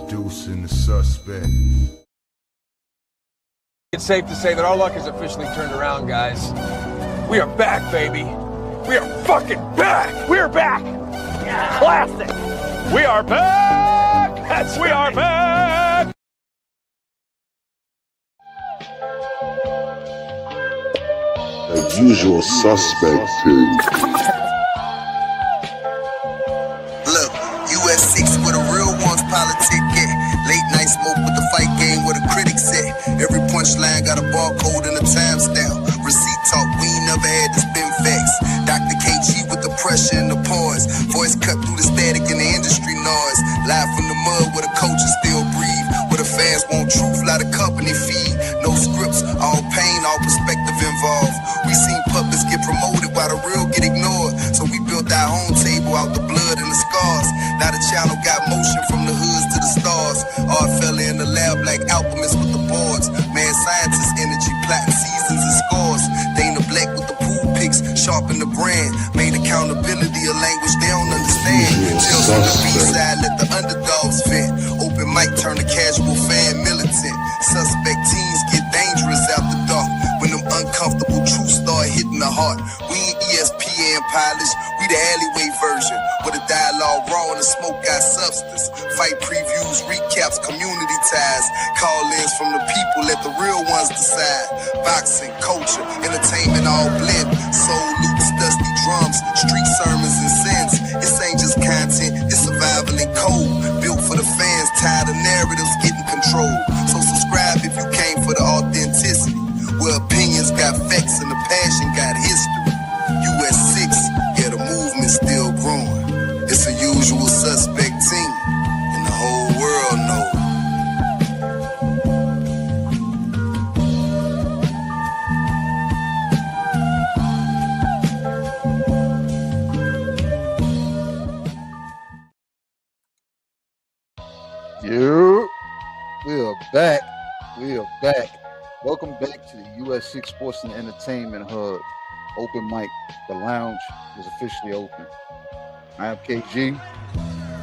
Introducing the suspect. It's safe to say that our luck has officially turned around, guys. We are back, baby. We are fucking back. We're back. Yeah. Classic. We are back. We are back. The usual suspect thing. Look, US6 where the real ones politic get. Late night smoke with the fight game where the critics sit. Every punchline got a barcode and a timestamp. Receipt talk, we ain't never had to spin facts. Dr. KG with the pressure and the pause. Voice cut through the static and the industry noise. Live from the mud where the coaches still breathe. Where the fans want truth, lot of company feed. No scripts, all pain, all perspective involved. We seen puppets get promoted while the real get ignored. So we built our own table out the blood and the scars. Now the channel got motion from the hoods to the stars. Art fell in the lab like alchemists with the boards. Man, scientist energy, plotting seasons and scores. Dana Black with the pool picks, sharpen the brand. Made accountability a language they don't understand. Tales from the B-side, let the underdogs vent. Open mic turn the casual fan militant. Suspect teams get dangerous after dark. When them uncomfortable truths start hitting the heart. We ain't ESPN polished, we the alleyway version. Where the dialogue raw and the smoke got substance. Fight previews, recaps, community ties. Call-ins from the people, let the real ones decide. Boxing, culture, entertainment all blend. Soul loops, dusty drums, street sermons and sins. This ain't just content, it's survival and code. Built for the fans, tired of narratives getting controlled. So subscribe if you came for the authenticity. Where opinions got facts and the passion got history. US6, yeah, the movement's still growing. It's a usual suspect team, and the whole world knows. We are back. We are back. Welcome back to the US6 Sports and Entertainment Hub. Open mic. The lounge is officially open. I am KG.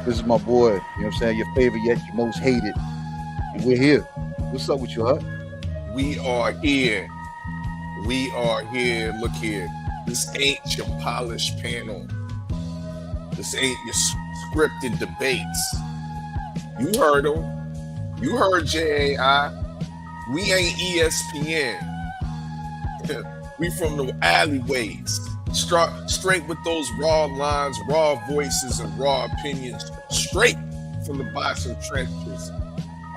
This is my boy. You know what I'm saying? Your favorite yet your most hated. And we're here. What's up with you, Hut? We are here. We are here. Look here. This ain't your polished panel. This ain't your scripted debates. You heard them. You heard JAI. We ain't ESPN. We from the alleyways. Straight with those raw lines, raw voices, and raw opinions. Straight from the boxing trenches.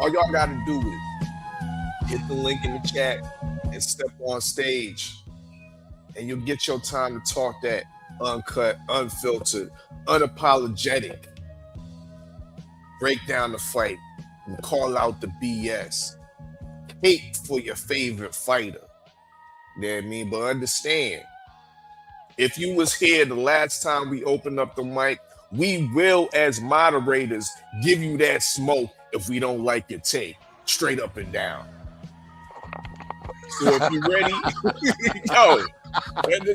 All y'all got to do is hit the link in the chat and step on stage. And you'll get your time to talk that uncut, unfiltered, unapologetic. Break down the fight and call out the BS. Hate for your favorite fighter. You know what I mean? But understand, if you was here the last time we opened up the mic, we will, as moderators, give you that smoke if we don't like your take. Straight up and down. So if you ready,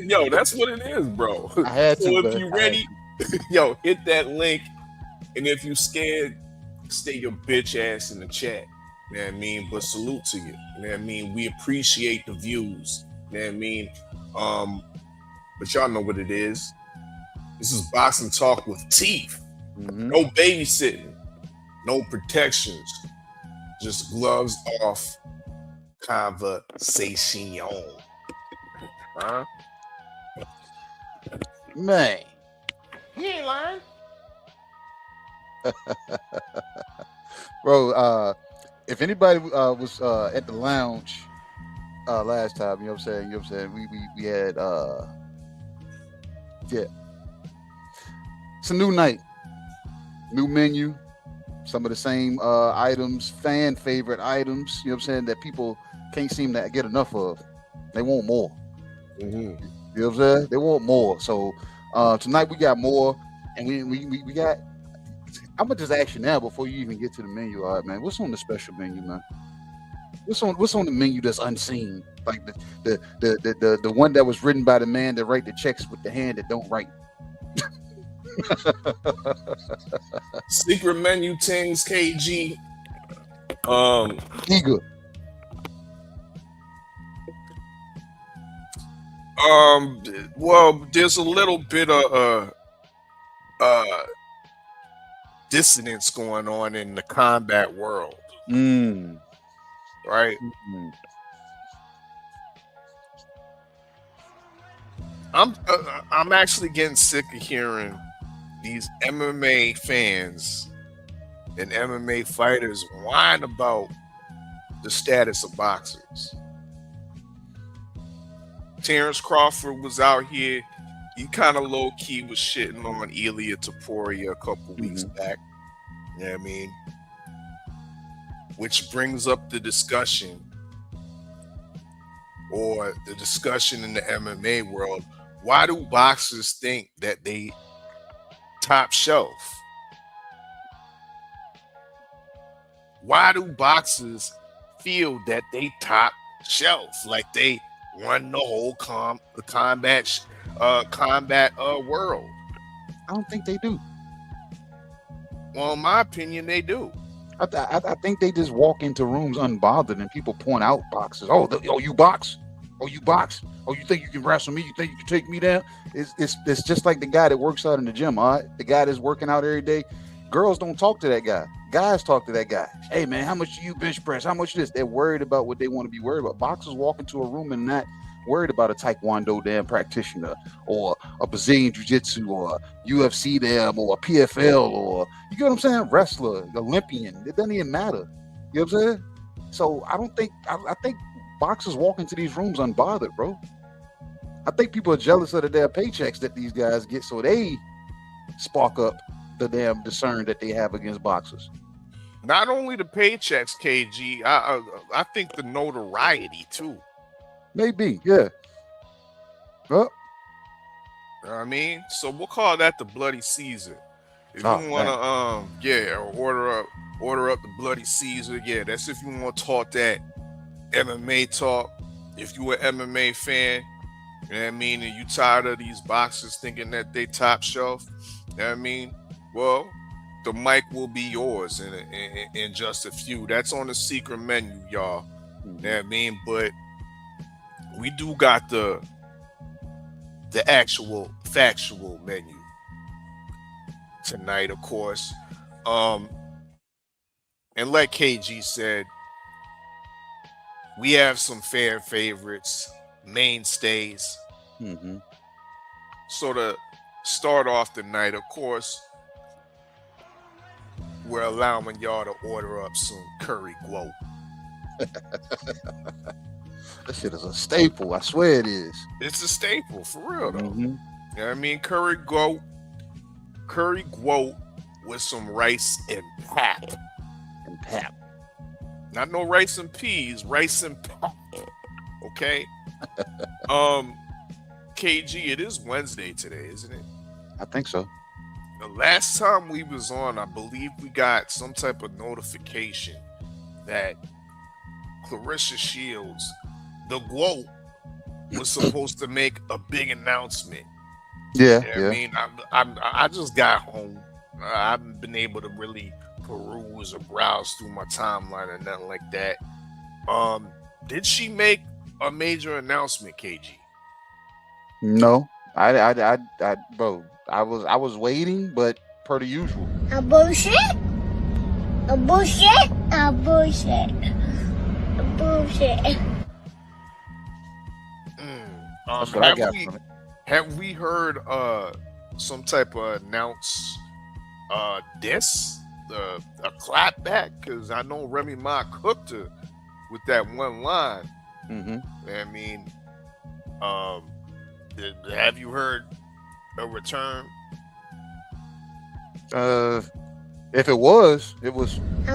yo, that's what it is, bro. So if you ready, yo, hit that link. And if you scared, stay your bitch ass in the chat. You know what I mean? But salute to you. You know what I mean? We appreciate the views. You know what I mean? But y'all know what it is. This is boxing talk with teeth. Mm-hmm. No babysitting. No protections. Just gloves off conversation. Huh? Man. He ain't lying. Bro, if anybody was at the lounge last time, you know what I'm saying? We had it's a new night, new menu, some of the same items, fan favorite items, you know what I'm saying, that people can't seem to get enough of. They want more. Mm-hmm. You know what I'm saying? They want more. So tonight we got more, and we got. I'm gonna just ask you now before you even get to the menu. All right, man. What's on the special menu, man? What's on the menu that's unseen? Like the one that was written by the man that write the checks with the hand that don't write. Secret menu things, KG. Eager. Well, there's a little bit of dissonance going on in the combat world, right? I'm actually getting sick of hearing these MMA fans and MMA fighters whine about the status of boxers. Terrence Crawford was out here. He kind of low key was shitting on Ilia Topuria a couple weeks back. You know what I mean? Which brings up the discussion, or the discussion in the MMA world. Why do boxers think that they top shelf? Why do boxers feel that they top shelf, like they run the whole combat world? I don't think they do. Well, in my opinion, they do. I think they just walk into rooms unbothered and people point out boxers. Oh, you box? Oh, you box? Oh, you think you can wrestle me? You think you can take me down? It's just like the guy that works out in the gym. All right, the guy that's working out every day. Girls don't talk to that guy. Guys talk to that guy. Hey man, how much do you bench press? How much this? They're worried about what they want to be worried about. Boxers walk into a room and not worried about a Taekwondo damn practitioner or a Brazilian Jiu-Jitsu or UFC damn or a PFL or, you get what I'm saying? Wrestler, Olympian. It doesn't even matter. You know what I'm saying? So I think boxers walk into these rooms unbothered, bro. I think people are jealous of the damn paychecks that these guys get, so they spark up the damn discern that they have against boxers. Not only the paychecks, KG, I think the notoriety too. Maybe, yeah. Well, You know what I mean? So we'll call that the Bloody Caesar. If you want to, order up the Bloody Caesar. Yeah, that's if you want to talk that MMA talk. If you an MMA fan, you know what I mean, and you tired of these boxers thinking that they top shelf, you know what I mean? Well, the mic will be yours in just a few. That's on the secret menu, y'all. You know what I mean? But we do got the actual factual menu tonight, of course. And like KG said, we have some fan favorites, mainstays. So to start off the night, of course, we're allowing y'all to order up some curry Gwoat. That shit is a staple. I swear it is. It's a staple, for real, though. You know what I mean? Curry Gwoat with some rice and pap. Not no rice and peas, rice and pap. Okay? KG, it is Wednesday today, isn't it? I think so. The last time we was on, I believe we got some type of notification that Clarissa Shields, the Gwoat, was supposed to make a big announcement. Yeah, you know I mean, I just got home. I haven't been able to really peruse or browse through my timeline or nothing like that. Did she make a major announcement, KG? No, bro. I was waiting, but per the usual. A bullshit. A bullshit. A bullshit. A bullshit. That's what I got from it. Have we heard some type of announce a clap back? Because I know Remy Ma cooked her with that one line. I mean, have you heard a return? If it was a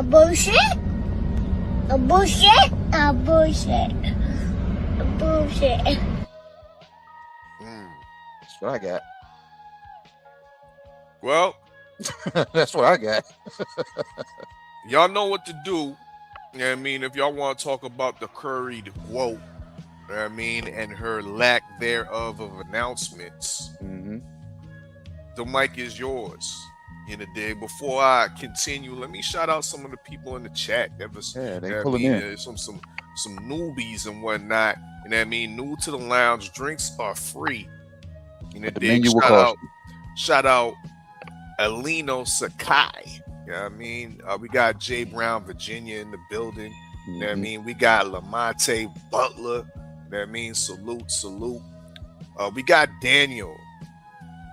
bullshit. A bullshit. A bullshit. A bullshit. That's what I got. Well, that's what I got. Y'all know what to do. You know what I mean? If y'all want to talk about the curried Gwoat, you know what I mean, and her lack thereof of announcements, the mic is yours. In the day. Before I continue, let me shout out some of the people in the chat that was, they pulling in. some newbies and whatnot. You know what I mean? New to the lounge, drinks are free. You know, The menu will cost you. Shout out Alino Sakai. You know what I mean? We got Jay Brown, Virginia in the building. You know what I mean? We got Lamonte Butler. You know what I mean? Salute. We got Daniel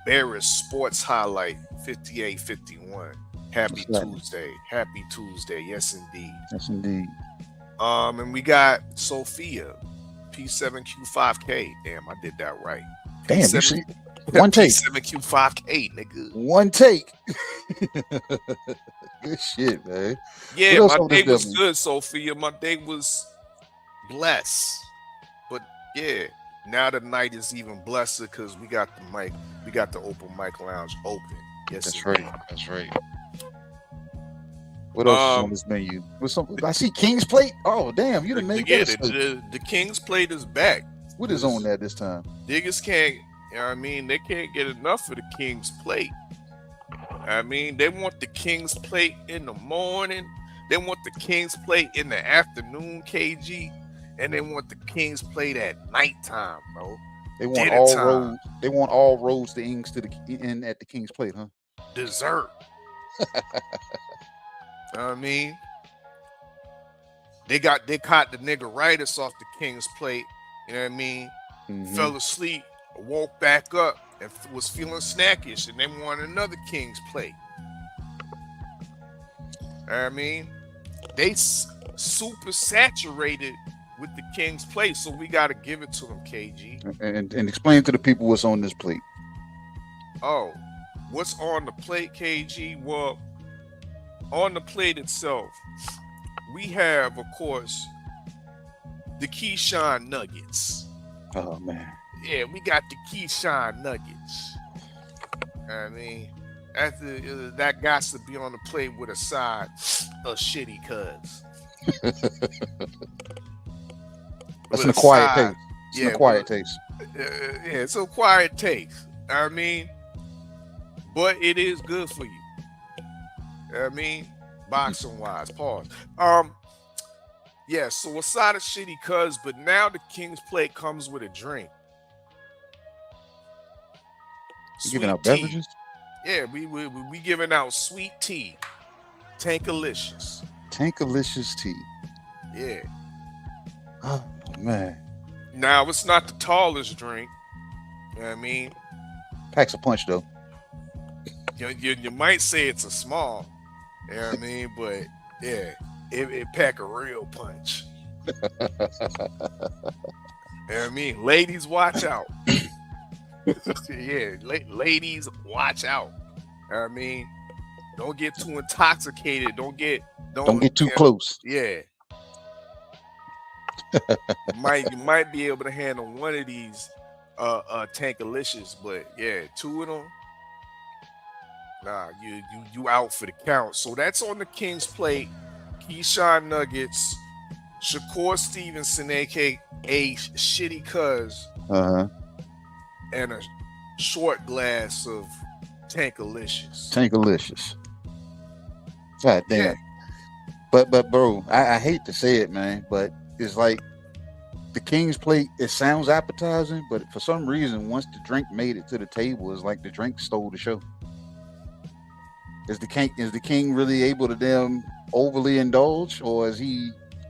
Barris Sports Highlight 5851. Happy Tuesday. Happy Tuesday. Yes, indeed. Yes, indeed. And we got Sophia P7Q5K. Damn, I did that right. Damn, you see? One take. P7Q5K, nigga. One take. Good shit, man. Yeah, my day was good, Sophia. My day was blessed. But yeah, now the night is even blessed because we got the mic. We got the open mic lounge open. Yes, that's right. That's right. What else is on this menu? I see King's Plate. Oh, damn, you done made that. The King's Plate is back. What is on that this time? Niggas can't, you know what I mean? They can't get enough of the King's Plate. I mean, they want the King's Plate in the morning. They want the King's Plate in the afternoon, KG. And they want the King's Plate at nighttime, bro. They want all roads. They want all roads to Ings to the end at the King's Plate, huh? Dessert. You know what I mean? They caught the niggeritis off the King's Plate. You know what I mean? Fell asleep, woke back up, and was feeling snackish, and they wanted another King's Plate. You know what I mean? They super saturated with the King's Plate, so we got to give it to them, KG. And explain to the people what's on this plate. Oh, what's on the plate, KG? Well, on the plate itself, we have, of course, the Keyshawn nuggets. Oh, man. Yeah, we got the Keyshawn nuggets. I mean, that got to be on the plate with a side of shitty cuz. That's an acquired taste. It's an acquired taste. Yeah, it's an acquired taste. I mean, but it is good for you. I mean, boxing wise, pause. Yeah, so a side of shitty cuz, but now the King's Plate comes with a drink. You giving out beverages? Yeah, we giving out sweet tea. Tankalicious. Tankalicious tea. Yeah. Oh, man. Now, it's not the tallest drink. You know what I mean? Packs a punch, though. You might say it's a small. You know what I mean? But, yeah, it pack a real punch. You know what I mean? Ladies, watch out. Yeah, ladies, watch out. You know what I mean? Don't get too intoxicated. Don't get too close. Yeah. You might be able to handle one of these Tankalicious, but yeah, two of them, nah, you out for the count. So that's on the King's Plate. Keyshawn nuggets, Shakur Stevenson, aka Shitty Cuz, and a short glass of Tankalicious. God damn. Yeah. But bro, I hate to say it, man, but it's like the King's Plate, it sounds appetizing, but for some reason, once the drink made it to the table, it's like the drink stole the show. Is the king really able to damn overly indulge, or is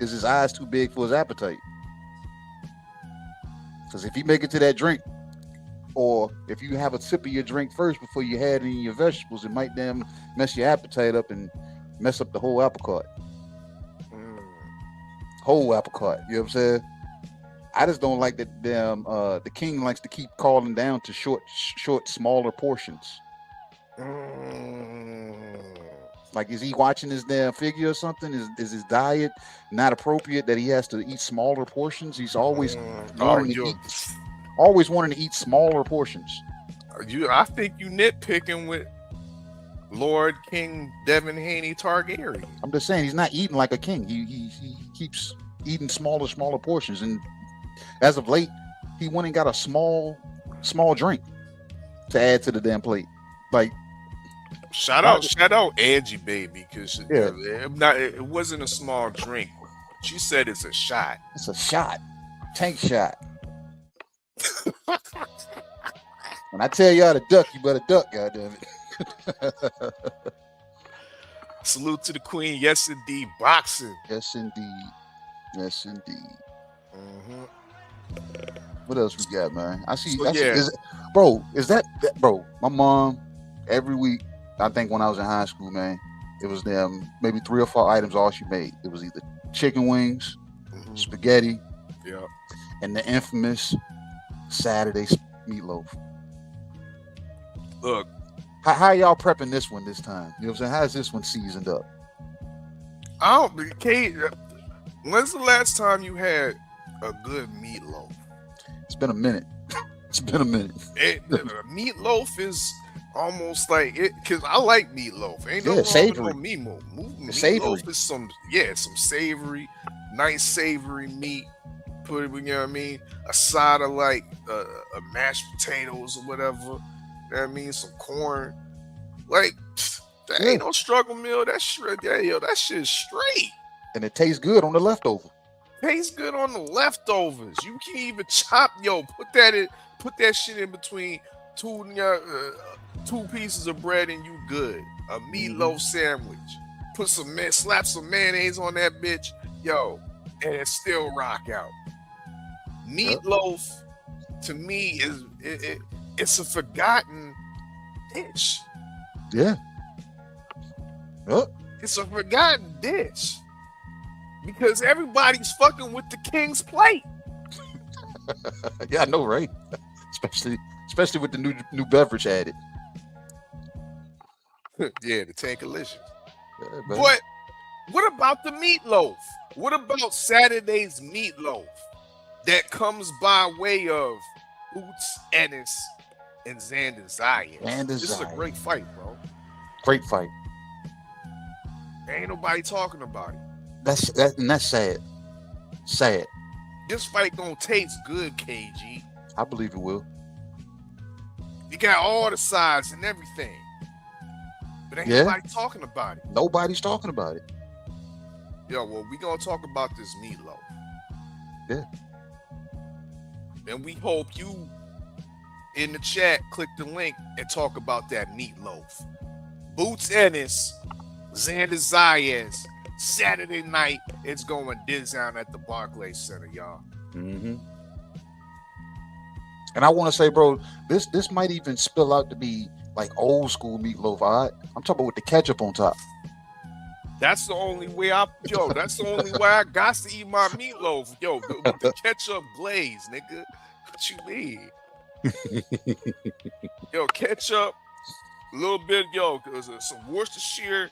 his eyes too big for his appetite? Because if you make it to that drink, or if you have a sip of your drink first before you had any of your vegetables, it might damn mess your appetite up and mess up the whole apple cart. Whole apple cart, you know what I'm saying? I just don't like that damn the king likes to keep calling down to short, smaller portions. Like, is he watching his damn figure or something? Is his diet not appropriate that he has to eat smaller portions? He's always wanting to eat smaller portions. I think you nitpicking with Lord King Devin Haney Targaryen. I'm just saying he's not eating like a king. He keeps eating smaller portions, and as of late, he went and got a small drink to add to the damn plate. Like, Shout out Angie, baby, because Yeah. it wasn't a small drink. She said it's a shot. it's a shot, tank shot. When I tell y'all to duck, you better duck, goddamn it. Salute to the queen. Yes, indeed. Boxing. Yes, indeed. Yes, indeed. Mm-hmm. What else we got, man? I see. So, I see yeah. is that bro? My mom every week. I think when I was in high school, man, it was them maybe 3 or 4 items all she made. It was either chicken wings, spaghetti, Yeah. and the infamous Saturday meatloaf. Look, How y'all prepping this one this time? You know what I'm saying? How's this one seasoned up? Kate, when's the last time you had a good meatloaf? It's been a minute. It's been a minute. Meatloaf is almost like it, because I like meatloaf. Ain't no Yeah, wrong savory. with no meatloaf. It's savory. Meatloaf is some savory, nice savory meat. Put it, you know what I mean? A side of like a mashed potatoes or whatever. You know what I mean? Some corn. Like, that ain't no struggle meal. That shit is straight. And it tastes good on the leftover. Tastes good on the leftovers. You can even chop, put that shit in between two pieces of bread and you good. A meatloaf sandwich. Slap some mayonnaise on that bitch, and it still rock out. Meatloaf to me is it's a forgotten dish. Yeah. Yep. It's a forgotten dish. Because everybody's fucking with the king's plate. Yeah, I know, right? Especially with the new beverage added. Yeah, the Tankalicious. Yeah, but what about the meatloaf? What about Saturday's meatloaf that comes by way of Boots Ennis and Xander Zayas? This is a great fight, bro. Great fight. Ain't nobody talking about it. That's sad. Sad. This fight gonna taste good, KG. I believe it will. You got all the sides and everything. But ain't nobody talking about it. Nobody's talking about it. Well, we gonna talk about this meatloaf. Yeah. And we hope you in the chat click the link and talk about that meatloaf. Boots Ennis, Xander Zayas, Saturday night. It's going down at the Barclays Center, y'all. Mm-hmm. And I want to say, bro, this might even spill out to be like old school meatloaf. I'm talking about with the ketchup on top. That's the only way that's the only way I got to eat my meatloaf. With the ketchup glaze, nigga. What you mean? Ketchup, a little bit, some Worcestershire,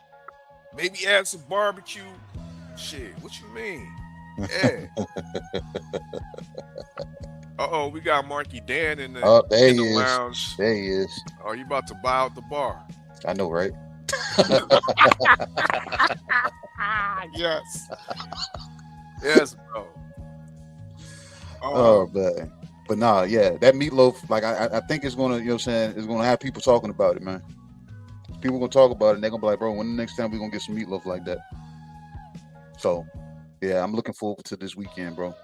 maybe add some barbecue. Shit, what you mean? Yeah. We got Marky Dan in the lounge. There he is. Oh, you about to buy out the bar? I know, right? Yes. Yes, bro. Oh man. But nah, yeah, that meatloaf, like I think it's gonna, you know what I'm saying, it's gonna have people talking about it, man. People gonna talk about it and they're gonna be like, bro, when the next time we gonna get some meatloaf like that? So yeah, I'm looking forward to this weekend, bro.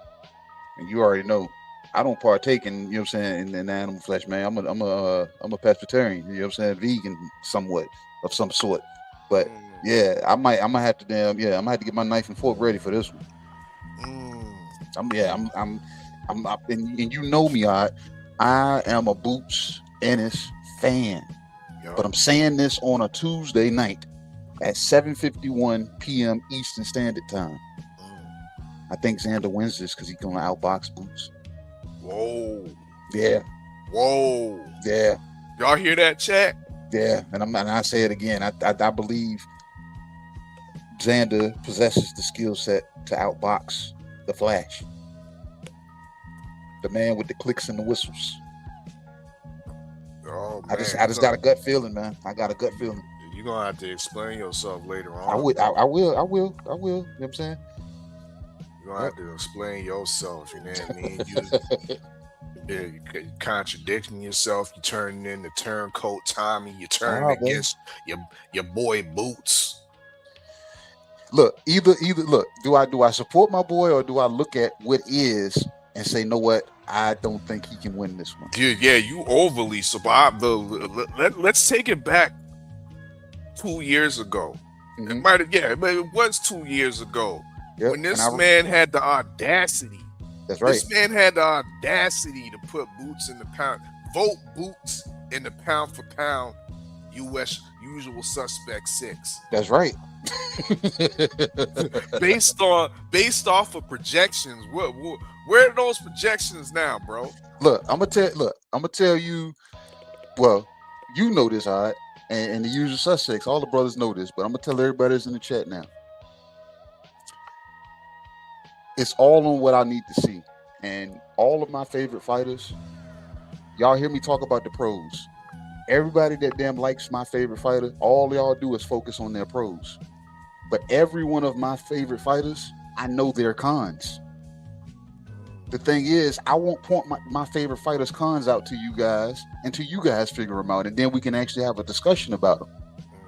And you already know I don't partake in, you know what I'm saying, in animal flesh, man. I'm a pescatarian, you know what I'm saying, vegan somewhat of some sort. But yeah, I'm gonna have to get my knife and fork ready for this one. And you know me, I am a Boots Ennis fan. But I'm saying this on a Tuesday night at 7:51 p.m. Eastern Standard Time. I think Xander wins this because he's gonna outbox Boots. Whoa. Yeah. Whoa. Yeah. Y'all hear that, chat? Yeah. And I say it again. I believe Xander possesses the skill set to outbox the Flash. The man with the clicks and the whistles. Oh, man. I just got a gut feeling, man. I got a gut feeling. You're gonna have to explain yourself later on. I will. You know what I'm saying? You're gonna have to explain yourself, you know what I mean? Yeah, you're contradicting yourself. You're turning into turncoat Tommy. You're turning Nah, man. against your boy Boots. Look, either look, do I support my boy or do I look at what is and say, know what? I don't think he can win this one. Yeah, you overly so. Let's take it back 2 years ago. It Mhm. might have, yeah, but it was 2 years ago Yep, when and this man had the audacity. that's right. This man had the audacity to put Boots in the pound, vote Boots in the pound for pound US usual suspect 6. That's right. based off of projections. Where are those projections now, bro? Look, I'm gonna tell you. Well, you know this, all right, and the usual suspects. All the brothers know this, but I'm gonna tell everybody that's in the chat now. It's all on what I need to see, and all of my favorite fighters. Y'all hear me talk about the pros. Everybody that damn likes my favorite fighter, all y'all do is focus on their pros. But every one of my favorite fighters, I know their cons. The thing is, I won't point my favorite fighters' cons out to you guys until you guys figure them out, and then we can actually have a discussion about them.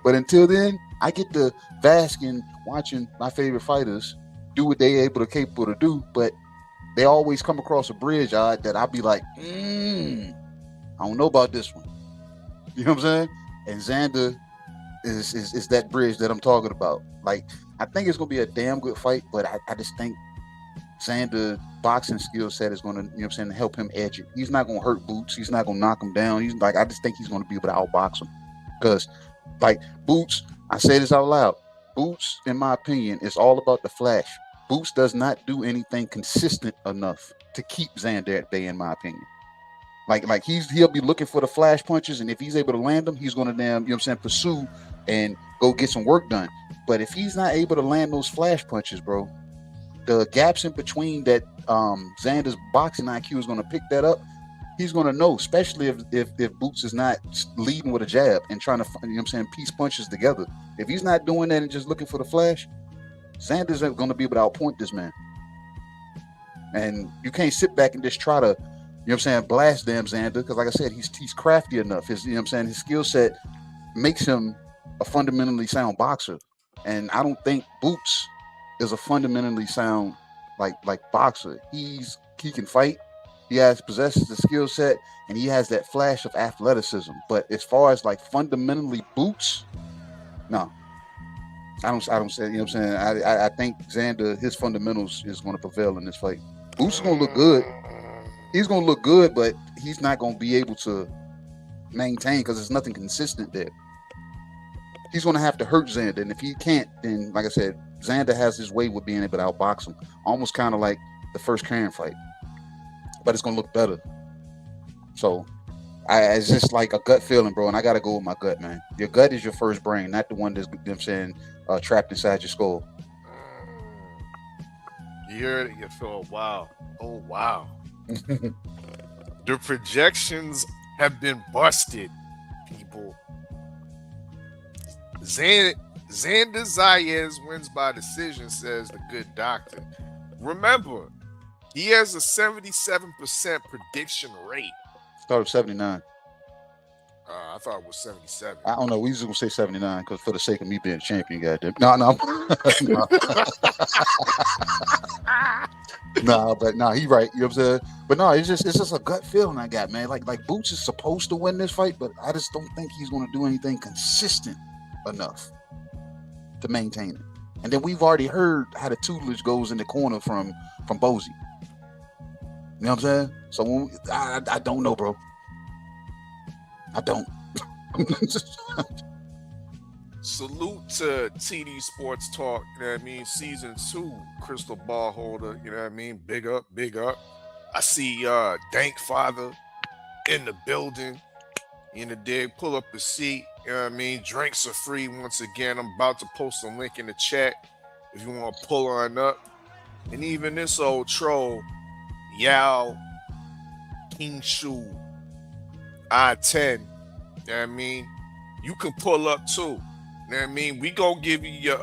But until then, I get to bask in watching my favorite fighters do what they capable to do, but they always come across a bridge that I'll be like, I don't know about this one. You know what I'm saying? And Xander is that bridge that I'm talking about. Like, I think it's gonna be a damn good fight, but I just think Xander's boxing skill set is gonna, you know what I'm saying, help him edge it. He's not gonna hurt Boots. He's not gonna knock him down. He's like, I just think he's gonna be able to outbox him. Because, like, Boots, I say this out loud. Boots, in my opinion, is all about the flash. Boots does not do anything consistent enough to keep Xander at bay, in my opinion. Like he'll be looking for the flash punches, and if he's able to land them, he's gonna damn, you know what I'm saying, pursue and go get some work done. But if he's not able to land those flash punches, bro, the gaps in between that Xander's boxing IQ is gonna pick that up. He's gonna know, especially if Boots is not leading with a jab and trying to, you know what I'm saying, piece punches together. If he's not doing that and just looking for the flash, Xander's gonna be able to outpoint this man. And you can't sit back and just try to, you know what I'm saying, blast damn Xander, because like I said, he's crafty enough. His, you know what I'm saying, his skill set makes him a fundamentally sound boxer. And I don't think Boots is a fundamentally sound like boxer. He can fight, he possesses the skill set, and he has that flash of athleticism. But as far as like fundamentally Boots, no. I don't say, you know what I'm saying? I think Xander, his fundamentals is going to prevail in this fight. Boots is going to look good. He's going to look good, but he's not going to be able to maintain because there's nothing consistent there. He's going to have to hurt Xander, and if he can't, then, like I said, Xander has his way with being able to outbox him, almost kind of like the first Karen fight. But it's going to look better. So, it's just like a gut feeling, bro, and I got to go with my gut, man. Your gut is your first brain, not the one that's, you know what I'm saying, trapped inside your skull. You heard it, you feel, wow. Oh, wow. The projections have been busted, people. Xander Zayas wins by decision, says the good doctor. Remember, he has a 77% prediction rate. Start of 79. I thought it was 77. I don't know. We just gonna say 79 because for the sake of me being champion, goddamn. No. No, but no, he right. You know what I'm saying? But no, it's just a gut feeling I got, man. Like Boots is supposed to win this fight, but I just don't think he's gonna do anything consistent enough to maintain it. And then we've already heard how the tutelage goes in the corner from Bozy. You know what I'm saying? So I don't know, bro. I don't. Salute to TD Sports Talk, you know what I mean? Season 2, crystal ball holder, you know what I mean? Big up, big up. I see Dank Father in the building, in the dig, pull up a seat, you know what I mean? Drinks are free once again. I'm about to post a link in the chat if you want to pull on up. And even this old troll, Yao King Shu, I-10, you know what I mean? You can pull up too. You know what I mean? We gonna give you your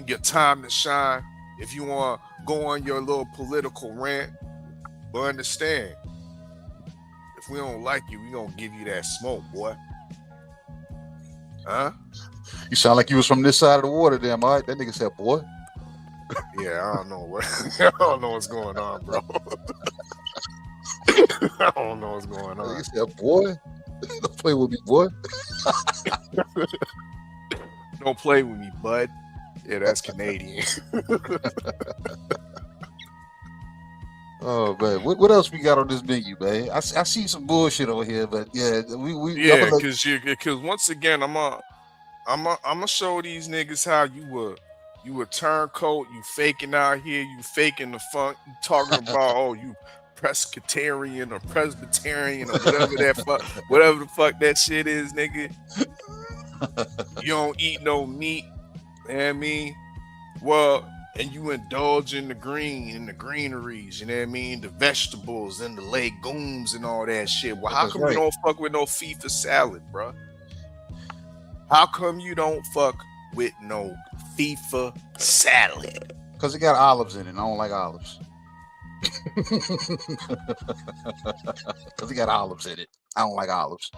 your time to shine. If you want to go on your little political rant, But understand, if we don't like you, we gonna give you that smoke, boy. Huh? You sound like you was from this side of the water, damn. All right, that nigga said, boy. Yeah, I don't know what I don't know what's going on, bro. I don't know what's going on. He said, boy. Don't play with me, boy. Don't play with me, bud. Yeah, that's Canadian. Oh man, what else we got on this menu, man? I see some bullshit over here, but yeah, Yeah, because once again, I'm gonna show these niggas how you a turncoat, you faking out here, you faking the funk, you talking about you Presbyterian or Presbyterian or whatever the fuck that shit is, nigga. You don't eat no meat, you know what I mean? Well, and you indulge in the greeneries, you know what I mean? The vegetables and the legumes and all that shit. Well, how come you don't fuck with no FIFA salad, bro? How come you don't fuck with no FIFA salad? Because it got olives in it. I don't like olives. Because it got olives in it. I don't like olives.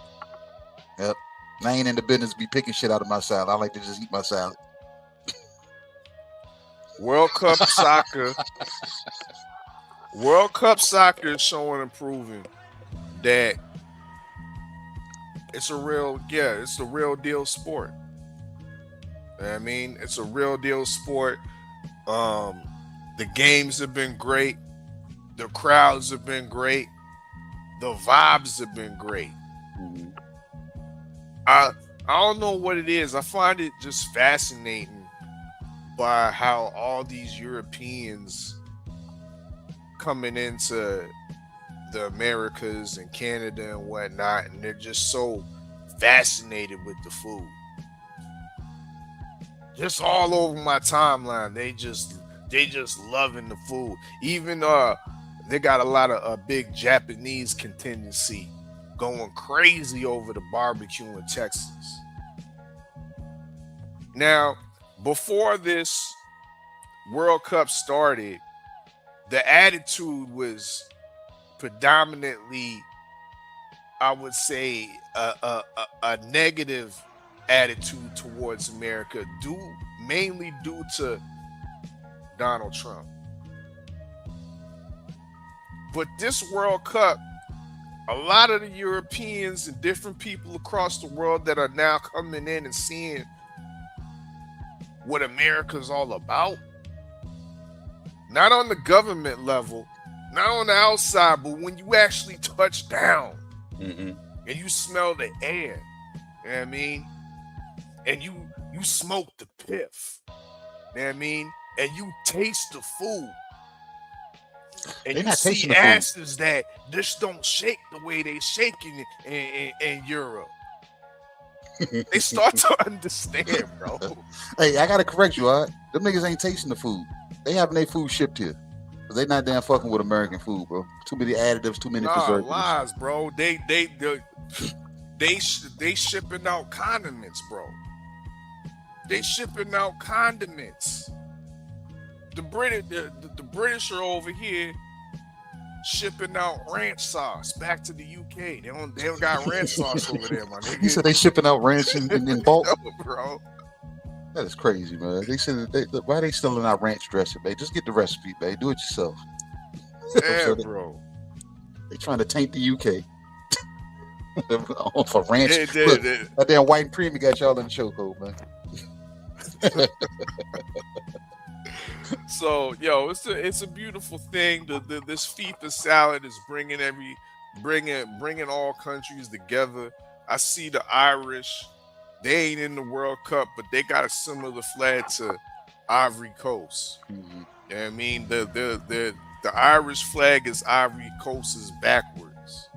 Yep. I ain't in the business be picking shit out of my salad. I like to just eat my salad. World Cup soccer is showing and proving that it's a real deal sport. I mean, it's a real deal sport. The games have been great. The crowds have been great. The vibes have been great. Mm-hmm. I don't know what it is. I find it just fascinating by how all these Europeans coming into the Americas and Canada and whatnot, and they're just so fascinated with the food. Just all over my timeline, they just loving the food. Even they got a lot of big Japanese contingency going crazy over the barbecue in Texas. Now, before this World Cup started, the attitude was predominantly, I would say, a negative attitude towards America, mainly due to Donald Trump. But this World Cup, a lot of the Europeans and different people across the world that are now coming in and seeing what America's all about, not on the government level, not on the outside, but when you actually touch down and you smell the air, you know what I mean? And you smoke the piff, you know what I mean? And you taste the food. And you see asses that just don't shake the way they shaking in Europe. They start to understand, bro. Hey, I gotta correct you, all right? Them niggas ain't tasting the food. They having their food shipped here. Cause they not damn fucking with American food, bro. Too many additives, too many preservatives. Lies, bro. They shipping out condiments, bro. They shipping out condiments. The British are over here shipping out ranch sauce back to the UK. They don't got ranch sauce over there, my nigga. You said they shipping out ranch in bulk? No, bro. That is crazy, man. They said why are they selling out ranch dressing, babe? Just get the recipe, babe. Do it yourself. Yeah, bro. They trying to taint the UK. For ranch. Look, that damn white and creamy got y'all in the chokehold, man. So, yo, it's a beautiful thing. This FIFA salad is bringing all countries together. I see the Irish. They ain't in the World Cup, but they got a similar flag to Ivory Coast. Mm-hmm. You know what I mean? The Irish flag is Ivory Coast's backwards.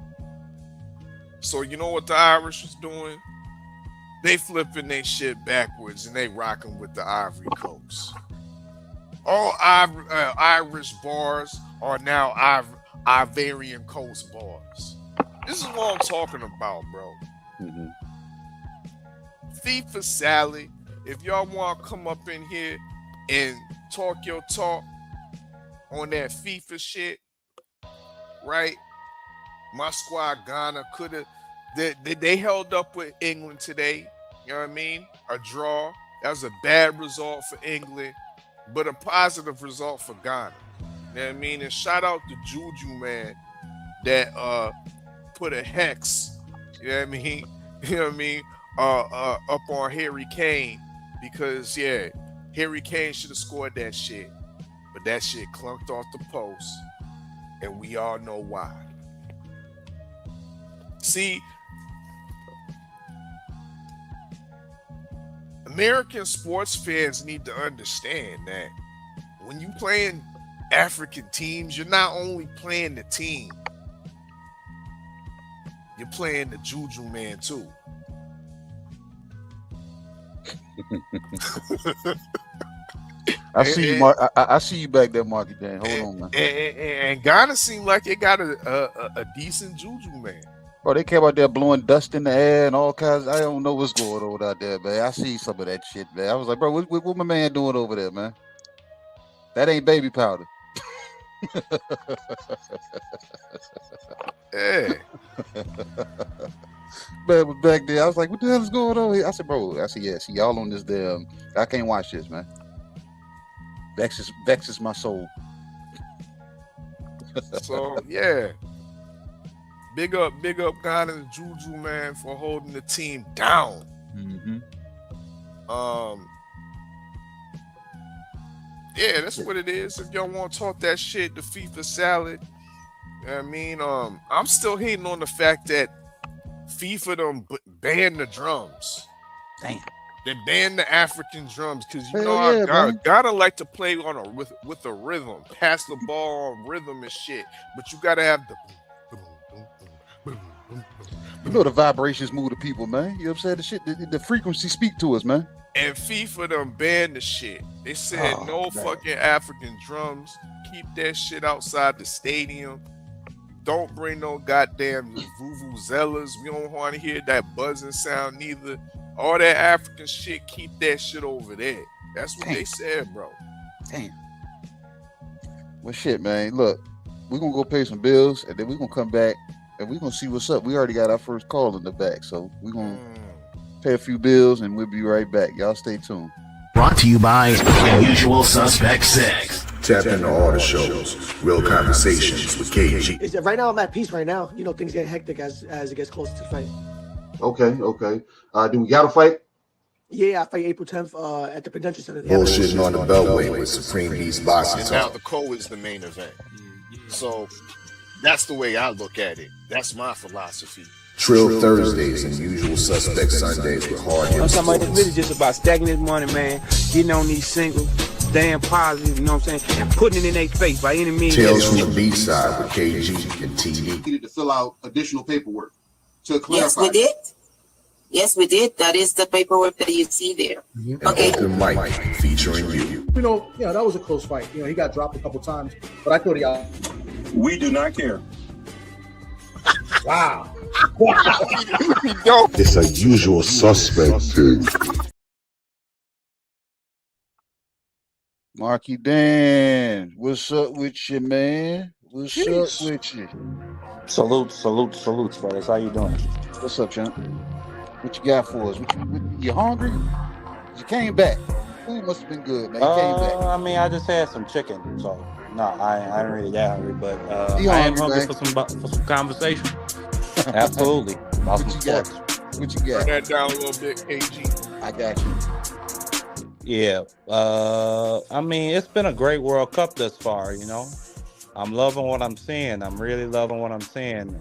So you know what the Irish is doing? They flipping their shit backwards and they rocking with the Ivory Coast. All Irish bars are now Ivorian Coast bars. This is what I'm talking about, bro. Mm-hmm. FIFA Salad. If y'all want to come up in here and talk your talk on that FIFA shit, right? My squad, Ghana, could have. They held up with England today. You know what I mean? A draw. That was a bad result for England, but a positive result for Ghana. You know what I mean? And shout out to Juju, man, that put a hex. You know what I mean? You know what I mean? Up on Harry Kane, because yeah, Harry Kane should have scored that shit, but that shit clunked off the post, and we all know why. See, American sports fans need to understand that when you playing African teams, you're not only playing the team, you're playing the Juju man too. I see you, Mark. I see you back there, Marky Dan. Hold on, man. And Ghana seemed like it got a decent Juju man. Bro, they came out there blowing dust in the air and all kinds. I don't know what's going on out there, man. I see some of that shit, man. I was like, bro, what my man doing over there, man? That ain't baby powder. Yeah. Man, but back there, I was like, what the hell is going on here? I said, bro, yeah, see y'all on this damn. I can't watch this, man. Vexes my soul. So yeah. Big up Ghana and Juju, man, for holding the team down. Mm-hmm. Yeah, that's what it is. If y'all want to talk that shit, the FIFA Salad. You know what I mean, I'm still hating on the fact that FIFA done banned the drums. Damn. They banned the African drums because you Hell know yeah, I gotta like to play on with a rhythm, pass the ball on rhythm and shit. But you gotta have the. You know the vibrations move the people, man. You know what I'm saying? The shit, the frequency speak to us, man. And FIFA done banned the shit. They said no fucking African drums. Keep that shit outside the stadium. Don't bring no goddamn vuvuzelas. We don't want to hear that buzzing sound neither. All that African shit, keep that shit over there. That's what they said, bro. Damn. Well, shit, man. Look, we're going to go pay some bills, and then we're going to come back, and we're going to see what's up. We already got our first call in the back, so we're going to pay a few bills, and we'll be right back. Y'all stay tuned. Brought to you by Unusual Suspect 6. Tap into all the shows. Real conversations with KG. Right now, I'm at peace right now. You know, things get hectic as it gets closer to the fight. Okay. Do we got a fight? Yeah, I fight April 10th at the Prudential Center. Bullshitting on the Beltway with Supreme Beast Boxing And now Talk. the co is the main event. So that's the way I look at it. That's my philosophy. Trill Thursdays and Usual Suspect Sundays with hard hit I'm talking about it's stories. really just about stacking this money, man. Getting on these singles, staying positive, you know what I'm saying, and putting it in their face by any means. Tales from the B-side with KG and TD. Needed to fill out additional paperwork to clarify. Yes, we did. Yes, we did. That is the paperwork that you see there. An open mic featuring you. You know, that was a close fight. You know, he got dropped a couple times, but I thought he out. We do not care. Wow. It's a Usual Suspect thing. Marky Dan, what's up with you, man? What's up with you? Salutes, brothers. How you doing? What's up, champ? What you got for us? You hungry? You came back. Food must have been good, man. You came back. I mean, I just had some chicken, so no, I ain't really that hungry, but You I am hungry, hungry man. for some conversation. Absolutely. About some What you got? sports. What you Turn got? that down a little bit, KG. I got you. Yeah. I mean, it's been a great World Cup thus far, you know. I'm loving what I'm seeing. I'm really loving what I'm seeing.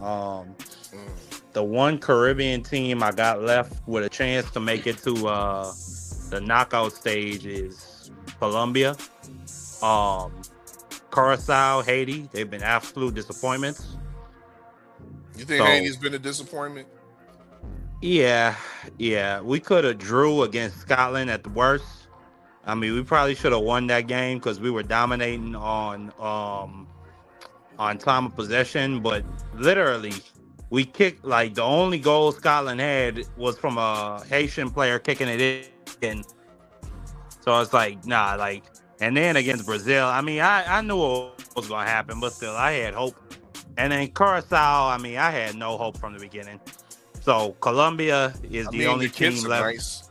The one Caribbean team I got left with a chance to make it to the knockout stage is Colombia. Curacao, Haiti, they've been absolute disappointments. You think Haiti's been a disappointment? Yeah. We could have drew against Scotland at the worst. I mean, we probably should have won that game because we were dominating on time of possession, but literally we kicked, like, the only goal Scotland had was from a Haitian player kicking it in. So it's like, nah, like, and then against Brazil, I mean, I knew what was going to happen, but still, I had hope. And then Curacao, I mean, I had no hope from the beginning. So Colombia is the only team kids are left. nice.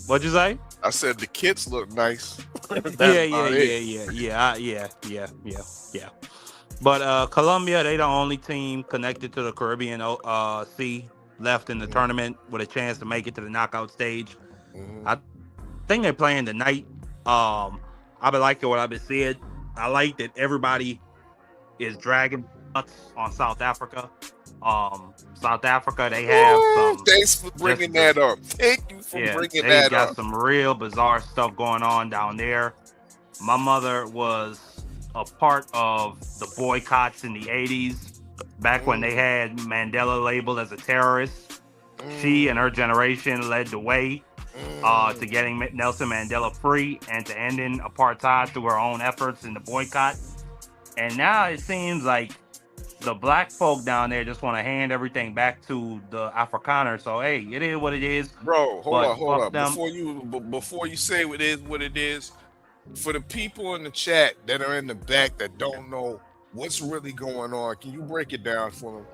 What'd you say? I said the kids look nice. Yeah. But Colombia, they the only team connected to the Caribbean Sea left in the tournament with a chance to make it to the knockout stage. I think they're playing tonight. I've been liking what I've been seeing. I like that everybody is dragging nuts on South Africa. South Africa, they have some. Thanks for bringing that up. Thank you for bringing that up. They got some real bizarre stuff going on down there. My mother was a part of the boycotts in the 80s, back when they had Mandela labeled as a terrorist. She and her generation led the way to getting Nelson Mandela free and to ending apartheid through her own efforts in the boycott. And now it seems like the black folk down there just want to hand everything back to the Afrikaners. So hey, it is what it is. Bro, hold up. Them. Before you say what it is, for the people in the chat that are in the back that don't know what's really going on, can you break it down for them?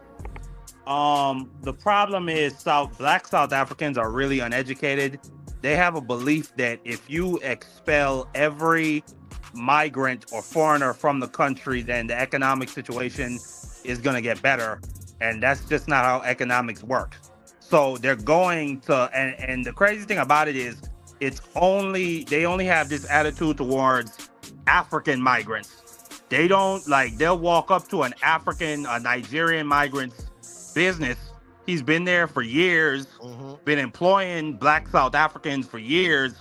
The problem is black South Africans are really uneducated. They have a belief that if you expel every migrant or foreigner from the country, then the economic situation is going to get better, and that's just not how economics work. So they're going to, and the crazy thing about it is they only have this attitude towards African migrants. They don't they'll walk up to a Nigerian migrant's business. He's been there for years, been employing black South Africans for years,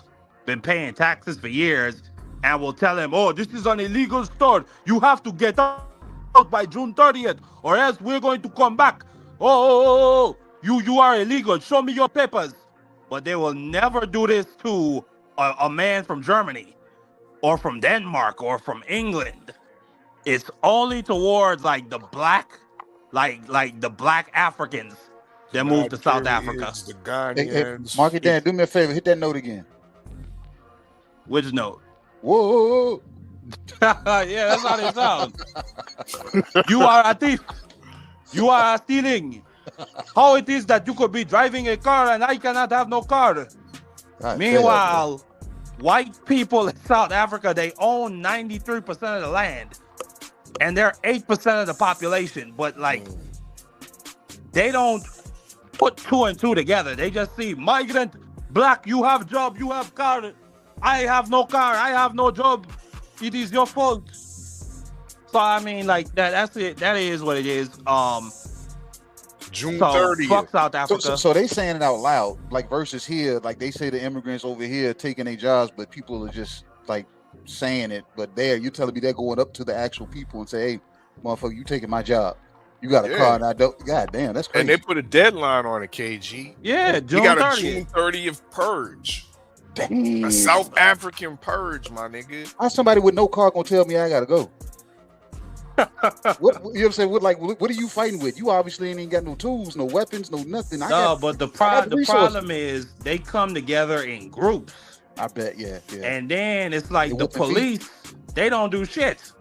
been paying taxes for years, and will tell him, oh, this is an illegal store, you have to get out by June 30th, or else we're going to come back. Oh, you are illegal. Show me your papers. But they will never do this to a man from Germany or from Denmark or from England. It's only towards the black, the black Africans that move to South Africa. The Ghanaians. Mark it down. Do me a favor. Hit that note again. Which note? Whoa. Yeah, that's how they sound. You are a thief. You are stealing. How it is that you could be driving a car and I cannot have no car? Meanwhile, white people in South Africa, they own 93% of the land. And they're 8% of the population. But they don't put two and two together. They just see migrant, black, you have job, you have car. I have no car, I have no job. It is your fault. So I mean, that's it. That is what it is. June 30th. Fuck South Africa. So they saying it out loud, versus here, they say the immigrants over here taking their jobs, but people are just saying it. But you telling me they're going up to the actual people and say, hey, motherfucker, you taking my job. You got a car and I don't. God damn, that's crazy. And they put a deadline on it, KG. Yeah, you got a June 30th purge. Damn. A South African purge, my nigga. How somebody with no car gonna tell me I gotta go? What you know what I'm saying? What are you fighting with? You obviously ain't got no tools, no weapons, no nothing. But the problem is they come together in groups. I bet, yeah. And then it's the police, they don't do shit.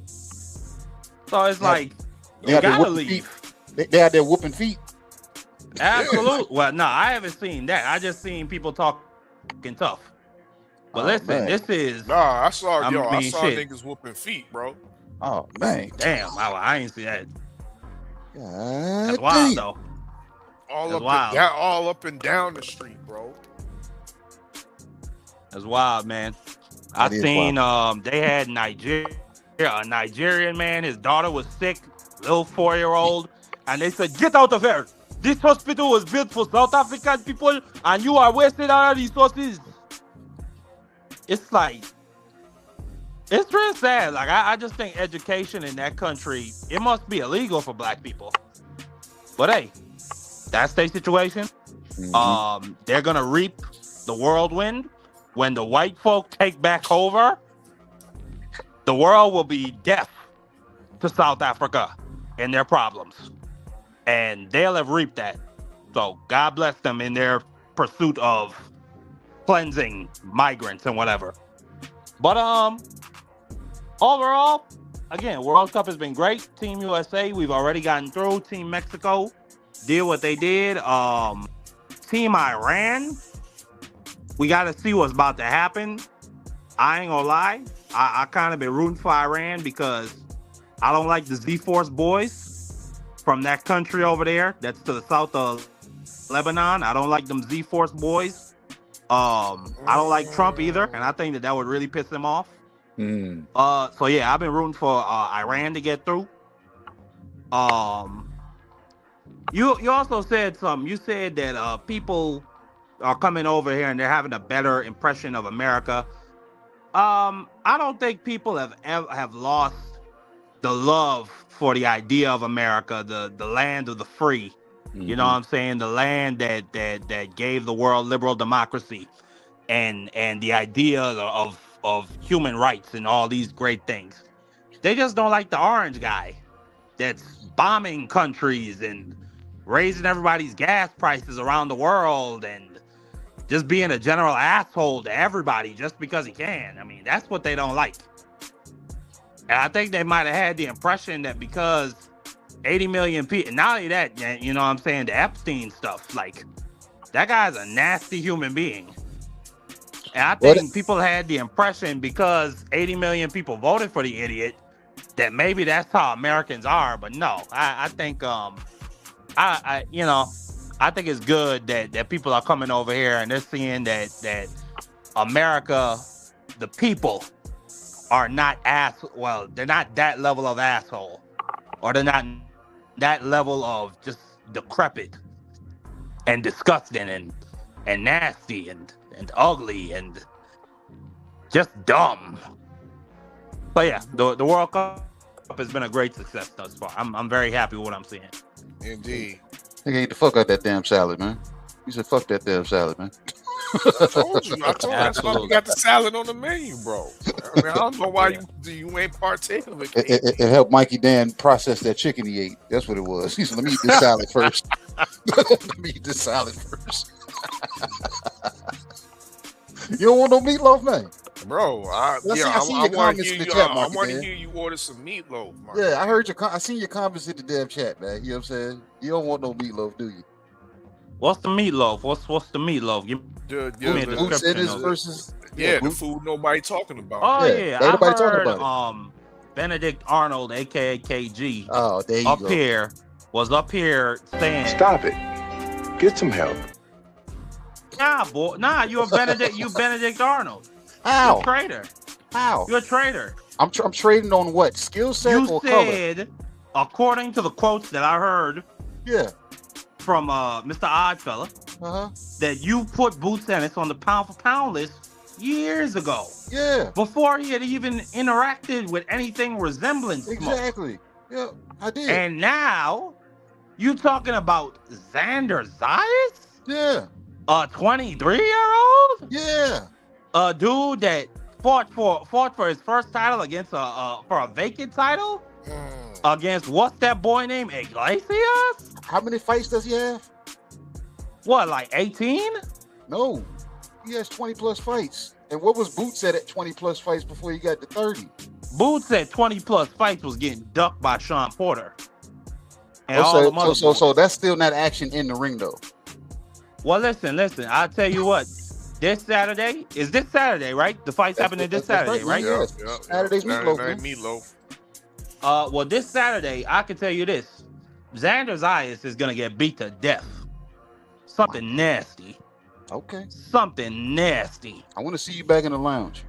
So it's you gotta leave. They out there whooping feet. Absolutely. Well, no, I haven't seen that. I just seen people talking tough. But listen, man. This is. I saw niggas whooping feet, bro. Oh man, damn! I ain't see that. God, that's wild though. All up and down the street, bro. That's wild, man. I seen they had a Nigerian man. His daughter was sick, little 4-year-old, and they said, "Get out of here! This hospital was built for South African people, and you are wasting our resources." It's real sad. I just think education in that country, it must be illegal for black people. But hey, that's their situation. Mm-hmm. They're gonna reap the whirlwind when the white folk take back over. The world will be deaf to South Africa and their problems, and they'll have reaped that. So God bless them in their pursuit of cleansing migrants and whatever. But overall, again, World Cup has been great. Team USA, we've already gotten through. Team Mexico did what they did. Team Iran, we got to see what's about to happen. I ain't gonna lie. I kind of been rooting for Iran because I don't like the Z-Force boys from that country over there. That's to the south of Lebanon. I don't like them Z-Force boys. I don't like Trump either, and I think that would really piss him off. So yeah, I've been rooting for Iran to get through. You also said something. You said that people are coming over here and they're having a better impression of America. I don't think people have lost the love for the idea of America, the land of the free. You know what I'm saying? The land that gave the world liberal democracy and the idea of human rights and all these great things. They just don't like the orange guy that's bombing countries and raising everybody's gas prices around the world and just being a general asshole to everybody just because he can. I mean, that's what they don't like. And I think they might have had the impression that because 80 million people, not only that, you know what I'm saying, the Epstein stuff, like, that guy's a nasty human being. And I think people had the impression because 80 million people voted for the idiot that maybe that's how Americans are. But no, I think, I think it's good that people are coming over here and they're seeing that America, the people, are not they're not that level of asshole, or they're not that level of just decrepit and disgusting and nasty and ugly and just dumb. But yeah, the World Cup has been a great success thus far. I'm very happy with what I'm seeing. Indeed. Nigga ate the fuck out that damn salad, man. You said fuck that damn salad, man. I told you. That's why we got the salad on the menu, bro. I mean, I don't know why you ain't partake of it. It helped Mikey Dan process that chicken he ate. That's what it was. He said, let me eat this salad first. Let me eat this salad first. You don't want no meatloaf, man? Bro, I want to hear you order some meatloaf, Mark. Yeah, I heard I seen your comments in the damn chat, man. You know what I'm saying? You don't want no meatloaf, do you? What's the meatloaf? What's the meatloaf? The food nobody talking about. Oh yeah, I heard Benedict Arnold, aka KG, up here saying, "Stop it, get some help." Nah, boy, you're Benedict Arnold. How? You're a traitor. How? You're a traitor. I'm trading on what? Skill set or color? You said, according to the quotes that I heard, from Mr. Oddfella, that you put Boots Ennis on the pound for pound list years ago. Yeah. Before he had even interacted with anything resembling smoke. Exactly. Yeah, I did. And now you talking about Xander Zayas? Yeah. A 23-year-old? Yeah. A dude that fought for his first title against for a vacant title against what's that boy named Iglesias? How many fights does he have? What, like 18? No, he has 20 plus fights. And what was Boots at 20 plus fights before he got to 30? Boots at 20 plus fights was getting ducked by Sean Porter. And so that's still not action in the ring though. Well, listen. I'll tell you what. This Saturday, right? The fight's happening this Saturday, right? Yeah. Saturday's Meatloaf. Well, this Saturday, I can tell you this: Xander Zayas is gonna get beat to death. Something nasty. Okay. Something nasty. I want to see you back in the lounge.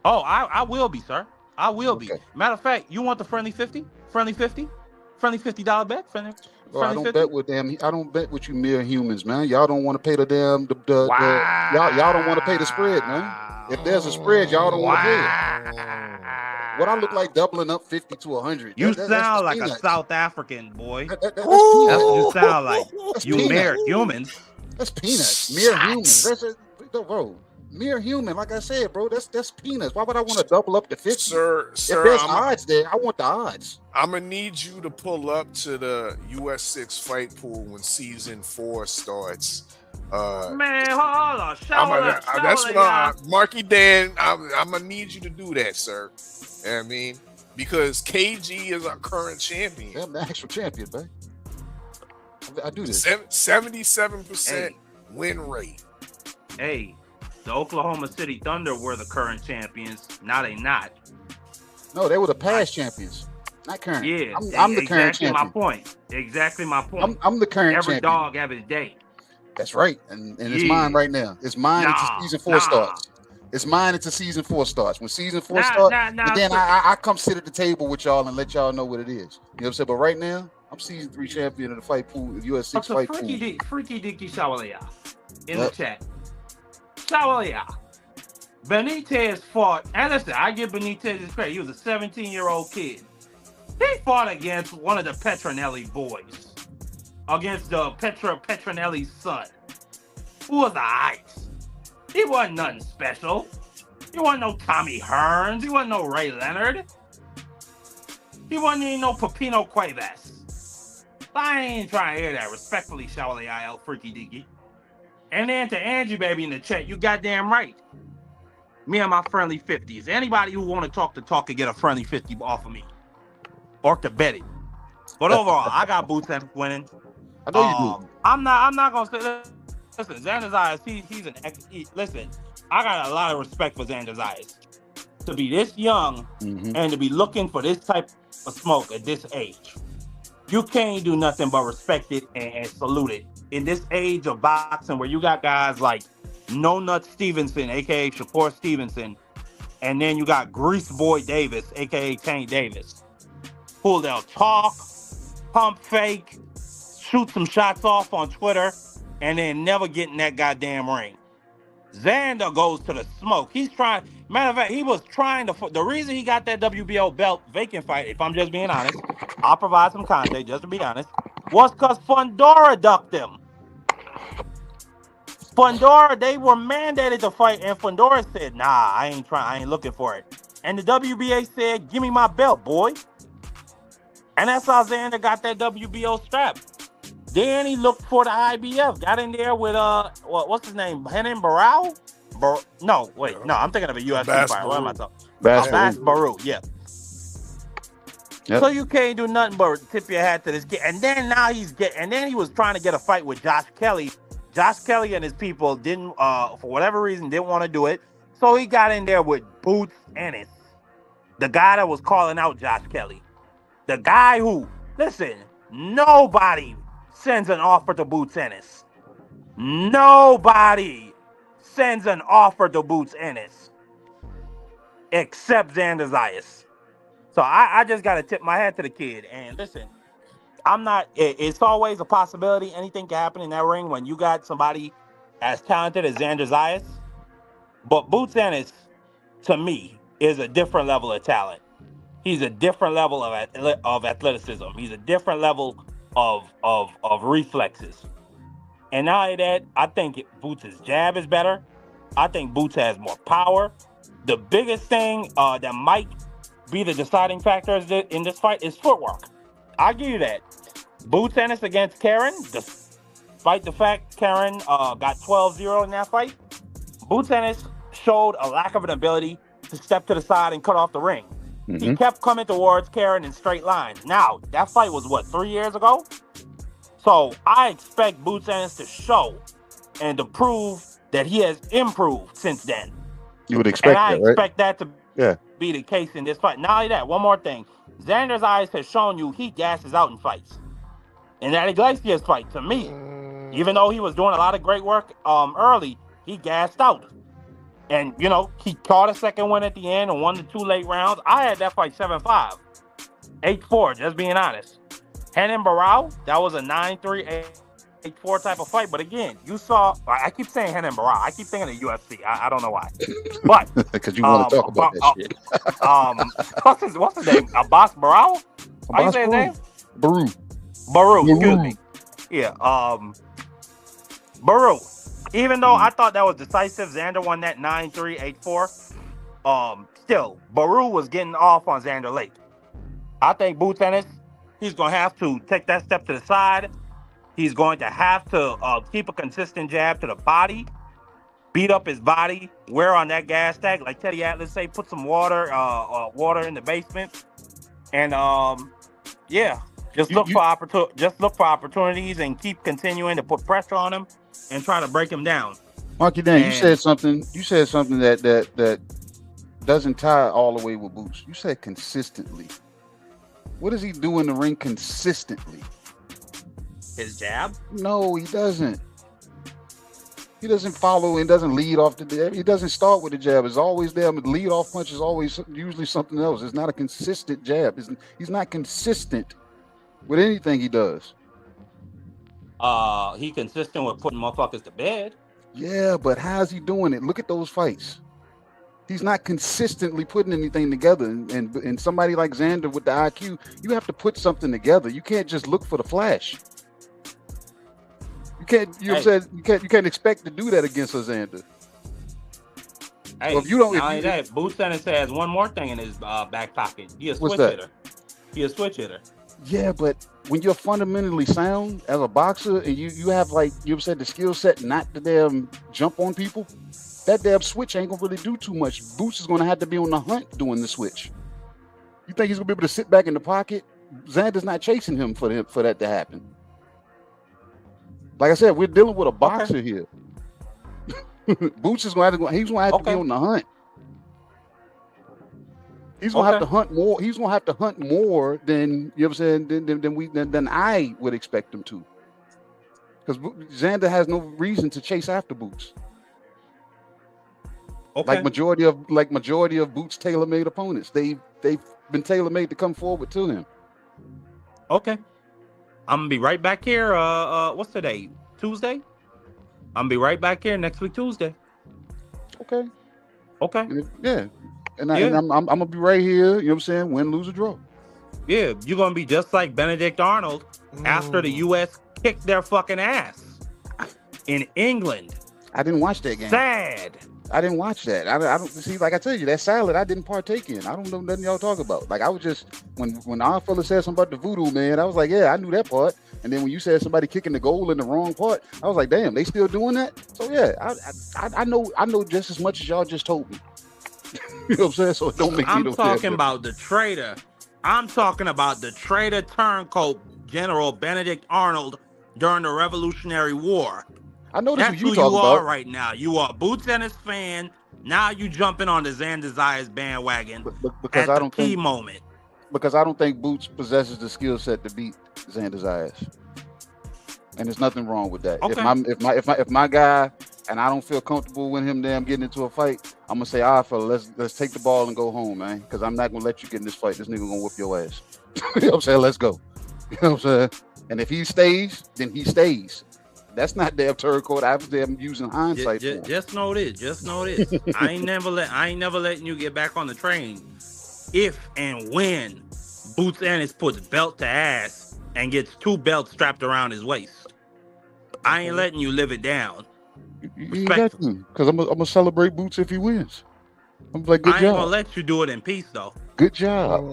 Oh, I will be, sir. I will be. Matter of fact, you want the friendly 50? Friendly $50 bet? Well, I don't bet with them. I don't bet with you mere humans, man. Y'all don't want to pay the damn y'all don't want to pay the spread, man. If there's a spread, y'all don't want to pay it. What I look like doubling up 50 to 100. You sound like a South African boy. That's what you sound like. You mere humans. That's peanuts. Mere humans. Bro. Mere human, like I said, bro. That's peanuts. Why would I want to double up to 50? Sir, if there's odds there, I want the odds. I'm gonna need you to pull up to the US6 fight pool when season 4 starts. Man, hold on. That's what Marky Dan. I'm gonna need you to do that, sir. You know what I mean, because KG is our current champion. I'm the actual champion, man. I do this. 77% win rate. Hey, the Oklahoma City Thunder were the current champions. Now they not. No, they were the past champions, not current. Yeah, I'm the current exactly champion. my point. Exactly my point. I'm the current Every champion. dog have his day. That's right, and it's mine right now. It's mine until season 4 starts. It's mine until season 4 starts. When season 4 starts, and then I come sit at the table with y'all and let y'all know what it is. You know what I'm saying? But right now, I'm season 3 champion of the fight pool, the US6 fight pool. Freaky Dicky Shawalea in the chat. Shawalea. Benitez fought, and listen, I give Benitez his credit. He was a 17-year-old kid. He fought against one of the Petronelli boys, against the Petronelli's son, who was the ice. He wasn't nothing special. He wasn't no Tommy Hearns. He wasn't no Ray Leonard. He wasn't even no Pepino Cuevas. I ain't trying to hear that. Respectfully, Shawley IL Freaky Dicky. And then to Angie, baby, in the chat, you goddamn right. Me and my friendly 50s. Anybody who want to talk can get a friendly 50 off of me. Or to bet it. But overall, I got Boots winning. I know you do. I'm not gonna say. Listen, Xander Zayas, listen, I got a lot of respect for Xander Zayas. To be this young and to be looking for this type of smoke at this age, you can't do nothing but respect it and salute it. In this age of boxing where you got guys like No Nut Stevenson, aka Shakur Stevenson, and then you got Grease Boy Davis, aka Tank Davis, who they'll talk, pump fake, shoot some shots off on Twitter, and then never get in that goddamn ring. Xander goes to the smoke. He's trying. Matter of fact, he was trying to. The reason he got that WBO belt vacant fight, if I'm just being honest, I'll provide some context just to be honest, was because Fundora ducked him. Fundora, they were mandated to fight, and Fundora said, "Nah, I ain't looking for it." And the WBA said, "Give me my belt, boy." And that's how Xander got that WBO strap. Then he looked for the IBF. Got in there with what's his name? Henan Barao? No, I'm thinking of a UFC fighter. What am I talking? Bass Baru, yeah. Yep. So you can't do nothing but tip your hat to this kid. And then he was trying to get a fight with Josh Kelly. Josh Kelly and his people didn't, for whatever reason, didn't want to do it. So he got in there with Boots Ennis, the guy that was calling out Josh Kelly. The guy who, listen, nobody sends an offer to Boots Ennis. Nobody sends an offer to Boots Ennis except Xander Zayas. So I just got to tip my hat to the kid. And listen, it's always a possibility. Anything can happen in that ring when you got somebody as talented as Xander Zayas. But Boots Ennis, to me, is a different level of talent. He's a different level of athleticism. He's a different level of reflexes. And not only that, I think Boots' jab is better. I think Boots has more power. The biggest thing that might be the deciding factor in this fight is footwork. I'll give you that. Boots Ennis against Karen, despite the fact Karen got 12-0 in that fight, Boots Ennis showed a lack of an ability to step to the side and cut off the ring. He kept coming towards Karen in straight lines. Now, that fight was, 3 years ago? So I expect Boots Ennis to show and to prove that he has improved since then. You would expect that, right? And I expect that to be the case in this fight. Not only that, one more thing. Xander's eyes has shown you he gasses out in fights. In that Iglesias fight, to me, even though he was doing a lot of great work early, he gassed out. And, he caught a second win at the end and won the 2 late rounds. I had that fight 7-5, 8-4, just being honest. Henan Barao, that was a 9-3, 8-4 type of fight. But again, you saw, I keep saying Henan Barao. I keep thinking of UFC. I don't know why. But because you want to talk about that shit. What's his name? Abbas Barao? How you say his name? Baru, excuse me. Yeah, Baru. Even though I thought that was decisive, Xander won that 9-3, 8-4. Still, Baru was getting off on Xander late. I think Boots Ennis, he's going to have to take that step to the side. He's going to have to keep a consistent jab to the body, beat up his body, wear on that gas tank. Like Teddy Atlas say, put some water in the basement. And yeah, just look for opportunities and keep continuing to put pressure on him and try to break him down. Marky Dan, you said something that doesn't tie all the way with Boots. You said consistently. What does he do in the ring consistently? His jab? No, he doesn't. He doesn't follow and doesn't lead off the jab. He doesn't start with the jab. It's always there. The lead off punch is always usually something else. It's not a consistent jab. He's not consistent with anything he does. He consistent with putting motherfuckers to bed. Yeah, but how's he doing it? Look at those fights. He's not consistently putting anything together. And somebody like Xander with the IQ, you have to put something together. You can't just look for the flash. You can't. You can't expect to do that against a Xander. Hey, so if you don't, Boots Ennis has one more thing in his back pocket. He a switch hitter. He a switch hitter. Yeah, but when you're fundamentally sound as a boxer and you have, like you said, the skill set not to damn jump on people, that damn switch ain't gonna really do too much. Boots is gonna have to be on the hunt doing the switch. You think he's gonna be able to sit back in the pocket? Xander's not chasing him for that to happen. Like I said, we're dealing with a boxer here. Boots is gonna have to be on the hunt. He's gonna have to hunt more. He's gonna have to hunt more than than I would expect him to. Because Xander has no reason to chase after Boots. Okay. Like majority of Boots' tailor-made opponents, they've been tailor-made to come forward to him. Okay. I'm gonna be right back here. What's today? Tuesday? I'm gonna be right back here next week Tuesday. Okay. Okay. Yeah. And I'm gonna be right here, you know what I'm saying, win, lose, or draw. Yeah, you're gonna be just like Benedict Arnold after the US kicked their fucking ass in England. I didn't watch that game. Sad. I didn't watch that. I don't see, like I tell you, that salad I didn't partake in. I don't know nothing y'all talk about. Like I was just when our fella said something about the voodoo man, I was like, yeah, I knew that part. And then when you said somebody kicking the goal in the wrong part, I was like, damn, they still doing that? So yeah, I know just as much as y'all just told me. You know what I'm saying? So it don't make me I'm talking about the traitor. I'm talking about the traitor turncoat General Benedict Arnold during the Revolutionary War. I know that's who what you about are right now. You are a Boots Ennis fan. Now you jumping on the Xander Zayas bandwagon because at I the don't key think moment. Because I don't think Boots possesses the skill set to beat Xander Zayas, and there's nothing wrong with that. Okay. If my guy and I don't feel comfortable with him getting into a fight, I'm gonna say, all right, fella, let's take the ball and go home, man. Because I'm not gonna let you get in this fight. This nigga gonna whoop your ass. You know what I'm saying? Let's go. You know what I'm saying? And if he stays, then he stays. That's not damn turncoat. I was damn using hindsight. Just know this. Just know this. I ain't never letting you get back on the train. If and when Boots Ennis puts belt to ass and gets 2 belts strapped around his waist, I ain't letting you live it down. Because I'm gonna celebrate Boots if he wins. I'm like, good job. I ain't gonna let you do it in peace though. Good job.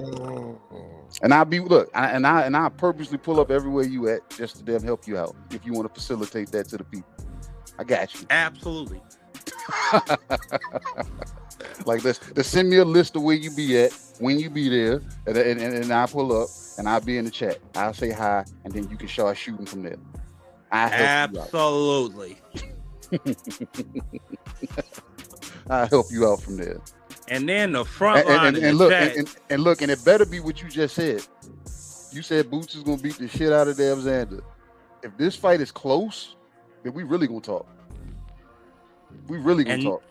And I purposely pull up everywhere you at just to damn help you out if you want to facilitate that to the people. I got you. Absolutely. Like this, send me a list of where you be at when you be there, and I pull up and I'll be in the chat. I'll say hi, and then you can start shooting from there. Absolutely. I'll help you out from there. And then the front line and look, and look, and it better be what you just said. You said Boots is gonna beat the shit out of damn Xander. If this fight is close, then we really gonna talk. We really gonna talk.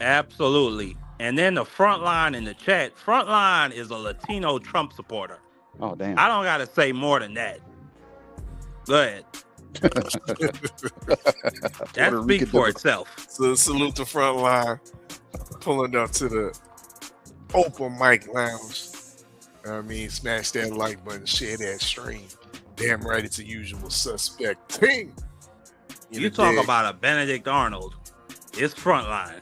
Absolutely. And then the front line in the chat. Front line is a Latino Trump supporter. Oh damn! I don't gotta say more than that. Go ahead. That speaks for itself. So salute the front line. Pulling up to the open mic lounge. I mean, smash that like button, share that stream. Damn right, it's a usual suspect thing. You talk about a Benedict Arnold. It's front line.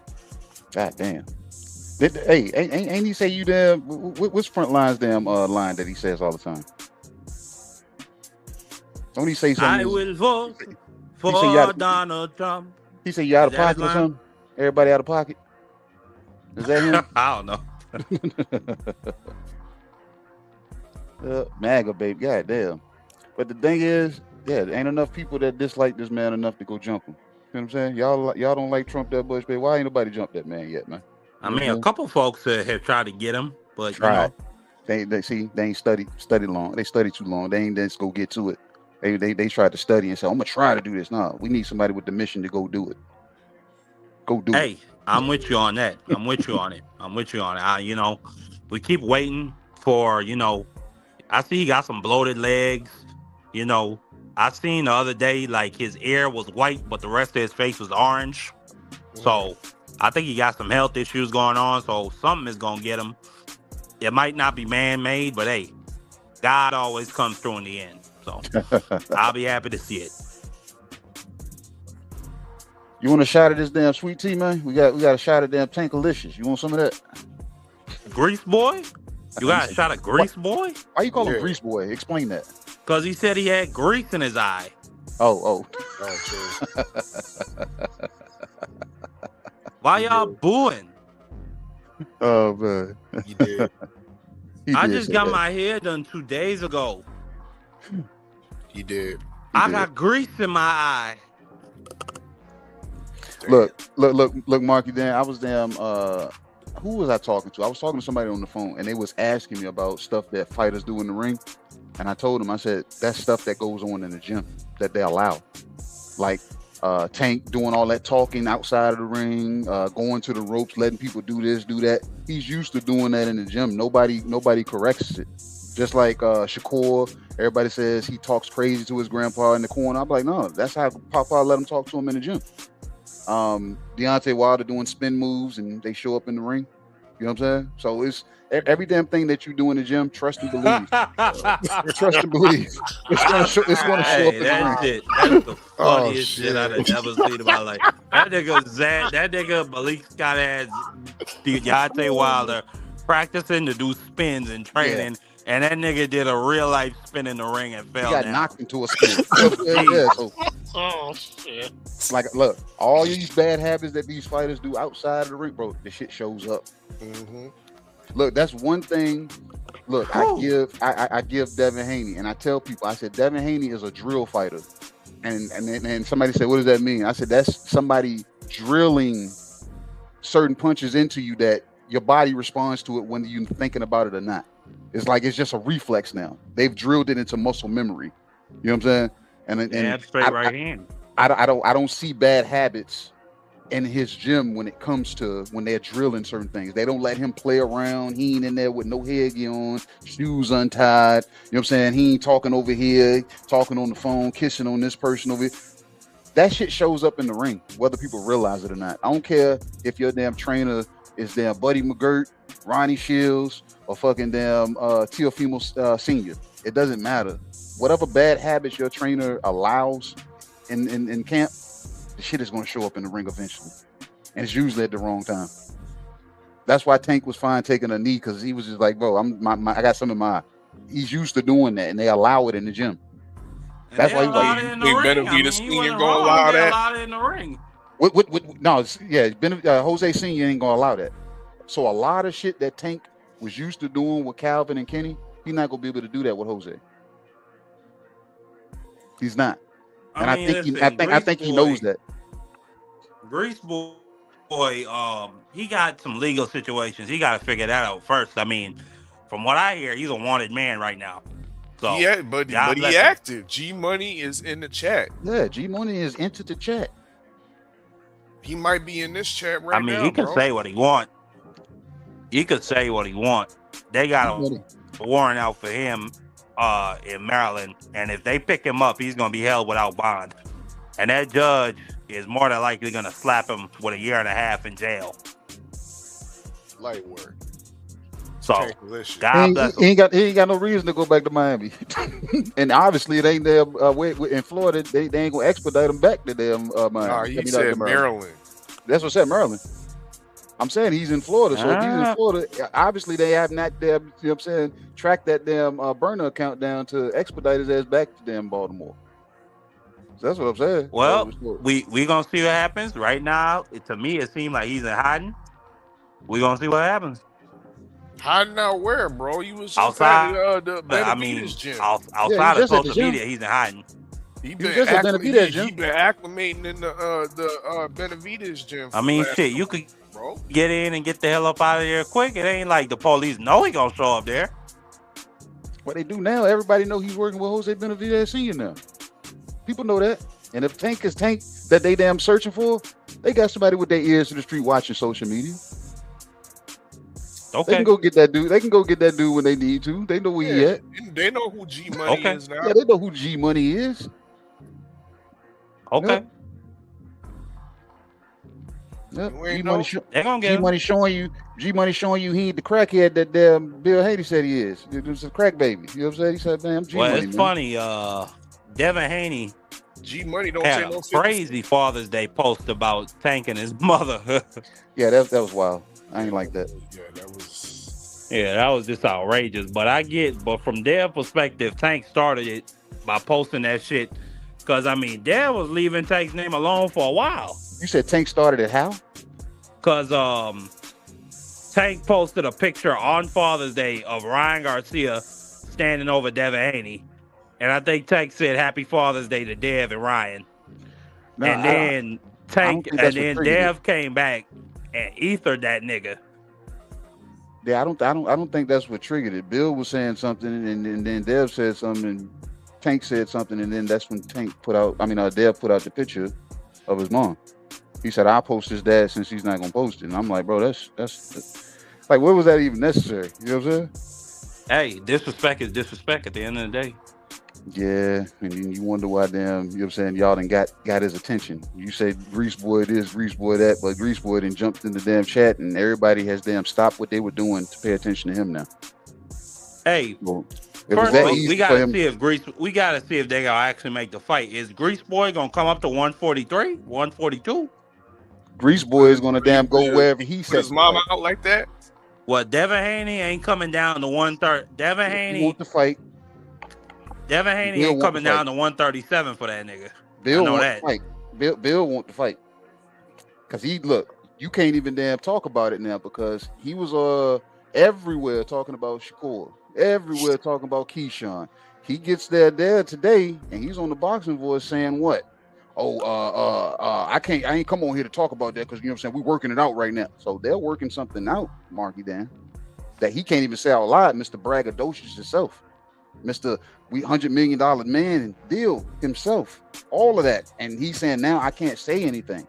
God damn. Hey, ain't he say you damn? What's front line's damn line that he says all the time? Don't he say something? I will vote for Donald Trump. He said you out of pocket or something? Everybody out of pocket? Is that him? I don't know. MAGA baby, goddamn. But the thing is, yeah, there ain't enough people that dislike this man enough to go jump him. You know what I'm saying? Y'all don't like Trump that much, baby. Why ain't nobody jumped that man yet, man? I mean, a couple folks have tried to get him, but tried. They ain't study long. They study too long. They ain't just go get to it. They tried to study and say, I'm gonna try to do this. No, we need somebody with the mission to go do it. Go do it. Hey, I'm with you on that. I'm with you on it. We keep waiting for, I see he got some bloated legs. I seen the other day, like, his ear was white, but the rest of his face was orange. So I think he got some health issues going on. So something is going to get him. It might not be man-made, but hey, God always comes through in the end. So I'll be happy to see it. You want a shot of this damn sweet tea, man? We got a shot of damn Tankalicious. You want some of that? Grease boy? You got a shot of grease boy? Why you call him grease boy? Explain that. Because he said he had grease in his eye. Oh. Why y'all booing? Oh, man. You did. I just got my hair done 2 days ago. He did. I got grease in my eye. Look, Marky, Dan, I was damn, who was I talking to? I was talking to somebody on the phone, and they was asking me about stuff that fighters do in the ring. And I told them, I said, that's stuff that goes on in the gym that they allow. Like Tank doing all that talking outside of the ring, going to the ropes, letting people do this, do that. He's used to doing that in the gym. Nobody corrects it. Just like Shakur, everybody says he talks crazy to his grandpa in the corner. I'm like, no, that's how Papa let him talk to him in the gym. Deontay Wilder doing spin moves and they show up in the ring. You know what I'm saying? So it's every damn thing that you do in the gym, trust and believe. Trust and believe. It's gonna show up in the ring. That's the funniest shit I've ever seen in my life. That nigga Malik Scott had Deontay Wilder practicing to do spins and training. Yeah. And that nigga did a real life spin in the ring and fell down. He got knocked into a spin. Oh shit! Like, look, all these bad habits that these fighters do outside of the ring, bro, the shit shows up. Mm-hmm. Look, that's one thing. Look, I give Devin Haney, and I tell people, I said Devin Haney is a drill fighter, and somebody said, what does that mean? I said that's somebody drilling certain punches into you that your body responds to it whether you're thinking about it or not. It's like it's just a reflex now. They've drilled it into muscle memory. You know what I'm saying? And straight right hand. I don't see bad habits in his gym when it comes to when they're drilling certain things. They don't let him play around. He ain't in there with no headgear on, shoes untied. You know what I'm saying? He ain't talking over here, talking on the phone, kissing on this person over here. That shit shows up in the ring, whether people realize it or not. I don't care if your damn trainer is damn Buddy McGirt, Ronnie Shields, or fucking damn Teofimo Senior. It doesn't matter. Whatever bad habits your trainer allows in camp, the shit is going to show up in the ring eventually. And it's usually at the wrong time. That's why Tank was fine taking a knee, because he was just like, bro, I got some in my eye. He's used to doing that, and they allow it in the gym. That's why he was like, Benavidez Senior gonna allow that in the ring. Jose Senior ain't gonna allow that. So a lot of shit that Tank was used to doing with Calvin and Kenny, he's not gonna be able to do that with Jose. He's not, and I think he knows that. Grease boy, he got some legal situations. He got to figure that out first. I mean, from what I hear, he's a wanted man right now. So yeah, but he active. G Money is in the chat. Yeah, G Money is into the chat. He might be in this chat right now. I mean, he can say what he want. He could say what he want. They got a warrant out for him in Maryland, and if they pick him up, he's going to be held without bond. And that judge is more than likely going to slap him with 1.5 years in jail. Light work. So, God bless him. He ain't got no reason to go back to Miami. And obviously, it ain't there in Florida. They ain't going to expedite him back to them Miami. He said Maryland. That's what I said, Maryland. I'm saying he's in Florida. So if he's in Florida, obviously they have not you know what I'm saying, tracked that damn burner account down to expedite his ass back to damn Baltimore. So that's what I'm saying. Well, we gonna see what happens. Right now, to me, it seems like he's in hiding. We gonna see what happens. Hiding out where, bro? You was just Outside. at the I mean, Benavides gym. outside of social media, he's hiding. He was just at Benavides gym. He been acclimating in the Benavides gym. I mean, shit, you could get in and get the hell up out of there quick. It ain't like the police know he gonna show up there. What they do now, everybody know he's working with Jose Benavidez Senior now. People know that. And if Tank is Tank that they damn searching for, they got somebody with their ears to the street watching social media. Okay. They can go get that dude. They can go get that dude when they need to. They know where he at. They know who G Money is now. Yeah, they know who G Money is. Okay. Yep. G Money showing you he ain't the crackhead that damn Bill Hader said he is. It was a crack baby. You know what I'm saying? He said, "Damn, G Money." Well, it's funny. Devin Haney G Money don't had say no a crazy Father's Day post about Tank and his mother. Yeah, that was wild. I ain't like that. Yeah, that was just outrageous. But from their perspective, Tank started it by posting that shit. Because, I mean, Dev was leaving Tank's name alone for a while. You said Tank started it how? Because Tank posted a picture on Father's Day of Ryan Garcia standing over Devin Haney. And I think Tank said Happy Father's Day to Dev and Ryan. No, and then Dev came back and ethered that nigga. Yeah, I don't think that's what triggered it. Bill was saying something, and then Dev said something, and Tank said something, and then that's when Dev put out the picture of his mom. He said, "I'll post his dad since he's not gonna post it." And I'm like, bro, that's like, what was that even necessary? You know what I'm saying? Hey, disrespect is disrespect at the end of the day. Yeah, and then you wonder why damn, you know what I'm saying, y'all done got his attention. You say Grease Boy this, Grease Boy that, but Grease Boy then jumped in the damn chat and everybody has damn stopped what they were doing to pay attention to him now. Hey, well, first we gotta see if they gonna actually make the fight. Is Grease Boy gonna come up to 143, 142? Grease Boy is gonna damn go wherever he says. His mama out like that? What, Devin Haney ain't coming down to 130. Devin Haney want to fight. Devin Haney ain't coming down to 137 for that nigga. Bill I know want that. to fight. Bill want to fight. Cause you can't even damn talk about it now because he was everywhere talking about Shakur, everywhere talking about Keyshawn. He gets there today and he's on the Boxing Voice saying what? I ain't come on here to talk about that because you know what I'm saying, we're working it out right now. So they're working something out, Marky Dan, that he can't even say out loud, Mr. Braggadocious himself. Mr. $100 million man and deal himself, all of that. And he's saying now I can't say anything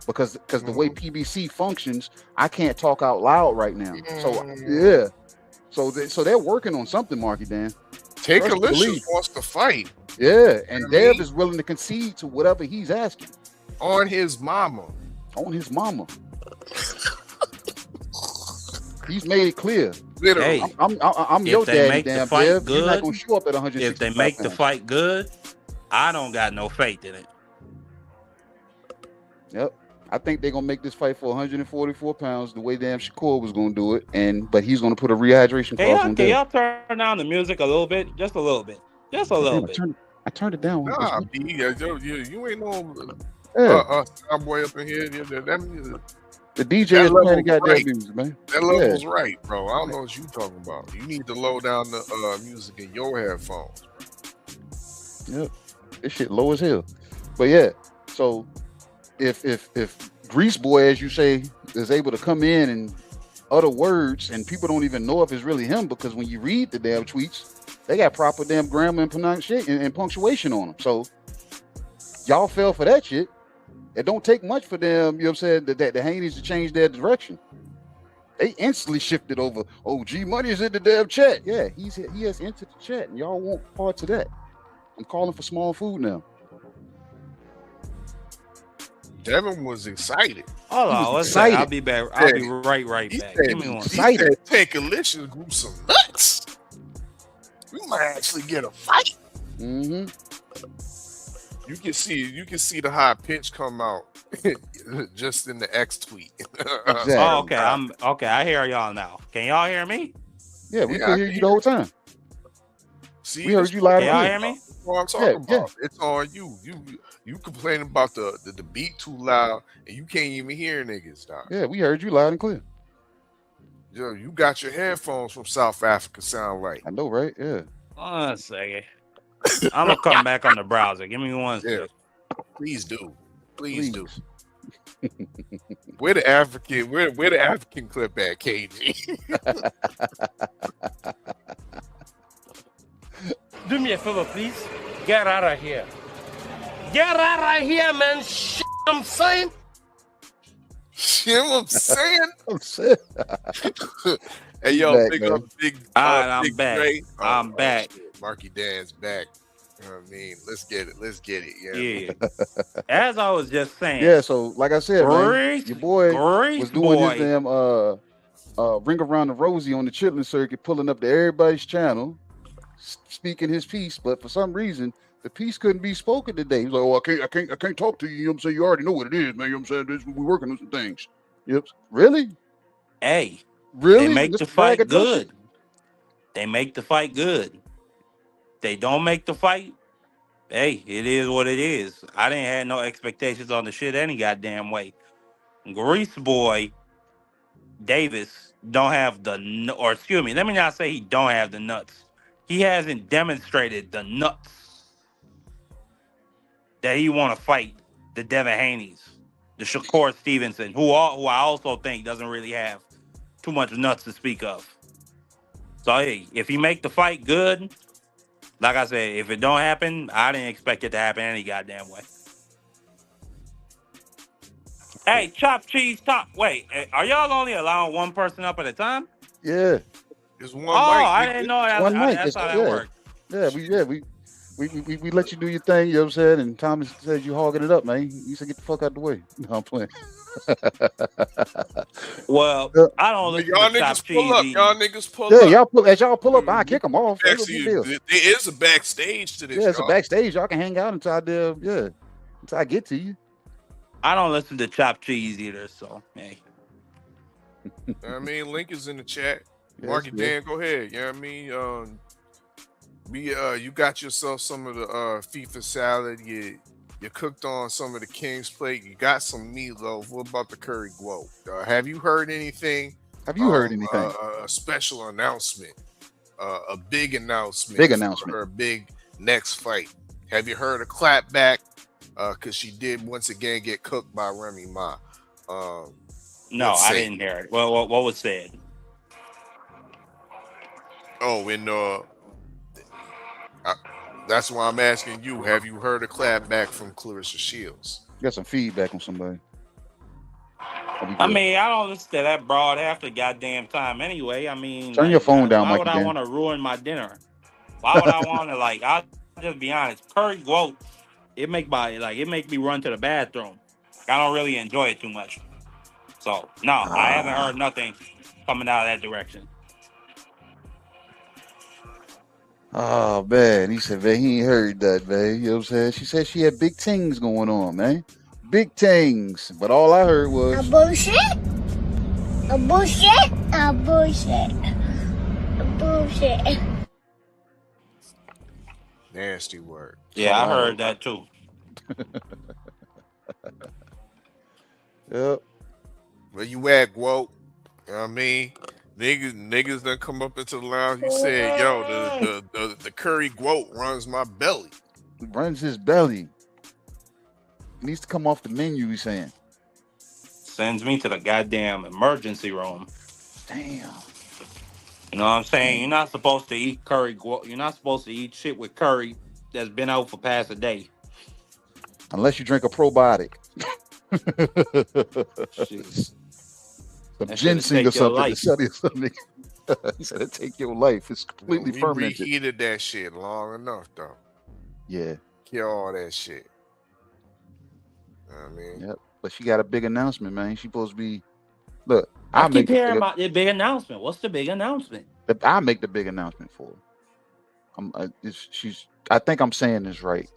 because the way PBC functions, I can't talk out loud right now. So yeah, so they're working on something, Marky Dan. Take Alicious wants to fight. Yeah, and Dev is willing to concede to whatever he's asking. On his mama. He's made it clear. Literally. Hey, I'm your daddy, damn Dev. You're not gonna show up at 160. If they make the fight good, I don't got no faith in it. Yep. I think they're gonna make this fight for 144 pounds, the way damn Shakur was gonna do it, but he's gonna put a rehydration clause on Can y'all turn down the music a little bit? Just a little bit. Just a little bit. I turned it down. Nah, you ain't no cowboy up in here. The DJ is playing goddamn music, man. That level's right, bro. I don't know what you talking about. You need to low down the music in your headphones. Yep, this shit low as hell. But yeah, so if Grease Boy, as you say, is able to come in and utter words, and people don't even know if it's really him because when you read the damn tweets, they got proper damn grammar and pronunciation and punctuation on them. So y'all fell for that shit. It don't take much for them, you know what I'm saying, that the Haneys to change their direction. They instantly shifted over. Oh, G Money is in the damn chat. Yeah, he has entered the chat, and y'all want parts of that. I'm calling for small food now. Devin was excited. Hold on, let's say I'll be back. I'll be right back. Give me one. He said, take Alicious grew some nuts. We might actually get a fight. Mm-hmm. You can see the high pitch come out just in the X tweet. Exactly. Oh, okay. I hear y'all now. Can y'all hear me? Yeah, we can hear you the whole time. See, we heard you loud. Can y'all hear me? That's what I'm talking about. It's on you. You complaining about the beat too loud and you can't even hear niggas. Dog. Yeah, we heard you loud and clear. Yo, you got your headphones from South Africa, sound like. I know, right? Yeah. 1 second. I'm gonna come back on the browser. Give me 1 second. Please do. Please do. Where the African clip at, KG? Do me a favor, please. Get out of here. Get out of here, man. Shit, I'm saying. Shit, I'm saying. I'm saying. Hey, yo, Back, big man. up, big. I'm Big back. Dre. I'm back. Shit. Marky Dan's back. You know what I mean? Let's get it. Let's get it. Yeah. As I was just saying. Yeah, so like I said, man, your boy was doing his damn ring around the rosy on the chitlin circuit, pulling up to everybody's channel, speaking his piece, but for some reason the piece couldn't be spoken today. He was like, "Oh, I can't talk to you. You know what I'm saying? You already know what it is, man. You know what I'm saying? We're working on some things." Yep. Really? Hey. Really? They make Mr. the fight Braggadocious? good. They make the fight good. They don't make the fight. Hey, it is what it is. I didn't have no expectations on the shit any goddamn way. Grease boy Davis don't have the, or excuse me, let me not say he don't have the nuts. He hasn't demonstrated the nuts that he want to fight the Devin Haney's, the Shakur Stevenson, who I also think doesn't really have too much nuts to speak of. So hey, if he make the fight good, like I said, if it don't happen, I didn't expect it to happen any goddamn way. Hey, chop cheese top. Wait, are y'all only allowing one person up at a time? Yeah. It's one Oh, mic. I didn't know that. One mic. That's how that Yeah. worked. Yeah, we let you do your thing, you know what I'm saying? And Thomas said you hogging it up, man. You said get the fuck out the way. No, I'm playing. Well, I don't listen Y'all to chop niggas pull up. cheese. Y'all niggas pull Yeah, up. as y'all pull up, I kick them off. That's a big deal. Actually, there is a backstage to this. Yeah, it's a y'all. backstage. Y'all can hang out until I get to you. I don't listen to chop cheese either, so hey. I mean, link is in the chat. Yeah, Marky that's good. Dan, go ahead. You know what I mean? You got yourself some of the FIFA salad. You cooked on some of the King's plate. You got some meatloaf. What about the curry Gwoat? Have you heard anything? Have you heard anything? A special announcement, a big announcement. Big announcement. For her big next fight. Have you heard a clap back? Because she did once again get cooked by Remy Ma. No, I didn't hear it. Well, what was said? Oh, and that's why I'm asking you. Have you heard a clap back from Clarissa Shields? Got some feedback on somebody. I mean, I don't listen to that broad half the goddamn time anyway. I mean, Turn your phone down, why Mikey would I Dan. want to ruin my dinner? Why would I want to I'll just be honest. Curry Gwoat, it make me run to the bathroom. I don't really enjoy it too much. So no, I haven't heard nothing coming out of that direction. Oh man, he said, man, he ain't heard that, man. You know what I'm saying? She said she had big things going on, man. Big things. But all I heard was A bullshit. A bullshit. A bullshit. A bullshit. Nasty word. Yeah, I heard that too. Yep. Where you at, Gwoat? You know what I mean? Niggas done come up into the lounge. You said, yo, the curry Gwoat runs my belly. Runs his belly. Needs to come off the menu, he's saying. Sends me to the goddamn emergency room. Damn. You know what I'm saying? You're not supposed to eat curry. You're not supposed to eat shit with curry that's been out for past a day. Unless you drink a probiotic. Jeez. Some That shit'll ginseng or take your something. life. Something. He said it take your life. It's completely We fermented. reheated that shit long enough, though. Yeah. Kill all that shit. You know what I mean? Yep. But she got a big announcement, man. She supposed to be. Look, I keep hearing about the big announcement. What's the big announcement? I'll make the big announcement for her. I think I'm saying this right.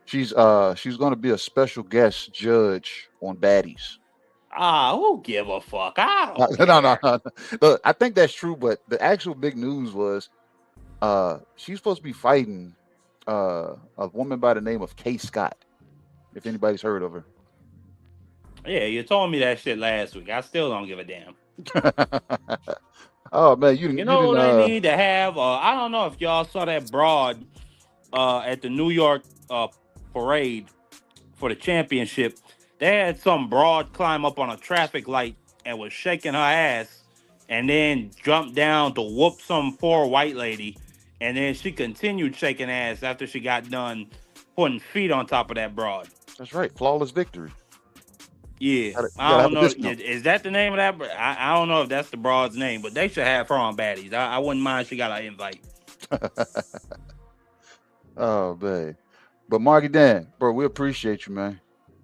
She's going to be a special guest judge on Baddies. Who give a fuck? I don't No. Look, I think that's true, but the actual big news was she's supposed to be fighting a woman by the name of Kay Scott. If anybody's heard of her. Yeah, you told me that shit last week. I still don't give a damn. Oh man, You know what they need to have? I don't know if y'all saw that broad at the New York parade for the championship. They had some broad climb up on a traffic light and was shaking her ass, and then jumped down to whoop some poor white lady, and then she continued shaking ass after she got done putting feet on top of that broad. That's right, flawless victory. Yeah, You I gotta don't know. have a discount. Is that the name of that? I don't know if that's the broad's name, but they should have her on baddies. I wouldn't mind. She got an invite. Oh man, but Marky Dan, bro, we appreciate you, man.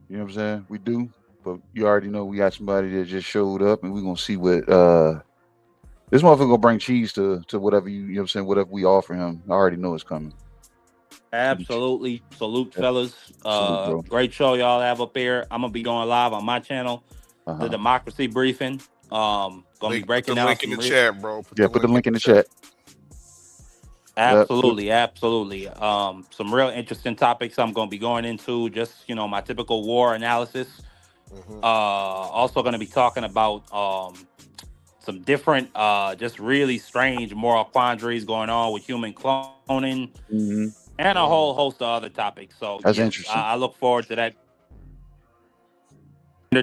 You know what I'm saying? We do, but you already know we got somebody that just showed up, and we're gonna see what this motherfucker gonna bring cheese to whatever you know what I'm saying, whatever we offer him. I already know it's coming. Absolutely. Salute, fellas. Salute, bro. Great show y'all have up here. I'm gonna be going live on my channel, the Democracy Briefing. Gonna be breaking down. Link in the chat, bro. Put the link in the chat. Absolutely, absolutely. Some real interesting topics I'm gonna be going into. Just my typical war analysis. Also gonna be talking about some different, just really strange moral quandaries going on with human cloning. And a whole host of other topics. So that's interesting. I look forward to that.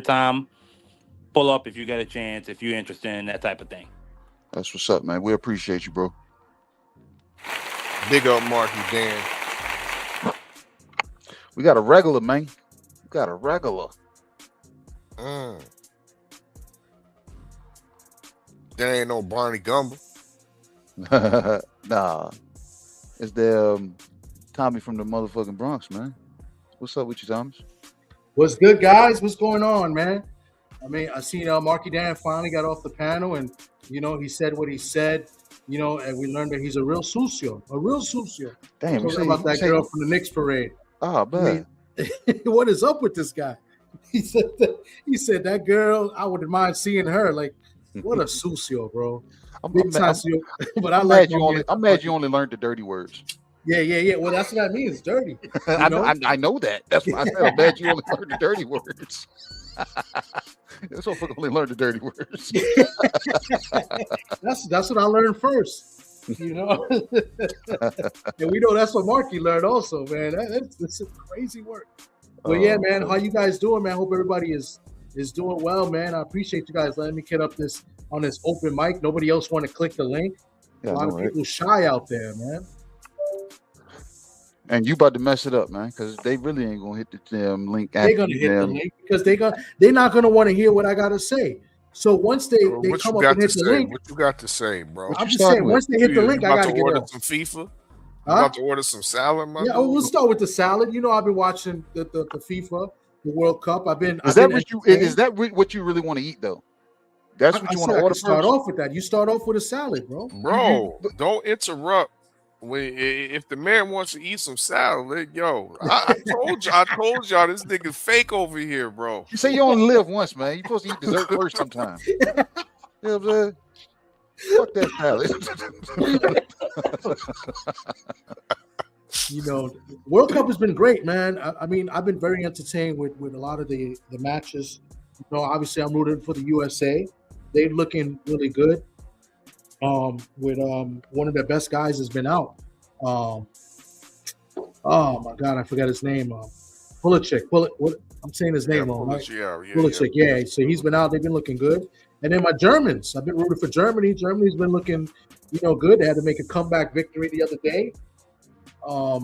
Time, pull up if you get a chance, if you're interested in that type of thing. That's what's up, man. We appreciate you, bro. Big up, Marky Dan. We got a regular, man. We got a regular. That ain't no Barney Gumble. Nah, it's the Tommy from the motherfucking Bronx, man. What's up with you, Thomas? What's good, guys? What's going on, man? I mean, I seen Marky Dan finally got off the panel, and he said what he said. And we learned that he's a real sucio. Damn, talking about that girl from the Knicks parade. Oh, man. I mean, what is up with this guy? He said that girl, I wouldn't mind seeing her. Like, what a sucio, bro. But I'm mad you only learned the dirty words. Yeah. Well, that's what I mean. It's dirty. I know that. That's why I said I'm mad you only learned the dirty words. This motherfucker only learned the dirty words. That's what I learned first. And we know that's what Marky learned also, man. That's some crazy work. But yeah, man, how you guys doing, man? Hope everybody is doing well, man. I appreciate you guys letting me get up on this open mic. Nobody else want to click the link. A lot of people shy out there, man. And you about to mess it up, man, because they really ain't gonna hit the damn link. They're gonna hit the link because they're not gonna want to hear what I gotta say. So once they come up and hit the link, what you got to say, bro? I'm just saying, once they hit the link, I gotta get order up. some FIFA. About to order some salad, man. Yeah, we'll start with the salad. I've been watching the FIFA, the World Cup. Is that what you really want to eat though? That's what you want to order. Start off with that. You start off with a salad, bro. Bro, don't interrupt. If the man wants to eat some salad, I told y'all this nigga fake over here, bro. You say you only live once, man. You're supposed to eat dessert first sometime. You know what I'm saying? Fuck that salad. World Cup has been great, man. I mean, I've been very entertained with a lot of the matches. Obviously, I'm rooting for the USA. They're looking really good. With one of their best guys has been out. Oh my God, I forgot his name. Pulisic. I'm saying his name wrong, right? Pulisic. Yeah. So he's been out. They've been looking good. And then my Germans. I've been rooting for Germany. Germany's been looking, good. They had to make a comeback victory the other day. So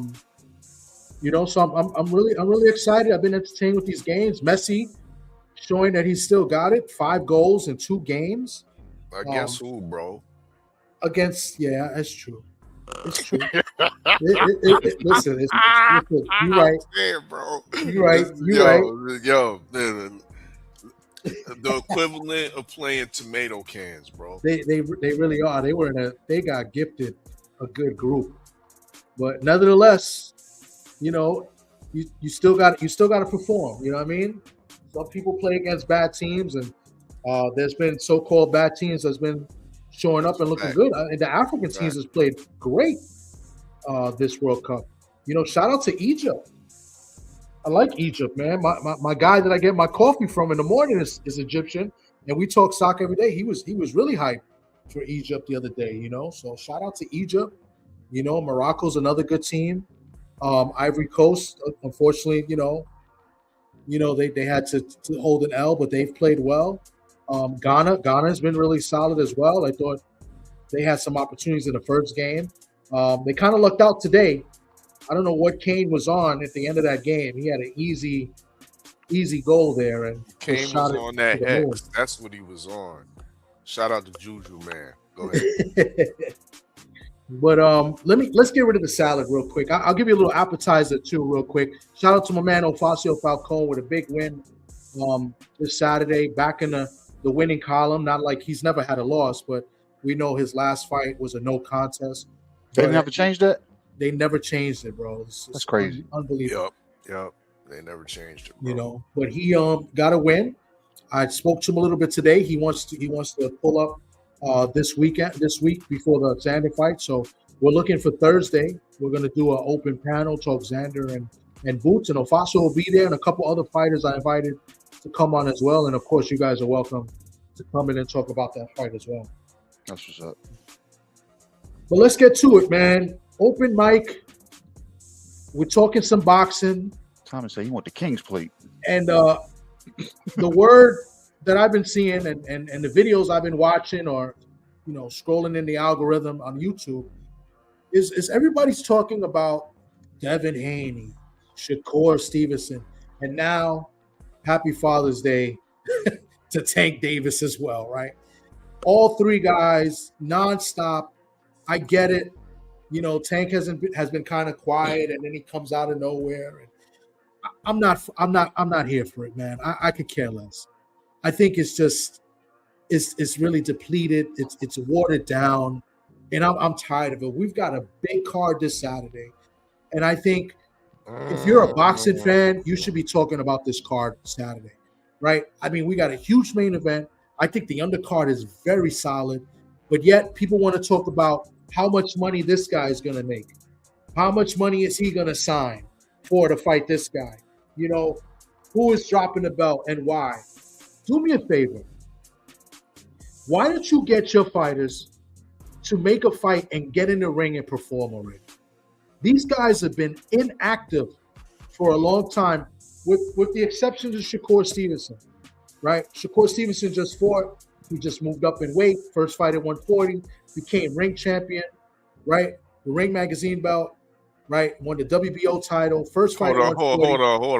I'm really excited. I've been entertained with these games. Messi showing that he's still got it. 5 goals in 2 games. Against who, bro? That's true. It's true. Listen, you're right. Bro. You're right. Yo, the equivalent of playing tomato cans, bro. They really are. They got gifted a good group, but nevertheless, you still got to perform. You know what I mean? Some people play against bad teams, and there's been so-called bad teams that's been showing up and looking good. And the African teams has played great this World Cup. Shout out to Egypt. I like Egypt, man. My guy that I get my coffee from in the morning is Egyptian. and we talk soccer every day. He was really hyped for Egypt the other day, you know. So shout out to Egypt. You know, Morocco's another good team. Ivory Coast, unfortunately, you know, they had to hold an L, but they've played well. Ghana's been really solid as well. I thought they had some opportunities in the first game. They kind of lucked out today. I don't know what Kane was on at the end of that game. He had an easy goal there, and Kane was on that X. That's what he was on. Shout out to Juju, man. Go ahead. But let's get rid of the salad real quick. I'll give you a little appetizer too, real quick. Shout out to my man Ofacio Falcone with a big win this Saturday, back in the winning column. Not like he's never had a loss, but we know his last fight was a no contest. They never changed that? They never changed it, bro. That's crazy. Unbelievable. Yep. They never changed it, bro. You know, but he got a win. I spoke to him a little bit today. He wants to pull up this week before the Xander fight. So we're looking for Thursday. We're gonna do an open panel, talk Xander and Boots, and Ofaso will be there, and a couple other fighters I invited to come on as well. And of course, you guys are welcome to come in and talk about that fight as well. That's what's up. But let's get to it, man. Open mic. We're talking some boxing. Thomas said you want the King's plate. And the word that I've been seeing and the videos I've been watching, or you know, scrolling in the algorithm on YouTube, is everybody's talking about Devin Haney, Shakur Stevenson, and now happy Father's Day to Tank Davis as well, right? All three guys nonstop. I get it. You know, Tank has been kind of quiet, and then he comes out of nowhere. And I'm not here for it, man. I could care less. I think it's just it's really depleted. It's watered down, and I'm tired of it. We've got a big card this Saturday, and I think if you're a boxing fan, you should be talking about this card Saturday, right? I mean, we got a huge main event. I think the undercard is very solid, but yet people want to talk about how much money this guy is going to make. How much money is he going to sign to fight this guy? You know, who is dropping the belt and why? Do me a favor. Why don't you get your fighters to make a fight and get in the ring and perform already? These guys have been inactive for a long time, with the exception of Shakur Stevenson, right? Shakur Stevenson just fought. He just moved up in weight. First fight at 140, became ring champion, right? The Ring Magazine belt, right? Won the WBO title. First fight. Hold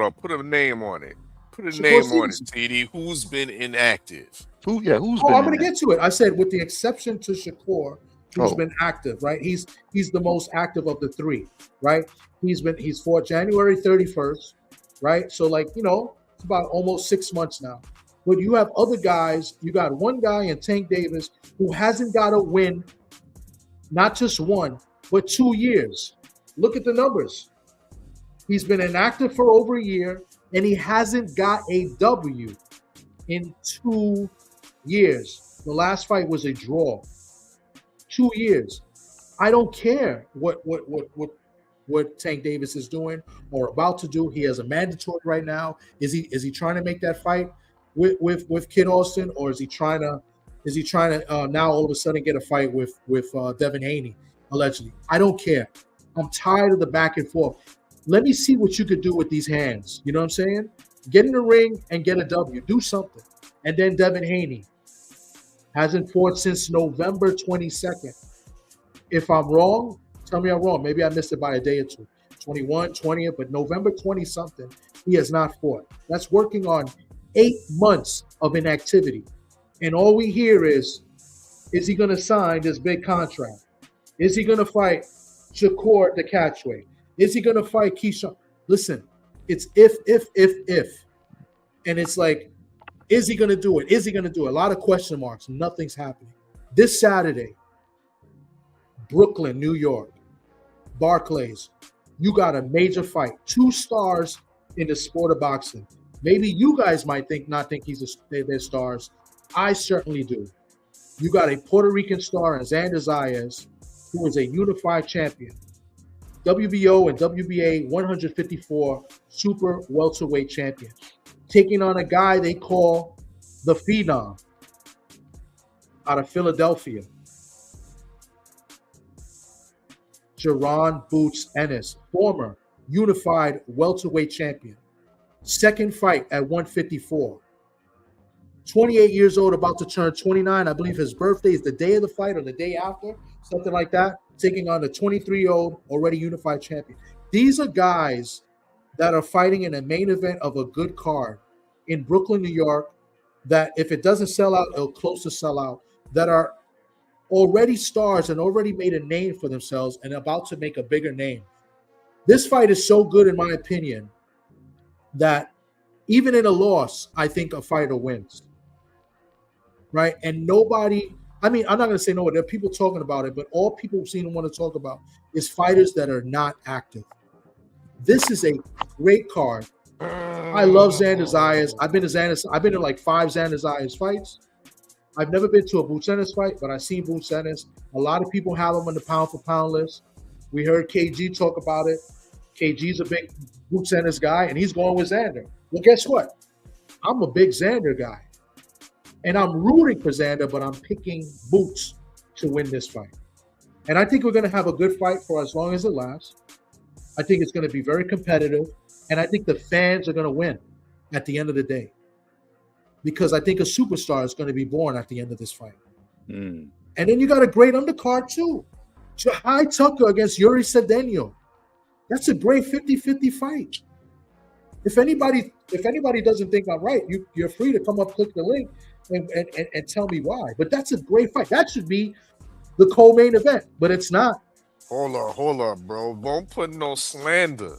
on. Put a name on it. Put a name on it, TD. Who's been inactive? Who's been? I'm going to get to it. I said with the exception to Shakur, who's been active, right? He's the most active of the three, right? He's fought January 31st, right? So like, you know, it's about almost 6 months now. But you have other guys. You got one guy in Tank Davis who hasn't got a win, not just one, but 2 years. Look at the numbers. He's been inactive for over a year, and he hasn't got a W in 2 years. The last fight was a draw. 2 years. I don't care what Tank Davis is doing or about to do. He has a mandatory right now. Is he trying to make that fight with Kid Austin, or is he trying to now all of a sudden get a fight with Devin Haney allegedly? I don't care. I'm tired of the back and forth. Let me see what you could do with these hands. You know what I'm saying? Get in the ring and get a W. Do something. And then Devin Haney hasn't fought since November 22nd. If I'm wrong, tell me I'm wrong. Maybe I missed it by a day or two. 21, 20th, but November 20-something, he has not fought. That's working on 8 months of inactivity. And all we hear is he going to sign this big contract? Is he going to fight Shakur the catchweight? Is he going to fight Keyshawn? Listen, it's if. And it's like, is he going to do it? Is he going to do it? A lot of question marks. Nothing's happening. This Saturday, Brooklyn, New York, Barclays, you got a major fight. 2 stars in the sport of boxing. Maybe you guys might not think they're stars. I certainly do. You got a Puerto Rican star in Xander Zayas, who is a unified champion. WBO and WBA 154 super welterweight champion. Taking on a guy they call the Phenom. out of Philadelphia. Jaron Boots Ennis, former unified welterweight champion. Second fight at 154. 28 years old, about to turn 29. I believe his birthday is the day of the fight or the day after, something like that. Taking on the 23-year-old already unified champion. These are guys that are fighting in a main event of a good card in Brooklyn, New York, that if it doesn't sell out, it'll close to sell out, that are already stars and already made a name for themselves and about to make a bigger name. This fight is so good, in my opinion, that even in a loss, I think a fighter wins. Right? And nobody, I mean, I'm not going to say no, there are people talking about it, but all people seem to want to talk about is fighters that are not active. This is a great card. I love Xander Zayas. I've been to like 5 Xander Zayas fights. I've never been to a Boots Ennis fight, but I've seen Boots Ennis. A lot of people have him on the pound-for-pound list. We heard KG talk about it. KG's a big Boots Ennis guy, and he's going with Xander. Well, guess what? I'm a big Xander guy. And I'm rooting for Xander, but I'm picking Boots to win this fight. And I think we're going to have a good fight for as long as it lasts. I think it's going to be very competitive. And I think the fans are going to win at the end of the day. Because I think a superstar is going to be born at the end of this fight. And then you got a great undercard too. Jahai Tucker against Yuri Cedeno. That's a great 50-50 fight. If anybody doesn't think I'm right, you're free to come up, click the link, and tell me why. But that's a great fight. That should be the co-main event, but it's not. Hold up, bro. Don't put no slander.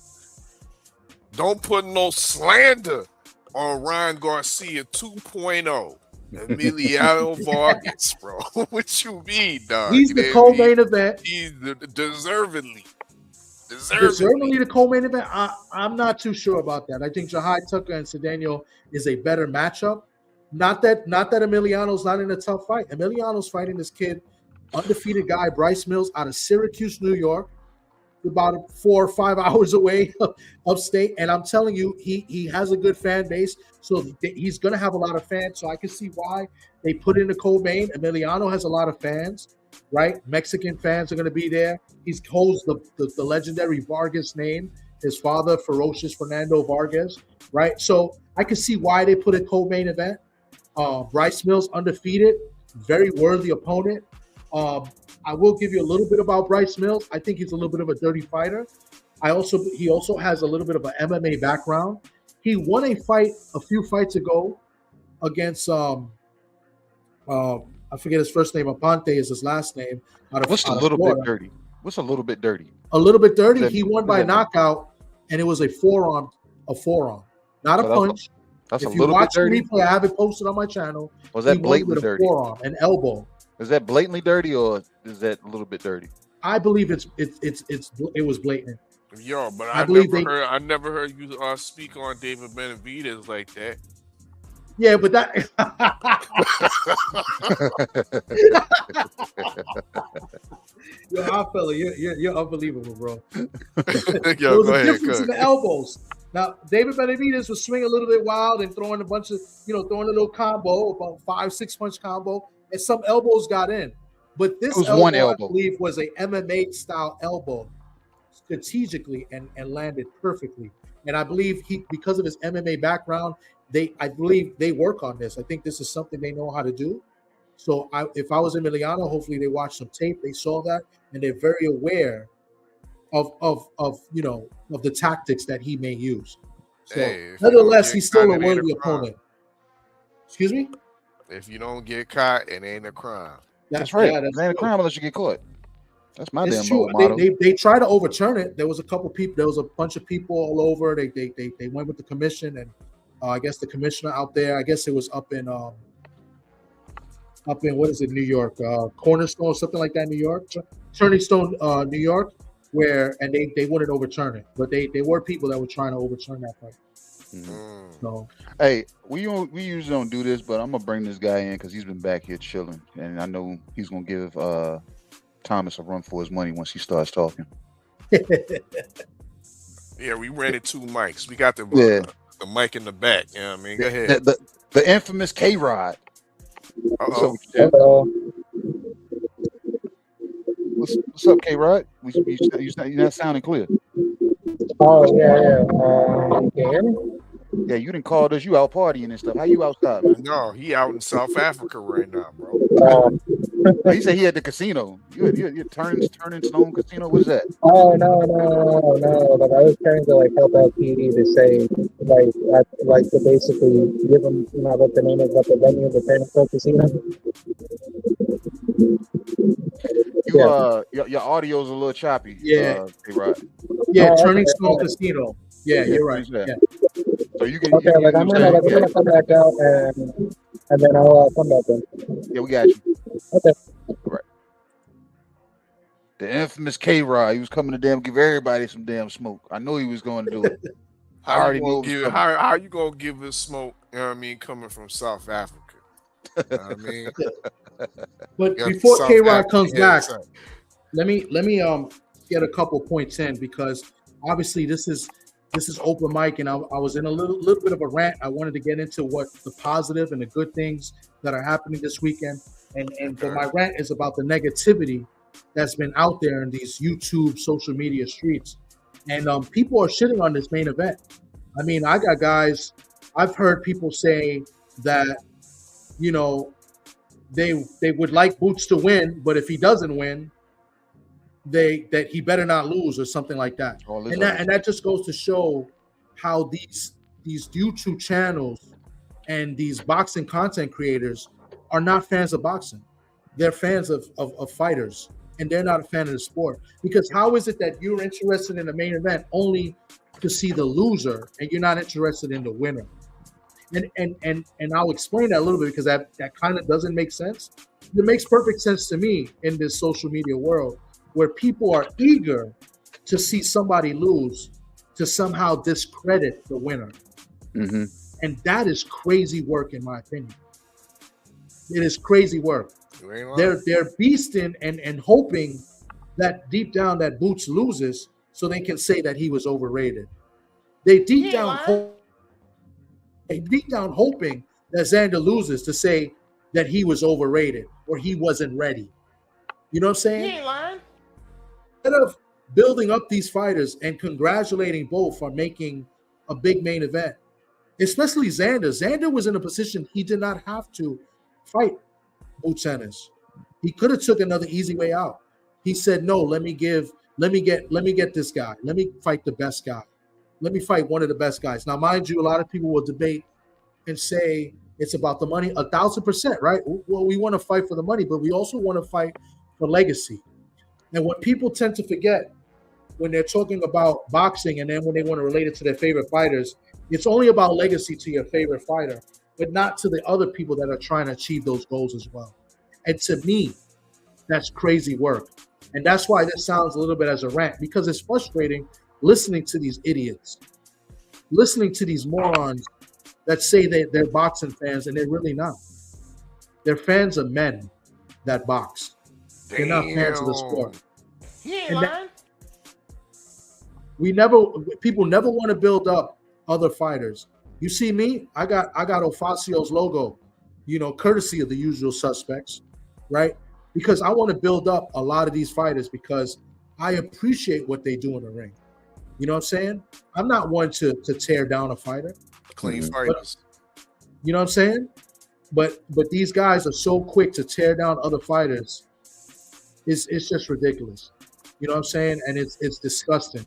Don't put no slander on Ryan Garcia 2.0. Emiliano Vargas, bro. What you mean, dog? He's the co-main event. He's deservedly the co-main event. I'm not too sure about that. I think Jahai Tucker and Cedeno is a better matchup. Not that Emiliano's not in a tough fight. Emiliano's fighting this kid, undefeated guy, Bryce Mills, out of Syracuse, New York, about 4 or 5 hours away upstate. And I'm telling you, he has a good fan base, so he's going to have a lot of fans. So I can see why they put in the co-main. Emiliano has a lot of fans, right? Mexican fans are going to be there. He holds the legendary Vargas name. His father, Ferocious Fernando Vargas, right? So I can see why they put a co-main event. Bryce Mills, undefeated, very worthy opponent. I will give you a little bit about Bryce Mills. I think he's a little bit of a dirty fighter. He also has a little bit of an MMA background. He won a fight a few fights ago against I forget his first name. Aponte is his last name. What's a little bit dirty? What's a little bit dirty? A little bit dirty. He won by knockout, and it was a forearm, not a punch. That's if a you little watch bit dirty. The replay, I have it posted on my channel. Was that blatantly dirty? Forearm, an elbow. Is that blatantly dirty, or is that a little bit dirty? I believe it was blatant. Yo, but I never heard you speak on David Benavidez like that. Yeah, but that. Yo, our fella, you're unbelievable, bro. There was a difference in the elbows. Now, David Benavidez was swinging a little bit wild and throwing a little combo, about 5-6 punch combo, and some elbows got in. But this one elbow, I believe, was a MMA style elbow, strategically and landed perfectly. And I believe because of his MMA background, I believe they work on this. I think this is something they know how to do. So if I was Emiliano, hopefully they watched some tape, they saw that, and they're very aware of the tactics that he may use. So nevertheless, he's still a worthy opponent. Excuse me? If you don't get caught, it ain't a crime. That's right. It ain't a crime unless you get caught. That's my damn motto. They try to overturn it. There was a couple people. There was a bunch of people all over. They went with the commission, and I guess the commissioner out there. I guess it was up in what is it, New York, Cornerstone, something like that, New York, Turning Stone, New York, and they wouldn't overturn it, but they were people that were trying to overturn that fight. So, hey, we usually don't do this, but I'm gonna bring this guy in because he's been back here chilling, and I know he's gonna give Thomas a run for his money once he starts talking. Yeah, we rented 2 mics. We got the mic in the back. You know what I mean? Go ahead. The infamous K-Rod. Uh-oh. What's up, K-Rod? You're not sounding clear. Oh, yeah. Can you hear me? Yeah, you didn't call us. You out partying and stuff. How you outside, man? No, he out in South Africa right now, bro. He said he at the casino. You turning Stone Casino. What is that? Oh, no. Like, I was trying to, like, help out PD to say, like to basically give him, what the name is, what the venue of the Turning Stone Casino. Your audio's a little choppy. Yeah. K-Rod. Yeah, Turning Stone Casino. Yeah, you're right. Yeah. Yeah. So you can. Okay, I'm gonna come back out and then I'll come back in. Yeah, we got you. Okay. All right. The infamous K-Rod. He was coming to give everybody some damn smoke. I know he was going to do it. I already knew. How you gonna give us smoke? You know what I mean, coming from South Africa. You know what I mean, but before K-Rod comes back, let me get a couple points in, because obviously this is open mic, and I was in a little bit of a rant. I wanted to get into what the positive and the good things that are happening this weekend, but my rant is about the negativity that's been out there in these YouTube social media streets, and people are shitting on this main event. I mean, I got guys. I've heard people say that, they would like Boots to win, but if he doesn't win, that he better not lose or something like that. And that just goes to show how these YouTube channels and these boxing content creators are not fans of boxing. They're fans of fighters, and they're not a fan of the sport. Because how is it that you're interested in the main event only to see the loser, and you're not interested in the winner? And I'll explain that a little bit, because that kind of doesn't make sense. It makes perfect sense to me in this social media world, where people are eager to see somebody lose to somehow discredit the winner. Mm-hmm. And that is crazy work, in my opinion. It is crazy work. They're beasting and hoping that deep down that Boots loses so they can say that he was overrated. They deep down hoping that Xander loses to say that he was overrated or he wasn't ready. You know what I'm saying? He ain't lying. Instead of building up these fighters and congratulating both for making a big main event, especially Xander. Xander was in a position he did not have to fight Boots Ennis. He could have took another easy way out. He said, "No, let me get this guy. Let me fight the best guy. Let me fight one of the best guys." Now, mind you, a lot of people will debate and say it's about the money. 1,000%, right? Well, we want to fight for the money, but we also want to fight for legacy. And what people tend to forget when they're talking about boxing, and then when they want to relate it to their favorite fighters, it's only about legacy to your favorite fighter, but not to the other people that are trying to achieve those goals as well. And to me, that's crazy work. And that's why this sounds a little bit as a rant, because it's frustrating listening to these idiots, listening to these morons that say they're boxing fans, and they're really not. They're fans of men that box. They're not fans of the sport. He ain't lying. People never want to build up other fighters. You see me, I got Ofacio's logo, courtesy of the usual suspects, right? Because I want to build up a lot of these fighters, because I appreciate what they do in the ring. You know what I'm saying? I'm not one to tear down a fighter. Clean fighters. You know what I'm saying? But these guys are so quick to tear down other fighters. It's just ridiculous. You know what I'm saying? And it's disgusting.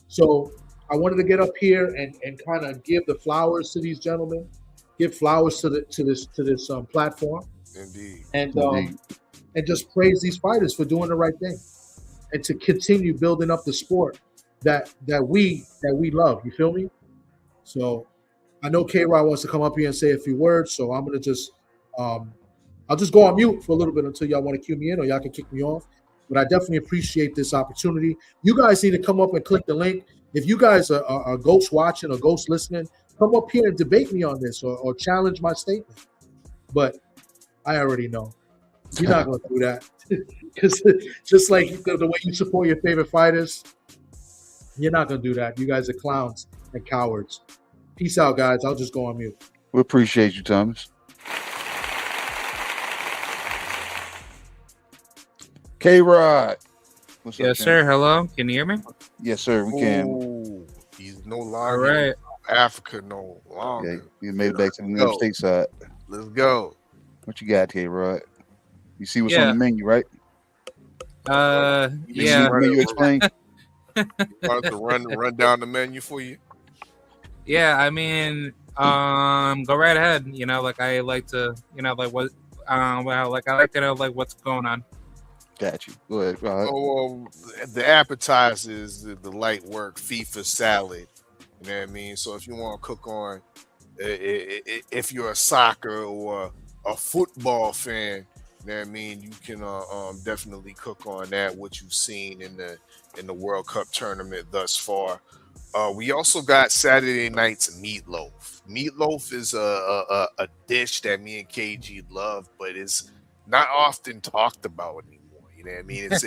So I wanted to get up here and kind of give the flowers to these gentlemen, give flowers to this platform. Indeed. And just praise these fighters for doing the right thing, and to continue building up the sport that we love. You feel me? So I know K-Rod wants to come up here and say a few words, so I'm gonna just I'll just go on mute for a little bit until y'all want to cue me in, or y'all can kick me off. But I definitely appreciate this opportunity. You guys need to come up and click the link. If you guys are ghost watching or ghost listening, come up here and debate me on this, or challenge my statement. But I already know you're not going to do that, because just like the way you support your favorite fighters, you're not going to do that. You guys are clowns and cowards. Peace out, guys. I'll just go on mute. We appreciate you, Thomas. K-Rod, What's Yes, sir. Hello. Can you hear me? Yes, sir. We can. Ooh, he's no All longer right. in Africa no Yeah, longer. you made it back to the New Go. York State side. Let's go. What you got, K-Rod? You see what's on Yeah. the menu, right? You Yeah. Menu explain. want to run down the menu for you? Yeah. I mean, go right ahead. You know, like I like to, you know, like what, well, like I like to know like what's going on. Got you. Go ahead. Go ahead. Oh, well, the appetizer is the light work FIFA salad. You know what I mean? So if you want to cook on, if you're a soccer or a football fan, you know what I mean, you can definitely cook on that. What you've seen in the World Cup tournament thus far. We also got Saturday night's meatloaf. Meatloaf is a dish that me and KG love, but it's not often talked about anymore. You know what I mean? It's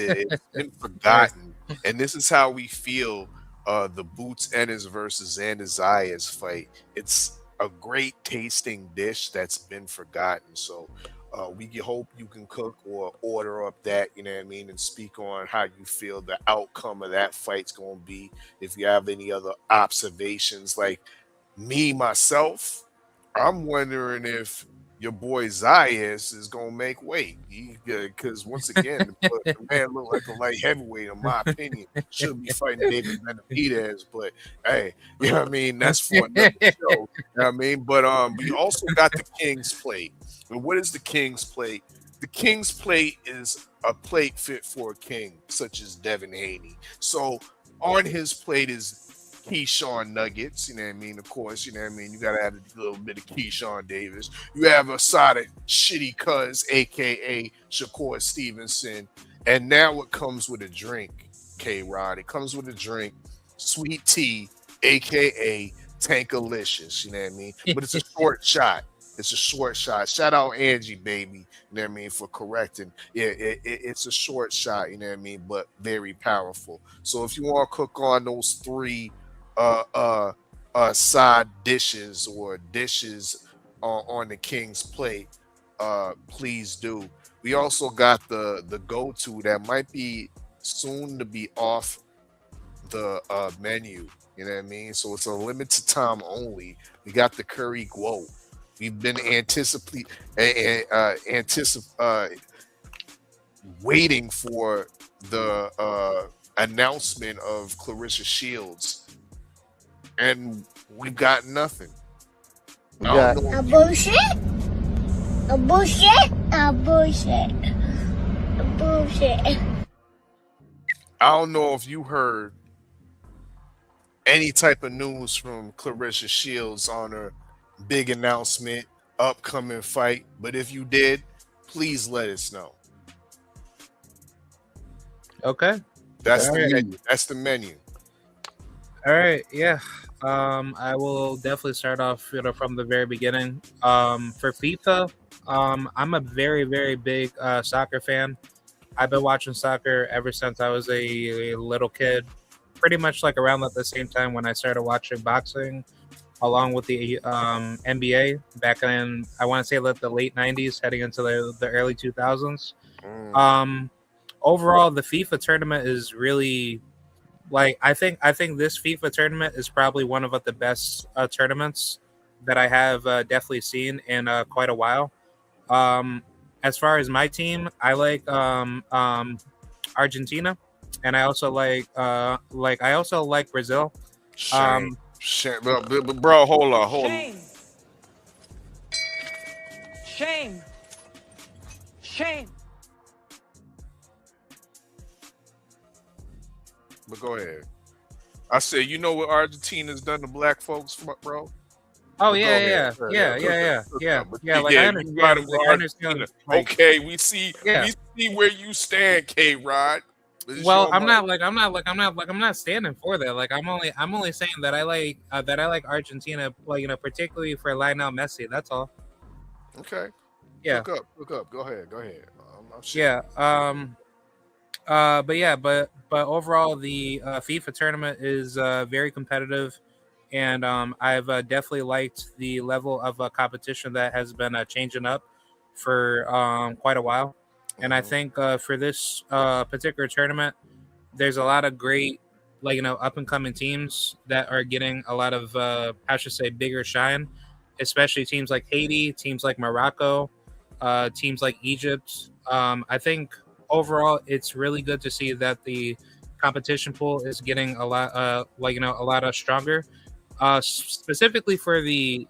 been forgotten, and this is how we feel. The Boots Ennis versus Zayas fight. It's a great tasting dish that's been forgotten. So we hope you can cook or order up that, you know what I mean, and speak on how you feel the outcome of that fight's going to be. If you have any other observations, like me, myself, I'm wondering if your boy Zayas is going to make weight. Because once again, the man look like a light heavyweight, in my opinion. Should be fighting David Benavidez, but hey, you know what I mean? That's for another show. You know what I mean? But we also got the King's Plate. And what is the King's Plate? The King's Plate is a plate fit for a king, such as Devin Haney. So on his plate is Keyshawn nuggets, you know what I mean? Of course, you know what I mean? You got to add a little bit of Keyshawn Davis. You have a side of shitty cuz, a.k.a. Shakur Stevenson. And now it comes with a drink, K-Rod. It comes with a drink, sweet tea, a.k.a. Tankalicious, you know what I mean? But it's a short shot. It's a short shot. Shout out Angie, baby, you know what I mean, for correcting. Yeah, it's a short shot, you know what I mean, but very powerful. So if you want to cook on those three side dishes or dishes on the King's Plate, please do. We also got the go-to that might be soon to be off the menu, you know what I mean? So it's a limited time only. We got the curry Gwoat. We've been waiting for the announcement of Clarissa Shields, and we've got nothing. A bullshit? A bullshit? A bullshit. A bullshit. I don't know if you heard any type of news from Clarissa Shields on her big announcement, upcoming fight, but if you did, please let us know. Okay. That's All the right. menu. That's the menu. All right, yeah. I will definitely start off, you know, from the very beginning. For FIFA, I'm a very, very big soccer fan. I've been watching soccer ever since I was a little kid, pretty much like around at the same time when I started watching boxing, along with the NBA back in, I want to say, the late 90s, heading into the early 2000s. Overall, the FIFA tournament is really, like, I think this FIFA tournament is probably one of the best tournaments that I have definitely seen in quite a while. As far as my team, I like Argentina, and I also like Brazil. Shame. Bro, hold on. Shame. But go ahead. I said, you know what Argentina's done to black folks, bro? Oh But yeah. But Like I understand. Okay, we see Yeah. where you stand, K-Rod. Well, I'm not standing for that. Like I'm only saying that I like Argentina, like, you know, particularly for Lionel Messi. That's all. Okay. Yeah. Look up. Go ahead. I'm sure. Yeah. But overall, the FIFA tournament is very competitive, and I've definitely liked the level of competition that has been changing up for quite a while. And I think for this particular tournament, there's a lot of great, like, up and coming teams that are getting a lot of, I should say, bigger shine, especially teams like Haiti, teams like Morocco, teams like Egypt. I think overall, it's really good to see that the competition pool is getting a lot, a lot of stronger. Specifically for the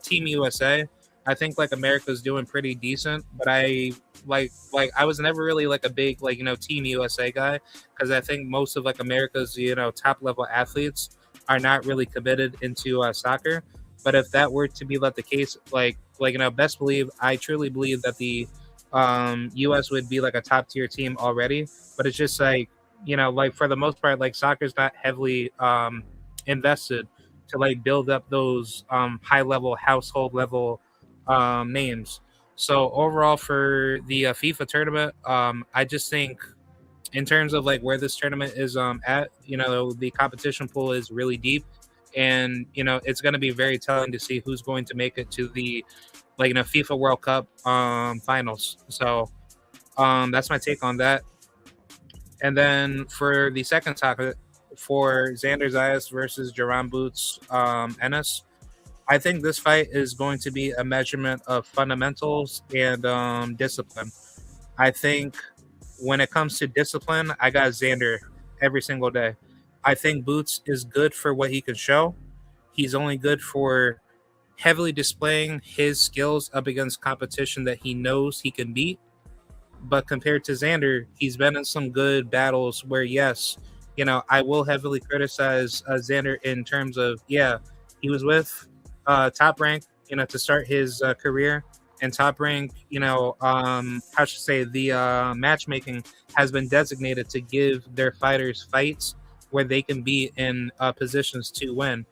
Team USA, I think like America's doing pretty decent, but I I was never really like a big Team USA guy, because I think most of like America's top level athletes are not really committed into soccer. But if that were to be the case, best believe, I truly believe that the US would be like a top tier team already. But it's just for the most part, soccer's not heavily invested to build up those high level household level names. So overall for the FIFA tournament, I just think in terms of where this tournament is at, the competition pool is really deep, and it's going to be very telling to see who's going to make it to the FIFA World Cup finals. So that's my take on that. And then for the second topic, for Xander Zayas versus Jerron Boots Ennis, I think this fight is going to be a measurement of fundamentals and discipline. I think when it comes to discipline, I got Xander every single day. I think Boots is good for what he can show. He's only good for heavily displaying his skills up against competition that he knows he can beat. But compared to Xander, he's been in some good battles where, yes, I will heavily criticize Xander in terms of, he was with Top Rank, to start his career, and Top Rank, how should I say, the matchmaking has been designated to give their fighters fights where they can be in positions to win.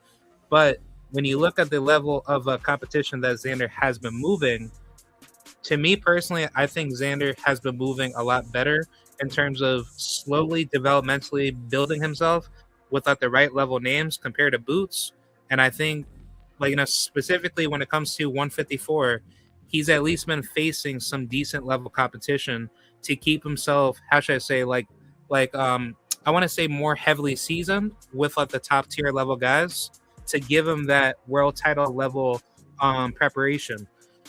But when you look at the level of competition that Xander has been moving, to me personally, I think Xander has been moving a lot better in terms of slowly, developmentally building himself with the right level names compared to Boots. And I think, specifically when it comes to 154, he's at least been facing some decent level competition to keep himself, how should I say, I want to say more heavily seasoned with the top tier level guys to give him that world title level preparation.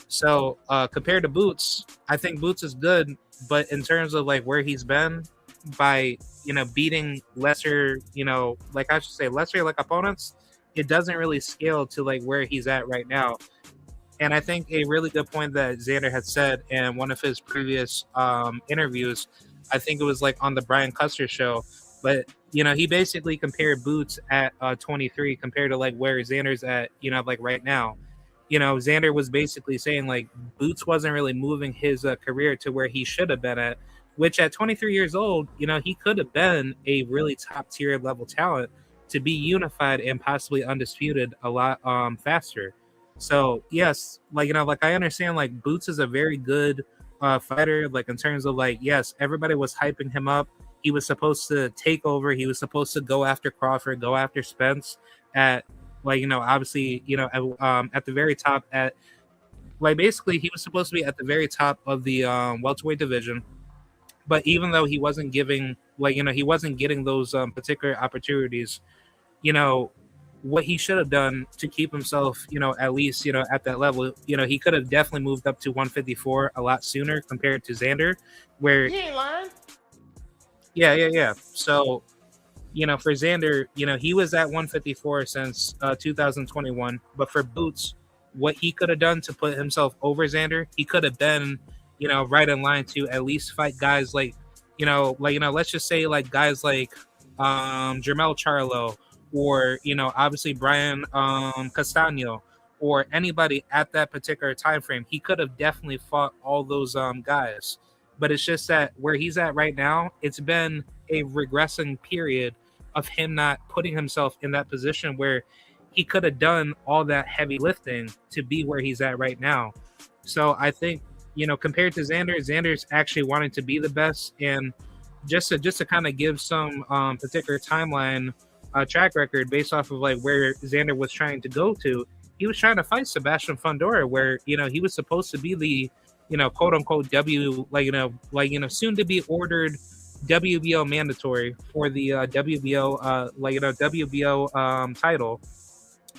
So compared to Boots, I think Boots is good, but in terms of where he's been by beating lesser, I should say lesser opponents, it doesn't really scale to where he's at right now. And I think a really good point that Xander had said in one of his previous interviews, I think it was on the Brian Custer show, but he basically compared Boots at 23 compared to where Xander's at, right now. Xander was basically saying Boots wasn't really moving his career to where he should have been at, which at 23 years old, he could have been a really top tier level talent to be unified and possibly undisputed a lot faster. So yes, I understand Boots is a very good fighter, in terms of yes, everybody was hyping him up. He was supposed to take over. He was supposed to go after Crawford, go after Spence at obviously, at the very top at basically he was supposed to be at the very top of the welterweight division. But even though he wasn't giving he wasn't getting those particular opportunities, what he should have done to keep himself, at least, at that level, he could have definitely moved up to 154 a lot sooner compared to Xander, where He ain't lying. Yeah. So, for Xander, he was at 154 since 2021. But for Boots, what he could have done to put himself over Xander, he could have been, right in line to at least fight guys let's just say guys like Jermel Charlo, or, obviously Brian Castano, or anybody at that particular time frame. He could have definitely fought all those guys. But it's just that where he's at right now, it's been a regressing period of him not putting himself in that position where he could have done all that heavy lifting to be where he's at right now. So I think, compared to Xander, Xander's actually wanting to be the best. And just to kind of give some particular timeline track record based off of where Xander was trying to go to, he was trying to fight Sebastian Fundora, where, he was supposed to be the, quote unquote soon to be ordered WBO mandatory for the WBO WBO title,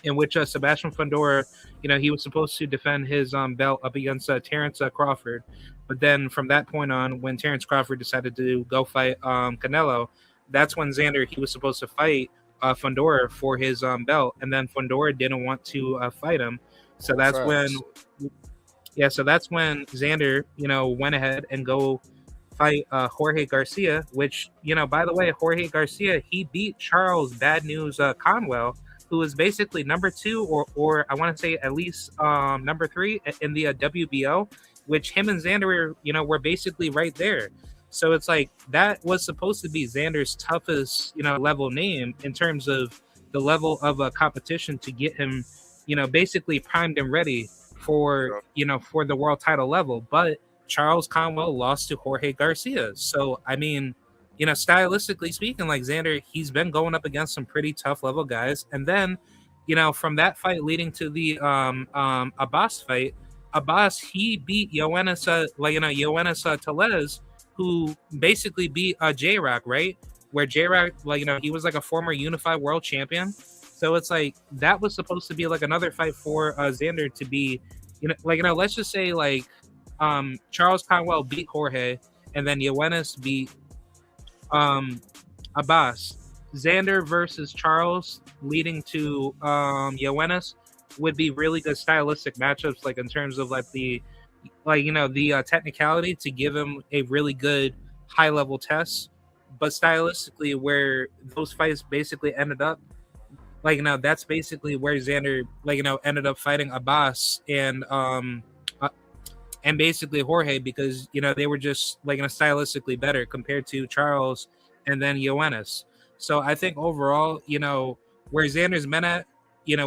in which Sebastian Fundora, he was supposed to defend his belt up against Terrence Crawford. But then from that point on, when Terrence Crawford decided to go fight Canelo, that's when Xander, he was supposed to fight Fundora for his belt. And then Fundora didn't want to fight him. So that's when Xander, went ahead and go fight Jorge Garcia, which, by the way, Jorge Garcia, he beat Charles Bad News Conwell, who is basically number 2 or I want to say at least number 3 in the WBO, which him and Xander were basically right there. So it's like that was supposed to be Xander's toughest level name in terms of the level of competition to get him basically primed and ready for for the world title level. But Charles Conwell lost to Jorge Garcia. So I mean, stylistically speaking, like Xander, he's been going up against some pretty tough level guys. And then, from that fight leading to the Abbas fight, Abbas, he beat Yoenis Tellez, who basically beat J-Rock, right? Where J-Rock, he was like a former unified world champion. So it's like that was supposed to be like another fight for Xander to be, let's just say Charles Conwell beat Jorge, and then Yoenis beat Abbas. Xander versus Charles leading to Yoenis would be really good stylistic matchups, like in terms of the technicality to give him a really good high level test. But stylistically, where those fights basically ended up, that's basically where Xander ended up fighting Abbas and basically Jorge, because they were just stylistically better compared to Charles and then Yoenis. So I think overall, where Xander's been at,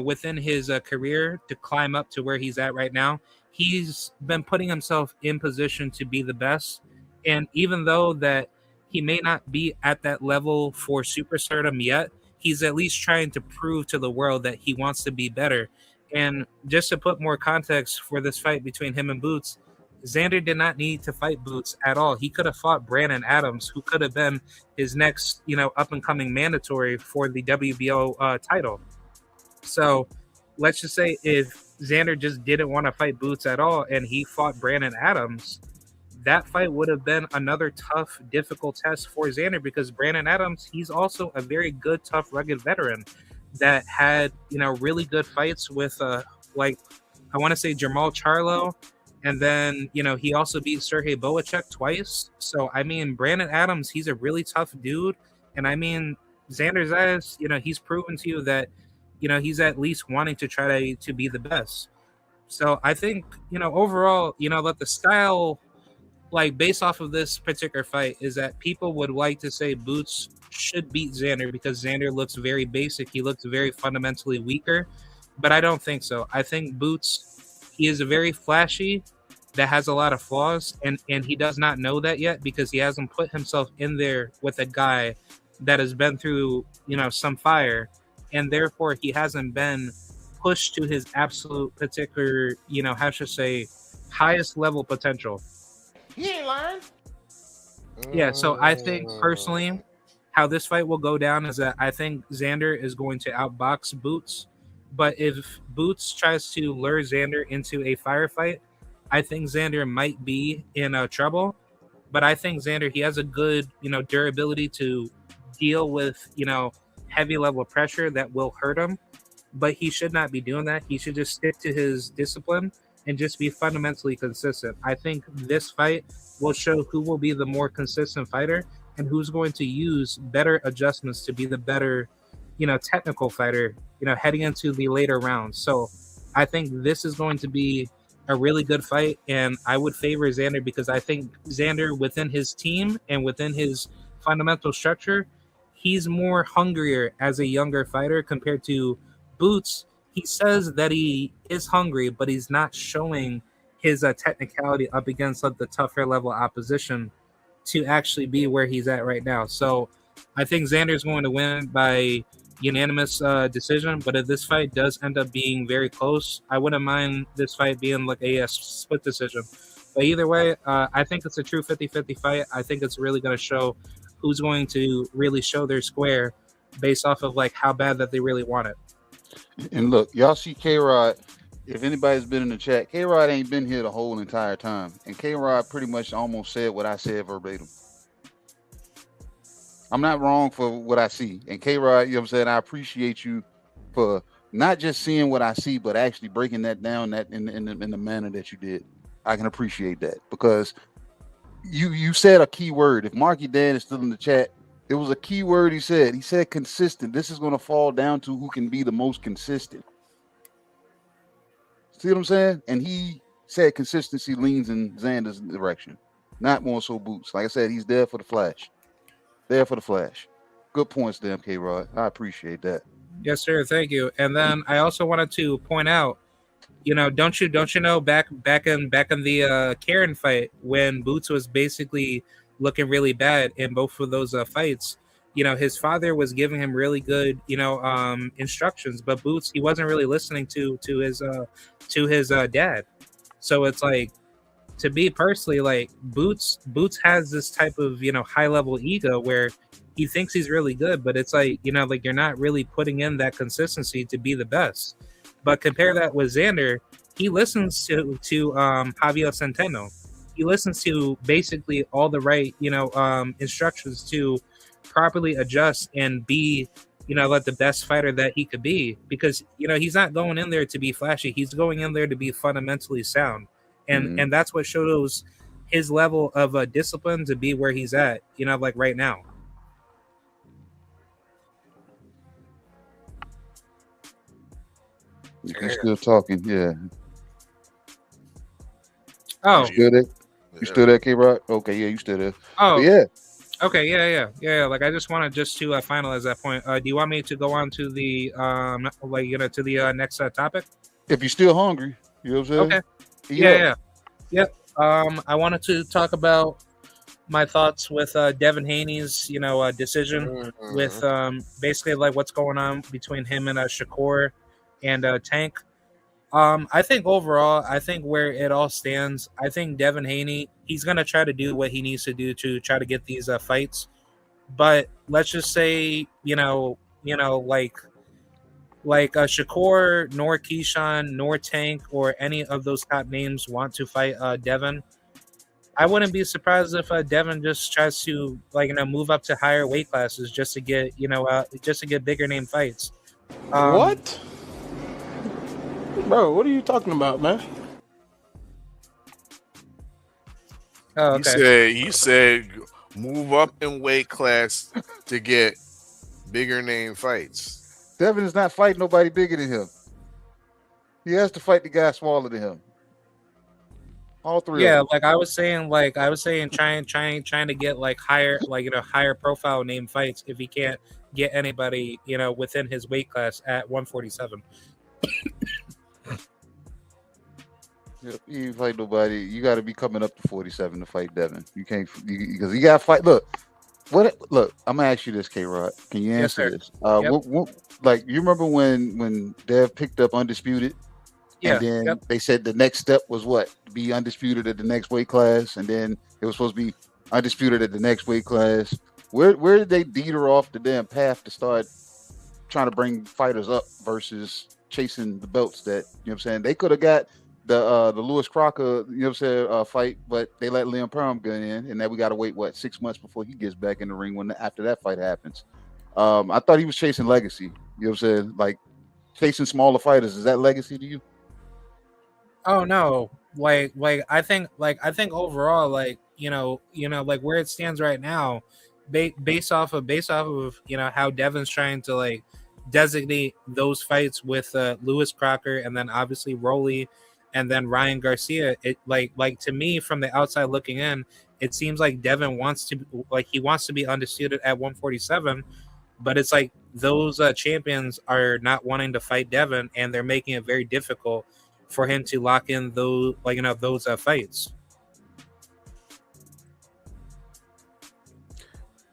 within his career to climb up to where he's at right now, he's been putting himself in position to be the best. And even though that he may not be at that level for superstardom yet, he's at least trying to prove to the world that he wants to be better. And just to put more context for this fight between him and Boots, Xander did not need to fight Boots at all. He could have fought Brandon Adams, who could have been his next, up and coming mandatory for the WBO title. So let's just say if Xander just didn't want to fight Boots at all and he fought Brandon Adams, that fight would have been another tough, difficult test for Xander, because Brandon Adams, he's also a very good, tough, rugged veteran that had, really good fights with, I want to say Jamal Charlo. And then, he also beat Sergey Boacek twice. So, I mean, Brandon Adams, he's a really tough dude. And I mean, Xander Zayas, he's proven to you that, he's at least wanting to try to be the best. So I think, overall, that the style, based off of this particular fight, is that people would like to say Boots should beat Xander because Xander looks very basic. He looks very fundamentally weaker. But I don't think so. I think Boots, he is a very flashy, that has a lot of flaws, and he does not know that yet because he hasn't put himself in there with a guy that has been through, some fire, and therefore he hasn't been pushed to his absolute particular, highest level potential. He ain't lying. Yeah, so I think personally how this fight will go down is that I think Xander is going to outbox Boots, but if Boots tries to lure Xander into a firefight, I think Xander might be in trouble, but I think Xander, he has a good, durability to deal with, heavy level pressure that will hurt him, but he should not be doing that. He should just stick to his discipline and just be fundamentally consistent. I think this fight will show who will be the more consistent fighter and who's going to use better adjustments to be the better, technical fighter, heading into the later rounds. So I think this is going to be a really good fight, and I would favor Xander because I think Xander, within his team and within his fundamental structure, he's more hungrier as a younger fighter compared to Boots. He says that he is hungry, but he's not showing his technicality up against the tougher level opposition to actually be where he's at right now. So I think Xander's going to win by unanimous decision, but if this fight does end up being very close, I wouldn't mind this fight being a split decision. But either way, I think it's a true 50-50 fight. I think it's really going to show who's going to really show their square based off of like how bad that they really want it. And look, y'all see K-Rod. If anybody's been in the chat, K-Rod ain't been here the whole entire time. And K-Rod pretty much almost said what I said verbatim. I'm not wrong for what I see. And K-Rod, you know what I'm saying? I appreciate you for not just seeing what I see, but actually breaking that down that in the manner that you did. I can appreciate that because you said a key word. If Marky Dan is still in the chat, it was a key word he said. He said consistent. This is going to fall down to who can be the most consistent. See what I'm saying? And he said consistency leans in Xander's direction, not more so Boots. Like I said, he's there for the flash. There for the flash. Good points there, K-Rod. I appreciate that. Yes, sir. Thank you. And then I also wanted to point out, don't you know back in the Karen fight when Boots was basically looking really bad in both of those fights, his father was giving him really good, instructions, but Boots, he wasn't really listening to his dad. So it's like, to me personally, like Boots has this type of, high level ego where he thinks he's really good, but it's like, like you're not really putting in that consistency to be the best. But compare that with Xander, he listens to Javier Centeno. He listens to basically all the right, instructions to properly adjust and be, like the best fighter that he could be, because, he's not going in there to be flashy. He's going in there to be fundamentally sound. And that's what shows his level of discipline to be where he's at, like right now. You're still talking, yeah. Oh, you still there? You still there, K-Rod? Okay, yeah, you still there. Oh, but yeah. Okay, yeah. Like I just wanted to finalize that point. Do you want me to go on to the to the next topic? If you're still hungry, you know what I'm saying? Okay. Yeah. I wanted to talk about my thoughts with Devin Haney's decision with basically like what's going on between him and Shakur and Tank. I think overall, where it all stands, I think Devin Haney, he's gonna try to do what he needs to do to try to get these fights. But let's just say, like Shakur, nor Keyshawn, nor Tank, or any of those top names want to fight Devin. I wouldn't be surprised if Devin just tries to move up to higher weight classes just to get bigger name fights. What? Bro, what are you talking about, man? Oh, okay. You said move up in weight class to get bigger name fights. Devin is not fighting nobody bigger than him. He has to fight the guy smaller than him. All three. Yeah, of them. like I was saying, trying to get higher profile name fights if he can't get anybody within his weight class at 147. You fight nobody. You got to be coming up to 47 to fight Devin. You can't because you got to fight. Look, I'm gonna ask you this, K-Rod. Can you answer this? Like you remember when Dev picked up Undisputed? Yeah. And then they said the next step was what? Be undisputed at the next weight class, and then it was supposed to be undisputed at the next weight class. Where did they deter off the damn path to start trying to bring fighters up versus chasing the belts that, you know what I'm saying? They could have got the Lewis Crocker, you know what I'm saying, fight, but they let Liam Perham get in, and then we got to wait 6 months before he gets back in the ring after that fight happens. I thought he was chasing legacy. You know what I'm saying? Like chasing smaller fighters, is that legacy to you? Oh no, like I think overall, like like where it stands right now, based off of how Devin's trying to like designate those fights with Lewis Crocker and then obviously Rolly and then Ryan Garcia. It like to me from the outside looking in, it seems like Devin wants to be undisputed at 147, but it's like those champions are not wanting to fight Devin, and they're making it very difficult for him to lock in those those fights.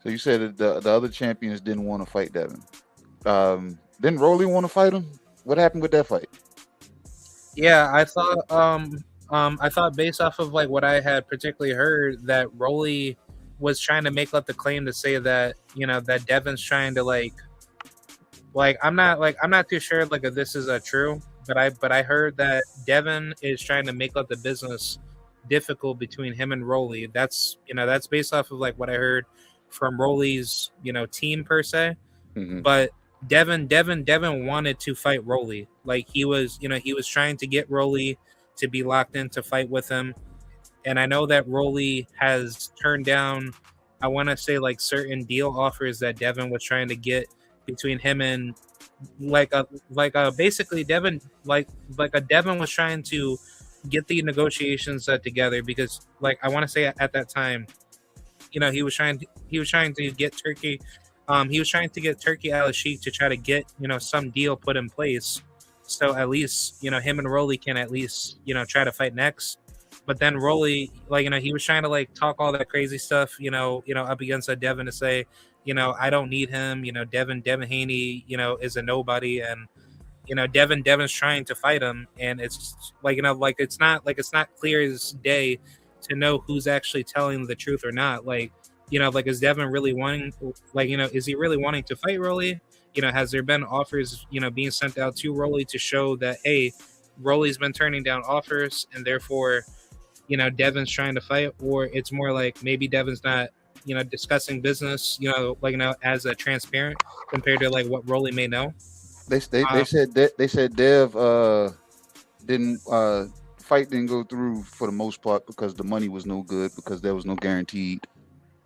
So you said that the other champions didn't want to fight Devin. Didn't Rolly want to fight him? What happened with that fight? Yeah, I thought based off of like what I had particularly heard that Rolly was trying to make up the claim to say that that Devin's trying to like I'm not too sure like if this is true, but I heard that Devin is trying to make up the business difficult between him and Rolly. That's that's based off of like what I heard from Rolly's team per se. But Devin wanted to fight Rolly. Like he was trying to get Rolly to be locked in to fight with him. And I know that Rolly has turned down, I want to say like certain deal offers that Devin was trying to get between him and basically Devin Devin was trying to get the negotiations together because like I want to say at that time, he was trying to get Turkey. He was trying to get Turkey Al-Sheikh to try to get some deal put in place, so at least him and Rolly can at least try to fight next. But then Rolly, he was trying to like talk all that crazy stuff, up against Devin to say, I don't need him. Devin Haney, is a nobody, and Devin's trying to fight him, and it's it's not clear as day to know who's actually telling the truth or not. Is Devin really wanting, is he really wanting to fight Rolly? Has there been offers, being sent out to Rolly to show that, hey, Rolly's been turning down offers and therefore, Devin's trying to fight? Or it's more like maybe Devin's not, discussing business, as a transparent compared to like what Rolly may know. They said Dev didn't fight didn't go through for the most part because the money was no good because there was no guaranteed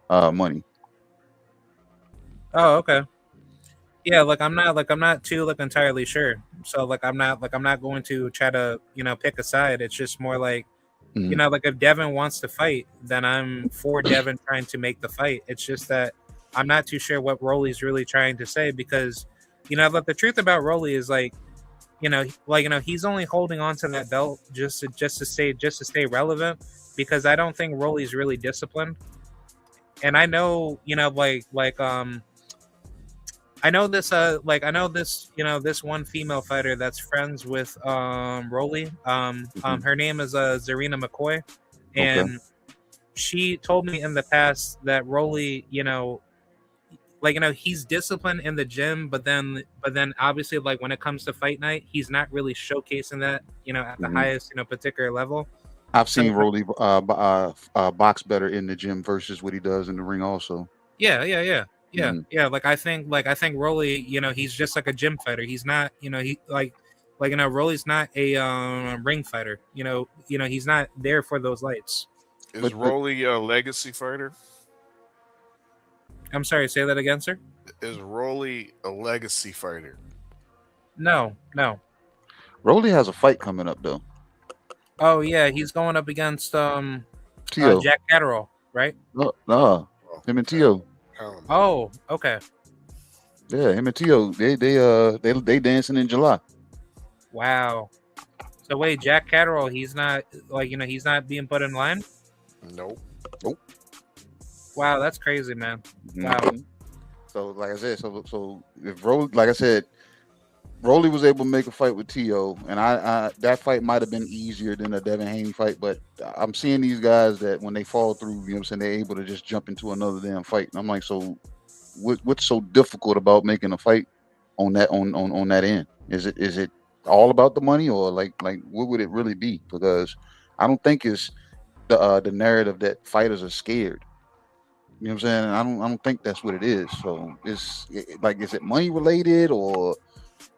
money. Oh, okay. Yeah, I'm not too entirely sure. So I'm not going to try to pick a side. It's just more like if Devin wants to fight, then I'm for Devin trying to make the fight. It's just that I'm not too sure what Rolly's really trying to say because the truth about Rolly is he's only holding on to that belt just to stay relevant because I don't think Rolly's really disciplined. And I know, I know this this one female fighter that's friends with Rolly. Her name is Zarina McCoy, and she told me in the past that Rolly, he's disciplined in the gym, but then obviously when it comes to fight night, he's not really showcasing that at the highest particular level. I've seen Rolly box better in the gym versus what he does in the ring also. Yeah. I think Rolly, he's just like a gym fighter. He's not, Rolly's not a ring fighter. He's not there for those lights. Is Rolly a legacy fighter? I'm sorry, say that again, sir. Is Rolly a legacy fighter? No. Rolly has a fight coming up though. Oh yeah, he's going up against Jack Catterall, right? No, him and Tio. Oh, okay. Yeah, him and Tio, they dancing in July. Wow. So wait, Jack Catterall, he's not he's not being put in line? Nope. Wow, that's crazy, man. Wow. So like I said, so if Rolly, like I said, Rolly was able to make a fight with T.O., and I that fight might have been easier than a Devin Haney fight, but I'm seeing these guys that when they fall through, you know what I'm saying, they're able to just jump into another damn fight. And I'm like, so what's so difficult about making a fight on that on that end? Is it all about the money, or like what would it really be? Because I don't think it's the narrative that fighters are scared. You know what I'm saying? I don't think that's what it is. So is it money related, or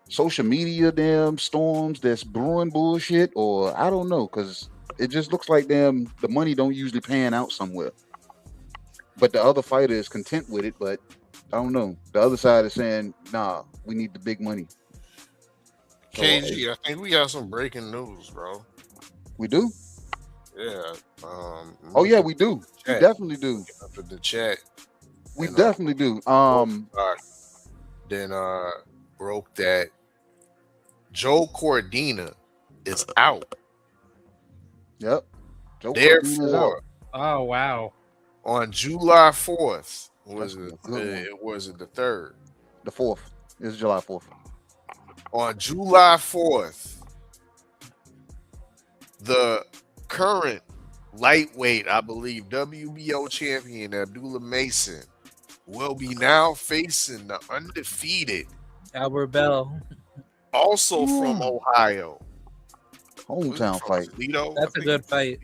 social media damn storms that's brewing bullshit, or I don't know, because it just looks like the money don't usually pan out somewhere. But the other fighter is content with it, but I don't know. The other side is saying, nah, we need the big money. So, KG, I think we got some breaking news, bro. We do? Yeah. Oh yeah, we do. We definitely do. Up in the chat. We definitely do. Then broke that Joe Cordina is out. Yep. Joe Therefore, oh wow. On July 4th, was it the 3rd? The 4th. It's July 4th. On July 4th, the current lightweight, I believe, WBO champion Abdullah Mason will be now facing the undefeated Albert Bell. Also from Ohio. Hometown fight. Toledo? That's a good fight.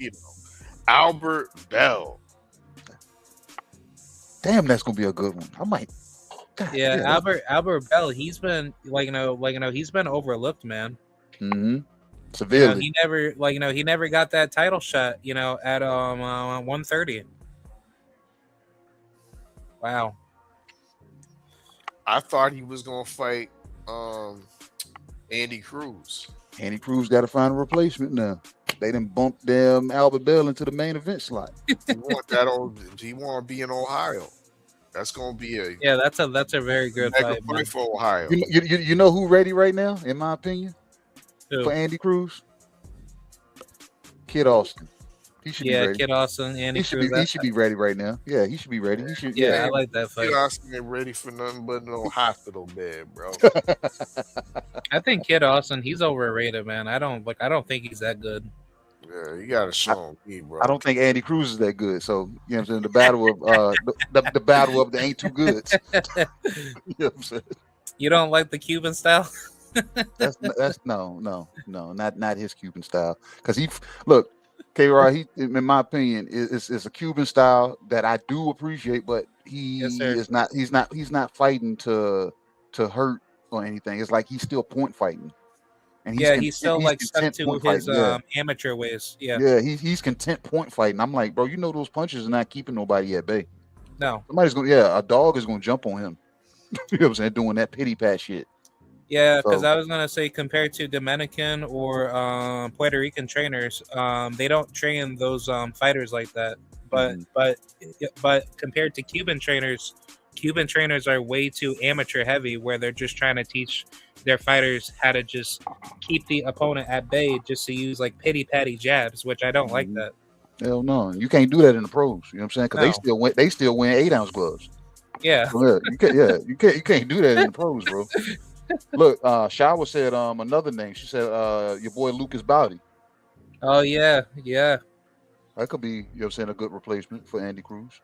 Albert Bell. Damn, that's gonna be a good one. I might. God, Yeah, Albert Bell. He's been he's been overlooked, man. Mm-hmm. Severely. He never got that title shot. At 130. Wow. I thought he was gonna fight Andy Cruz. Andy Cruz got to find a replacement now. They done bumped them Albert Bell into the main event slot. He want to be in Ohio. That's gonna be that's a very good fight for Ohio. You know who ready right now, in my opinion, Who? for Andy Cruz? Kid Austin. He should be ready. Kid Austin, Andy Cruz. He should be ready right now. Yeah, he should be ready. He should. I like that fight. Kid Austin ain't ready for nothing but no hospital bed, bro. I think Kid Austin, he's overrated, man. I don't think he's that good. Yeah, you gotta show him, bro. I don't think Andy Cruz is that good. So you know what I'm saying? The battle of the battle of the ain't too good. You know what I'm saying? You don't like the Cuban style? That's no, not his Cuban style. Because look, K-Rod, he, in my opinion, is a Cuban style that I do appreciate, but he's not fighting to hurt or anything. It's like he's still point fighting. And he's still stuck to his amateur ways. Yeah, he's content point fighting. I'm like, bro, those punches are not keeping nobody at bay. No. A dog is gonna jump on him. You know what I'm saying? Doing that pity pat shit. Yeah, because I was gonna say, compared to Dominican or Puerto Rican trainers, they don't train those fighters like that. But compared to Cuban trainers are way too amateur heavy, where they're just trying to teach their fighters how to just keep the opponent at bay, just to use like pity patty jabs, which I don't like that. Hell no, you can't do that in the pros. You know what I'm saying? Because they still win 8-ounce gloves. Yeah, so, you can't do that in the pros, bro. Look, Shower said another name. She said your boy Lucas Bowdy. Oh yeah. That could be, you know what I'm saying, a good replacement for Andy Cruz.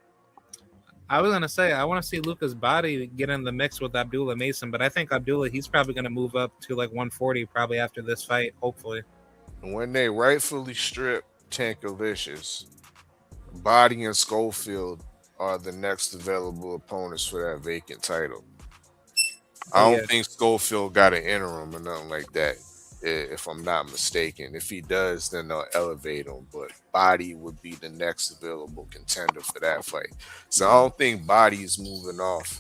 I was gonna say I want to see Lucas Body get in the mix with Abdullah Mason, but I think Abdullah, he's probably gonna move up to like 140 probably after this fight, hopefully. When they rightfully strip Tankalicious, Body and Schofield are the next available opponents for that vacant title. I don't think Schofield got an interim or nothing like that, if I'm not mistaken. If he does, then they'll elevate him. But Body would be the next available contender for that fight. So I don't think Body is moving off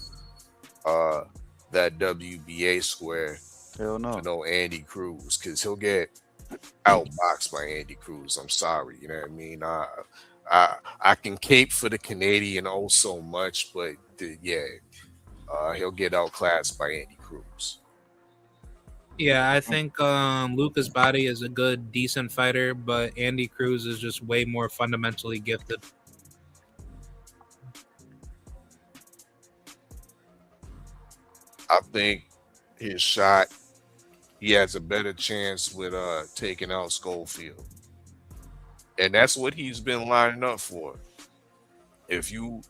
that WBA square. Hell no. For no Andy Cruz, because he'll get outboxed by Andy Cruz. I'm sorry. You know what I mean? I can cape for the Canadian oh so much, but he'll get outclassed by Andy Cruz. Yeah, I think Lucas Body is a good, decent fighter, but Andy Cruz is just way more fundamentally gifted. I think his shot, he has a better chance with taking out Schofield. And that's what he's been lining up for. If you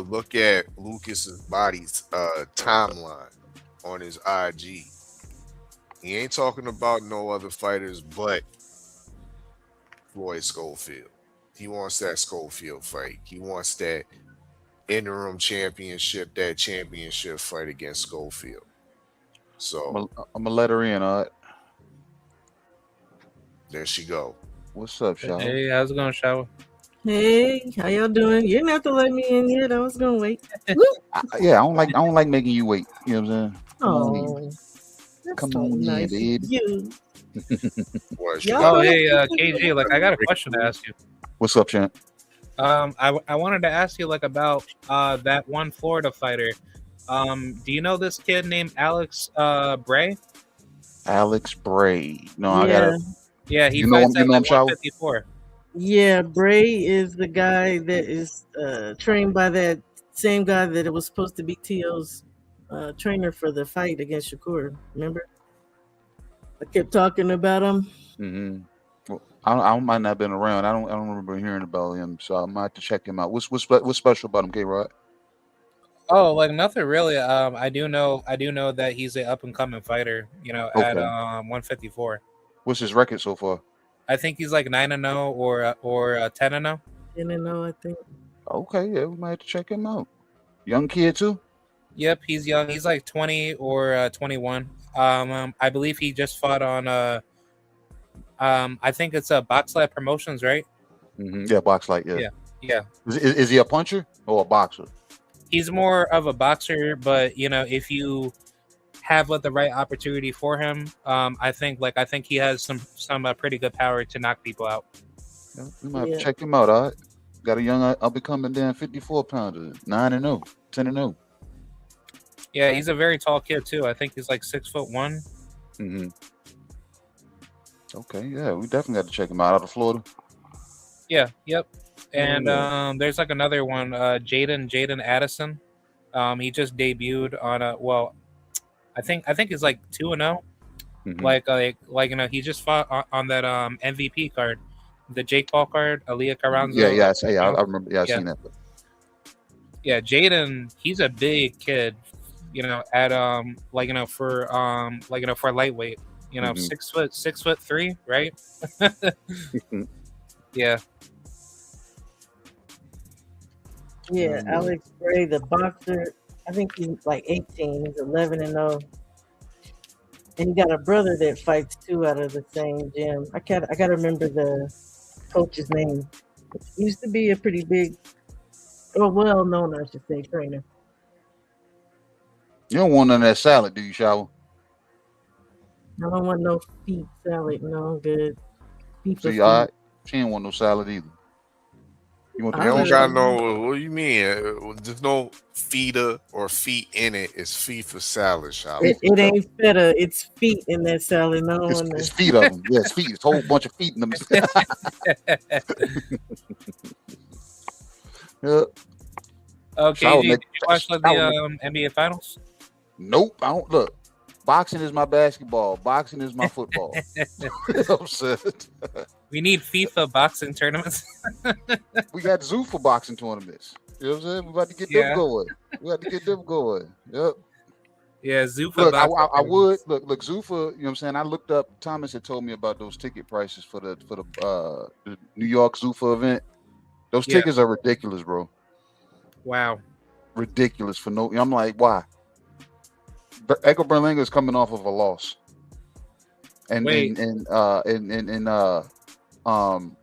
look at Lucas's Body's timeline on his IG, he ain't talking about no other fighters but Floyd Schofield. He wants that Schofield fight. He wants that interim championship, that championship fight against Schofield. So I'm gonna let her in. All right. There she go. What's up, Shower? Hey, how's it going, Shower? Hey, how y'all doing? You didn't have to let me in yet. I was gonna wait. I don't like making you wait. You know what I'm saying? Come on nice in, baby. Hey, KG, like I got a question to ask you. What's up, champ? I wanted to ask you like about that one Florida fighter. Do you know this kid named Alex Bray? Alex Bray. No, Yeah. I gotta. Yeah, he You know fights him, at you know him, like Shower? 154. Yeah, Bray is the guy that is trained by that same guy that it was supposed to be T.O.'s trainer for the fight against Shakur. Remember? I kept talking about him. Mm-hmm. I might not have been around. I don't remember hearing about him, so I might have to check him out. What's special about him, K-Rod? Oh, like nothing really. I do know that he's an up and coming fighter. You know, at Okay. 154. What's his record so far? I think he's like 9-0 or 10-0. 10-0, I think. Okay, yeah, we might have to check him out. Young kid too. Yep, he's young. He's like 20 or 21. I believe he just fought on I think it's a Boxlight Promotions, right? Yeah, Boxlight. Yeah. Yeah. Is he a puncher or a boxer? He's more of a boxer, but you know, if you have the right opportunity for him, I think he has some pretty good power to knock people out. Yeah, we might have to check him out. All right. Got a young up and coming damn 54 pounder, 9-0, 10-0. Yeah, he's a very tall kid too. I think he's like 6'1". Mm-hmm. Okay, yeah, we definitely got to check him out of Florida. Yeah, yep. And there's like another one, Jaden Addison. He just debuted on I think he's like 2-0. Like you know, he just fought on that MVP card, the Jake Paul card, Aaliyah Carranzo. I remember. Yeah, I seen that. Yeah, Jaden, he's a big kid. You know, at for lightweight. You know, 6'3", right? Yeah. Yeah, Alex Gray, the boxer. I think he's like 18. He's 11-0. And he got a brother that fights too out of the same gym. I gotta remember the coach's name. He used to be a pretty big, well known, I should say, trainer. You don't want none of that salad, do you, Shower? I don't want no feet salad. No, I'm good. See, all right. She ain't want no salad either. You don't got no. What do you mean? There's no feeder or feet in it. It's FIFA salad, Shower. It ain't feta. It's feet in that salad. No, it's feet of them. Yeah, it's feet. It's a whole bunch of feet in them. Okay, did you watch the NBA Finals? Nope, I don't. Look, boxing is my basketball. Boxing is my football. I'm saying. We need FIFA boxing tournaments. We got Zuffa boxing tournaments. You know what I'm saying? We're about to get them going. We got to get them going. Yep. Yeah, Zuffa. Look, I would look Zuffa. You know what I'm saying? I looked up. Thomas had told me about those ticket prices for the New York Zuffa event. Those tickets are ridiculous, bro. Wow. Ridiculous for no. I'm like, why? Edgar Berlanga is coming off of a loss, and Wait.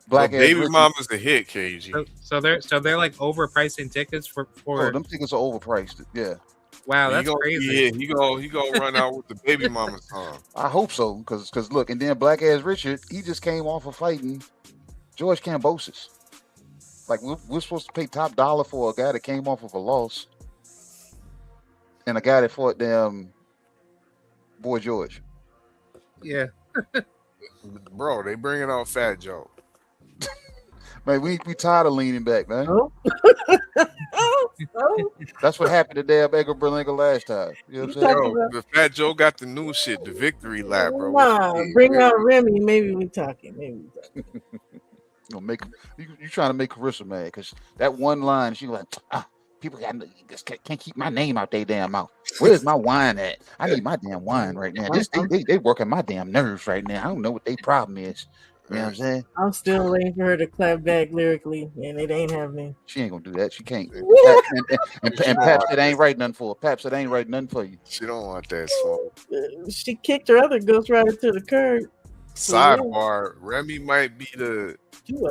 Black Baby Mama's a hit, KG. So they're like overpricing tickets for. Oh, them tickets are overpriced. Yeah. Wow, that's crazy. Yeah, he gonna run out with the Baby Mama song. I hope so, because look, and then Black Ass Richard, he just came off of fighting George Kambosos. Like we're supposed to pay top dollar for a guy that came off of a loss, and a guy that fought damn Boy George. Yeah. Bro, they bringing out Fat Joe. Man, we tired of leaning back, man. Oh. That's what happened to damn Edgar Berlanga last time. You know what I'm saying? Yo, the Fat Joe got the new shit, the victory lap, bro. Nah, bring out Remy. Maybe we talking. You trying to make Carissa mad because that one line she was like, people can't keep my name out their damn mouth. Where's my wine at? I need my damn wine right now. They working my damn nerves right now. I don't know what their problem is. You know what I'm saying? I'm still waiting for her to clap back lyrically, and it ain't happening. She ain't gonna do that. She can't. And Paps, it ain't right nothing for her. Paps, it ain't right nothing for you. She don't want that song. She kicked her other Ghost Rider to the curb. Sidebar: Remy might be the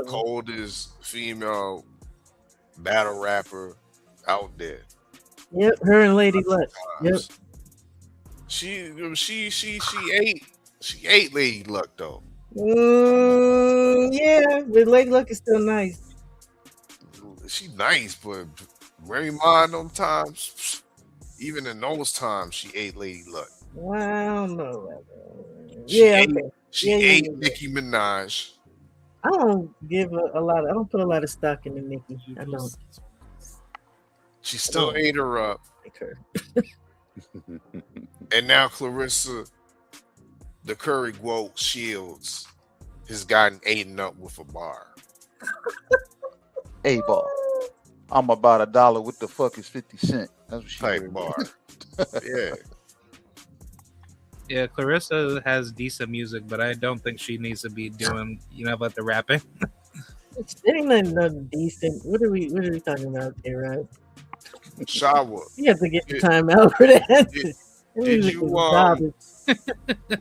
coldest female battle rapper out there. Yep, her and Lady Luck. Yep. She ate Lady Luck though. Yeah, but Lady Luck is still nice. She nice, but Remy Ma them times, even in those times, she ate Lady Luck. Well, I don't know. She ate Nicki Minaj. I don't give a lot. I don't put a lot of stock in the Nicki. I don't. She still ate her up. Like her. And now Clarissa, the Curry Gwoat Shields, has gotten eaten up with a bar. A bar. I'm about $1. What the fuck is 50 cents? That's what she Type said. bar. Yeah. Yeah, Clarissa has decent music, but I don't think she needs to be doing, about the rapping. It ain't nothing decent. What are we talking about here, right? Shower. You have to get the time out for that. Did you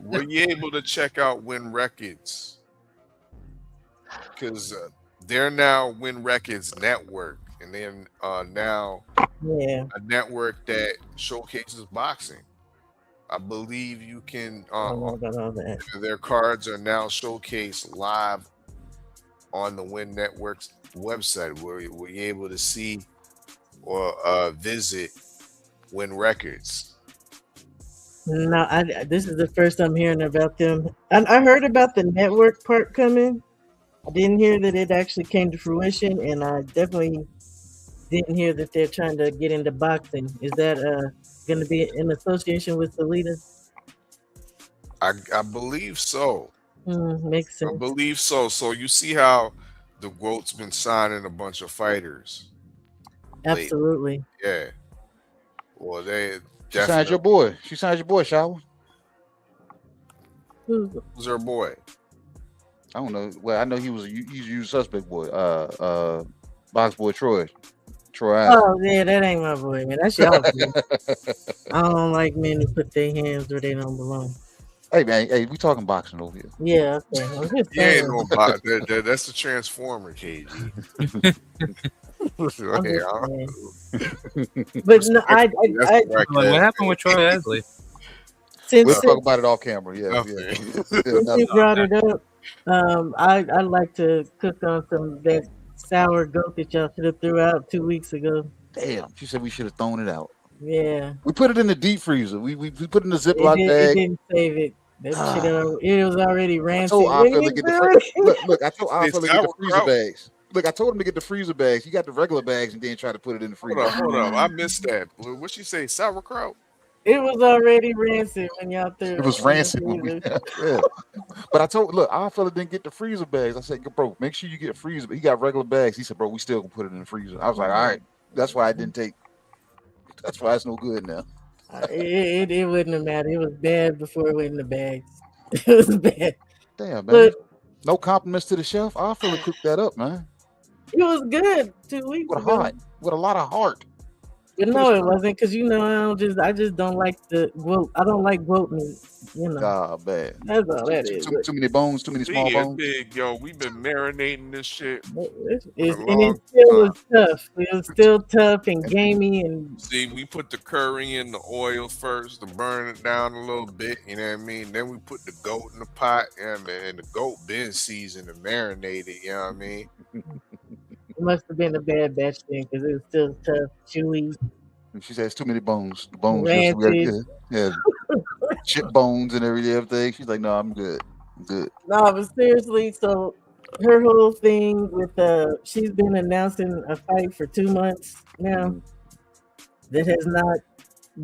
were you able to check out Win Records? Because they're now Win Records Network, and then now a network that showcases boxing. I believe you can. Their cards are now showcased live on the Win Network's website, where you're able to see or visit Win Records. No, this is the first I'm hearing about them. I heard about the network part coming. I didn't hear that it actually came to fruition, and I definitely didn't hear that they're trying to get into boxing. Is that going to be in association with Salida? I believe so. Makes sense. I believe so. So you see how the Gwoat's been signing a bunch of fighters. Absolutely. Yeah. Well, they She signed your boy. She signed your boy, Shower. Who's her boy? I don't know. Well, I know he's a usual suspect boy. Box boy Troy. Oh yeah, that ain't my boy, man. That's y'all boy. I don't like men who put their hands where they don't belong. Hey man, we talking boxing over here. Yeah, okay. I'm just Yeah, ain't saying. no that's the Transformer, KG. But no, what happened with Troy Esley? We'll talk about it off camera. Yeah. Since you brought it up, I like to cook on some of that sour goat that y'all should have threw out 2 weeks ago. Damn, she said we should have thrown it out. Yeah. We put it in the deep freezer. We put it in the Ziploc bag. It didn't save it. That shit, it was already rancid. I told Phil to get I told Phil to get the freezer bags. Look, I told him to get the freezer bags. He got the regular bags and then try to put it in the freezer. Hold up. I missed that. What'd she say? Sauerkraut? It was already rancid when y'all threw it. It was rancid. Yeah. But I fella didn't get the freezer bags. I said, bro, make sure you get freezer. But he got regular bags. He said, bro, we still gonna put it in the freezer. I was like, all right. That's why I didn't take. That's why it's no good now. It wouldn't have mattered. It was bad before it went in the bags. It was bad. Damn, man. No compliments to the chef. I feel to cook that up, man. It was good 2 weeks ago. With a lot of heart. But no, it wasn't, because I just don't like the Gwoat. I don't like Gwoat meat. Bad. That's all that is. Too many bones, too many small bones. Big, yo. We've been marinating this shit. It still was tough. It was still tough and gamey. And see, we put the curry in the oil first to burn it down a little bit. You know what I mean? Then we put the goat in the pot, and the goat been seasoned and marinated. You know what I mean? It must have been a bad batch thing, because it was still tough, chewy. And she says too many bones. The bones, rancid. yeah, chip bones and everything. She's like, no, I'm good. No, but seriously, so her whole thing with she's been announcing a fight for 2 months now that has not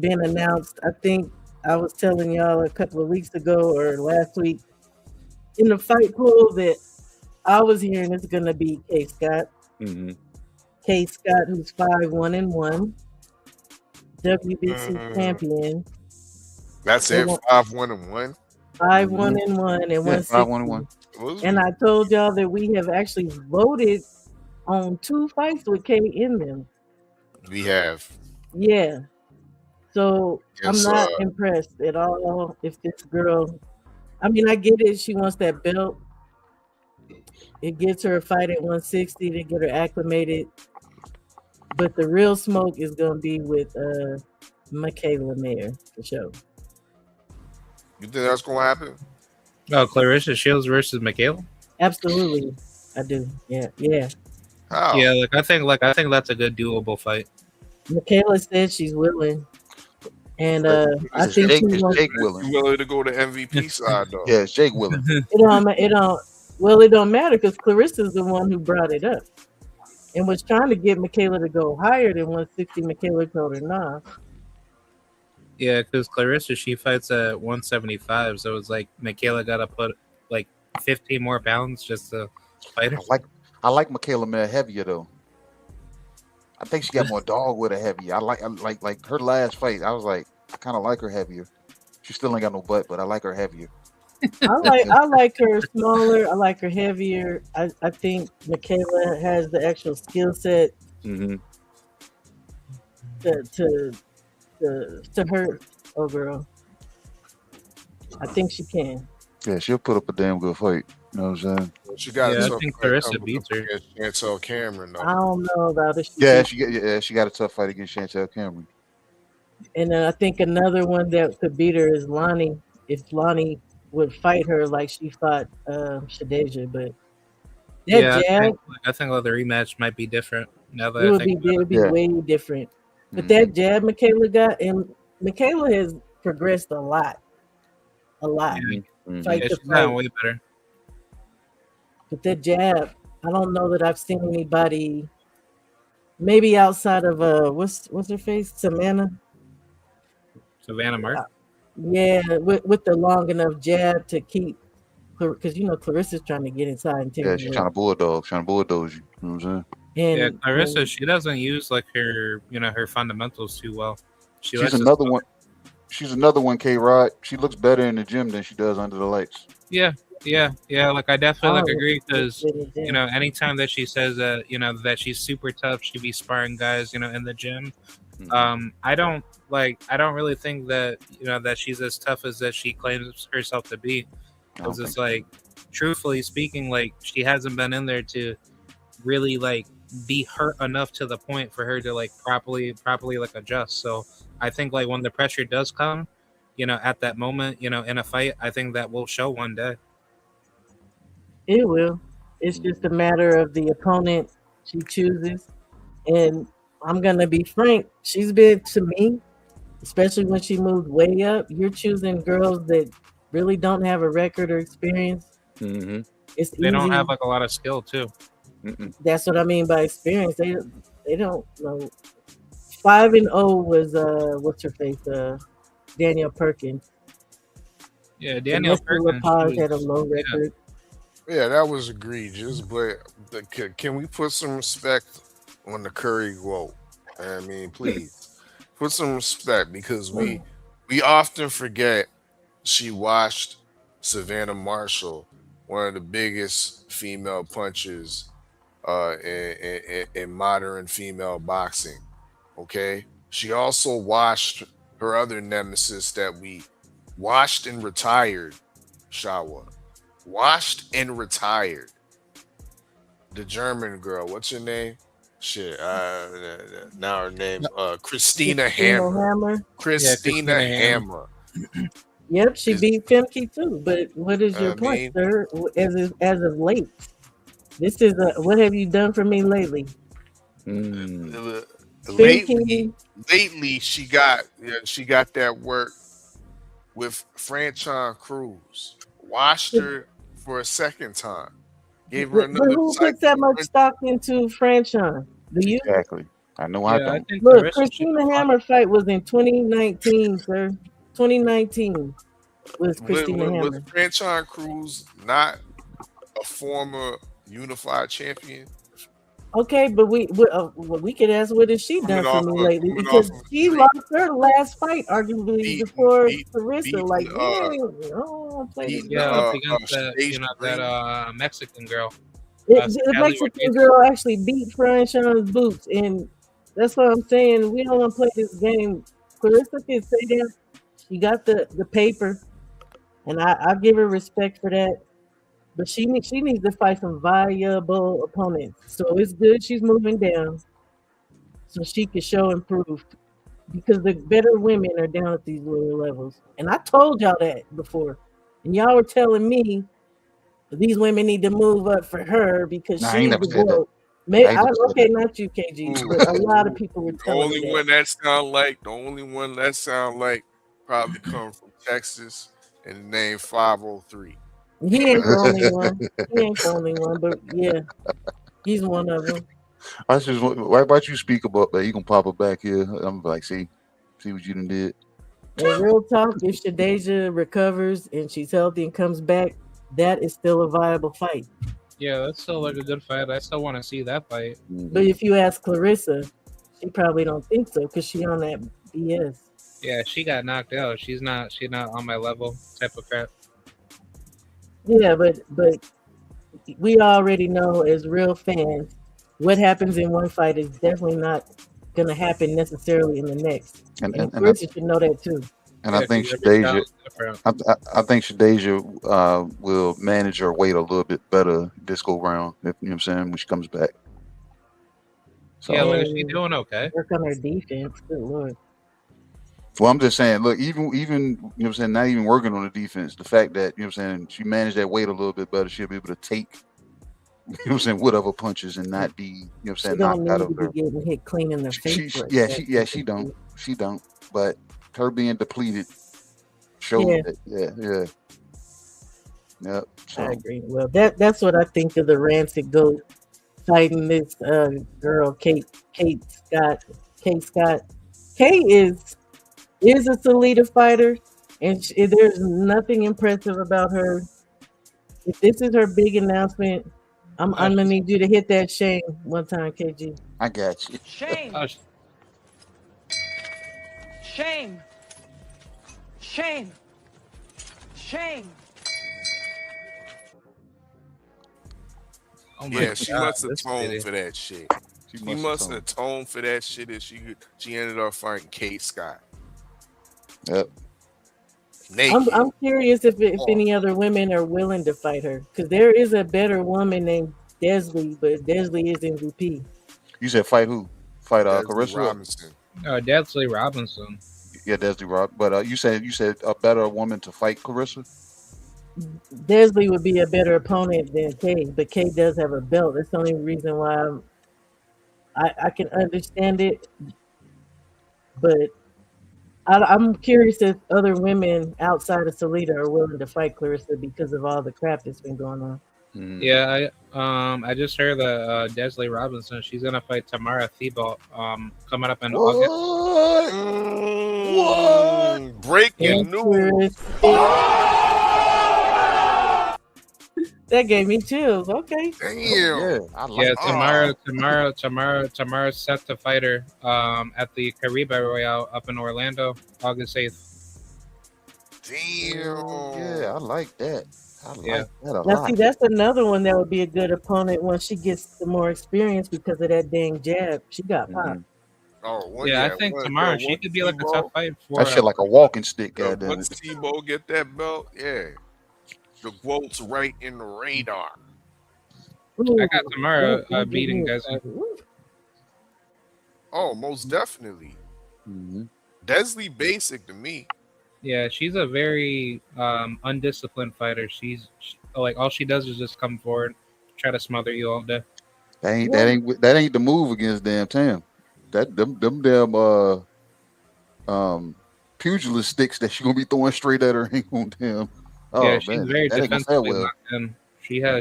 been announced. I think I was telling y'all a couple of weeks ago or last week in the fight pool that I was hearing it's going to be K. Scott. K. Scott, who's 5-1-1, WBC champion. That's it. 5-1-1. 5-1-1 and 160. And I told y'all that we have actually voted on 2 fights with K in them. We have. Yeah. So Yes, I'm not impressed at all if this girl. I mean, I get it. She wants that belt. It gets her a fight at 160 to get her acclimated. But the real smoke is going to be with Michaela Mayer, for sure. You think that's going to happen? Oh, Clarissa Shields versus Michaela? Absolutely. I do. Yeah. How? Yeah, I think that's a good doable fight. Michaela said she's willing. And I think Jake willing. You willing to go to MVP side though? Yeah, it's Jake willing. It don't matter, because Clarissa's the one who brought it up and was trying to get Michaela to go higher than 160. Michaela told her nah. Yeah, because Clarissa, she fights at 175, so it's like Michaela got to put 15 more pounds just to fight her. I like Michaela Mare heavier though. I think she got more dog with her heavier. I like her last fight. I was like, I kind of like her heavier. She still ain't got no butt, but I like her heavier. I like her smaller. I like her heavier. I think Michaela has the actual skill set Mm-hmm. to hurt. Oh, girl. I think she can. Yeah, she'll put up a damn good fight. You know what I'm saying? She got Yeah, a I tough think fight Clarissa coming beats up her. against Chantel Cameron, though. I don't know about it. She got a tough fight against Chantel Cameron. And I think another one that could beat her is Lonnie. If Lonnie would fight her like she fought Shadeja, but that Yeah, jab, I think the rematch might be different now that it I would think be about it would be way different. But that jab Michaela got, and Michaela has progressed a lot. Fight Yeah, to she's fight. gotten way better. But that jab, I don't know that I've seen anybody. Maybe outside of what's her face, Savannah. Savannah Mark. Yeah, with the long enough jab to keep, because Clarissa's trying to get inside and take. Yeah, she's trying to bulldoze you. You know what I'm saying? Yeah, Clarissa, she doesn't use like her, her fundamentals too well. She's another one. She's another one, K-Rod. She looks better in the gym than she does under the lights. Yeah. Like I definitely agree because anytime that she says that that she's super tough, she be sparring guys in the gym. I don't really think that that she's as tough as that she claims herself to be. Because it's like, truthfully speaking, like she hasn't been in there to really like be hurt enough to the point for her to like properly like adjust. So I think like when the pressure does come, at that moment, in a fight, I think that will show one day. It will. It's just a matter of the opponent she chooses. And I'm going to be frank. She's been, to me, especially when she moved way up, you're choosing girls that really don't have a record or experience. Mm-hmm. It's They don't easy. have like a lot of skill too. That's what I mean by experience. They don't know. 5-0 was what's her face? Danielle Perkins. Yeah, Danielle Perkins. Lepage had a low record. Yeah, that was egregious, but can we put some respect on the Curry Gwoat? I mean, please put some respect because we often forget she watched Savannah Marshall, one of the biggest female punchers in modern female boxing. Okay, she also watched her other nemesis that we watched and retired, Shawa. Washed and retired. The German girl, what's her name? Shit, now her name's Christina Hammer. Christina Hammer. Yep, she beat Femke too. But what is your point, sir? As of late, this is what have you done for me lately? Lately, she got that work with Franchon Cruz. Washed her for a second time. Gave her another. But who puts that much stock into Franchon? Do you? Exactly. I know I don't. Look, Christina Hammer fight was in 2019, sir. 2019 was Christina Hammer. Was Franchon Cruz not a former unified champion? Okay, but we could ask what has she done for me lately because she lost her last fight arguably before Clarissa. Like, against that Mexican girl. The Mexican girl actually beat Franchon's boots, and that's what I'm saying. We don't want to play this game. Clarissa can say that she got the paper, and I give her respect for that. But she needs to fight some viable opponents. So it's good she's moving down so she can show improved. Because the better women are down at these lower levels. And I told y'all that before. And y'all were telling me these women need to move up for her because she's the GOAT. Okay, not you, KG, but a lot of people were telling me that. The only one that sound like probably come from Texas and named 503. He ain't the only one. But yeah, he's one of them. Why about you speak about that? You can pop it back here. I'm like, see what you done did. And real talk, if Shadeja recovers and she's healthy and comes back, that is still a viable fight. Yeah, that's still like a good fight. I still want to see that fight. But if you ask Clarissa, she probably don't think so because she on that BS. Yeah, she got knocked out. She's not on my level type of crap. Yeah, but we already know as real fans, what happens in one fight is definitely not gonna happen necessarily in the next. And Clarissa should know that too. And I think Shadeja, I think Shadeja will manage her weight a little bit better this go round. If you know what I'm saying, when she comes back. So, yeah, like she's doing okay. Work on her defense. Good lord. Well, I'm just saying, look, even you know what I'm saying, not even working on the defense, the fact that, you know what I'm saying, she managed that weight a little bit better, she'll be able to take, you know what I'm saying, whatever punches and not be, you know what I'm saying, knocked out of her. Getting hit clean in the face. She don't. But her being depleted showed that, Yep. So. I agree. Well, that's what I think of the Rancid Goat fighting this girl, Kate Scott. Kate is a Salida fighter, and there's nothing impressive about her. If this is her big announcement, I'm gonna need you to hit that shame one time, KG. I got you. Shame. Shame. Shame. Shame. Oh yeah, she must atone for that shit. She must atone for that shit if she ended up fighting Kate Scott. Yep. I'm curious if any other women are willing to fight her, because there is a better woman named Desley, but Desley is MVP. You said fight who? Fight Clarissa Robinson. Desley Robinson. Yeah, Desley Rob. But you said a better woman to fight Clarissa. Desley would be a better opponent than Kate, but Kate does have a belt. That's the only reason why I can understand it, but I'm curious if other women outside of Salida are willing to fight Clarissa because of all the crap that's been going on. Yeah, I just heard that Desley Robinson, she's gonna fight Tamara Thibault coming up in August. What? Breaking news. That gave me chills. Okay. Damn. Tamara's set to fight her at the Caribe Royale up in Orlando, August 8th. Damn. Yeah, I like that. I like that a Now, lot. see, that's another one that would be a good opponent once she gets some more experience because of that dang jab. She got popped. Oh, well, I think Tamara, she could be like a tough fight for that shit like a walking stick. Once Tebow get that belt, the Gwoat's right in the radar. I got Tamara beating guys. Oh, most definitely. Desley basic to me. Yeah, she's a very undisciplined fighter. She's like all she does is just come forward, try to smother you all day. That ain't the move against damn Tam. Them damn pugilist sticks that she gonna be throwing straight at her ain't gonna damn. Oh, yeah, she's man, very that ain't gonna defensively fare well. locked in.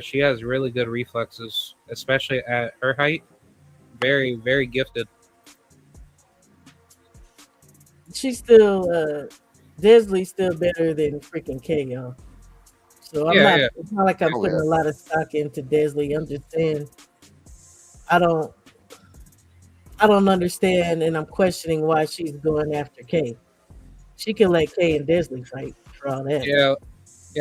She has really good reflexes, especially at her height. Very, very gifted. She's still Desley's still better than freaking K, y'all. So it's not like I'm putting a lot of stock into Desley. I'm just saying I don't understand, and I'm questioning why she's going after K. She can let K and Desley fight for all that. Yeah.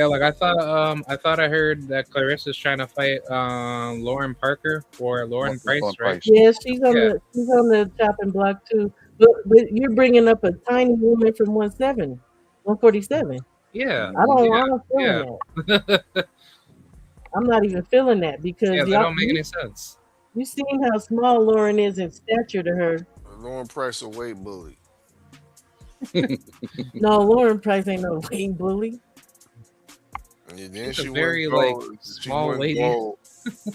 Like I thought I heard that Clarissa's trying to fight Lauren Parker or Lauren Price, right? Yeah, she's on the chopping block too. But you're bringing up a tiny woman from 147. Yeah, I don't feel that. I'm not even feeling that because that don't make any sense. You seen how small Lauren is in stature to her. Lauren Price a weight bully. No, Lauren Price ain't no weight bully. And then She's she a very went like gold. small lady.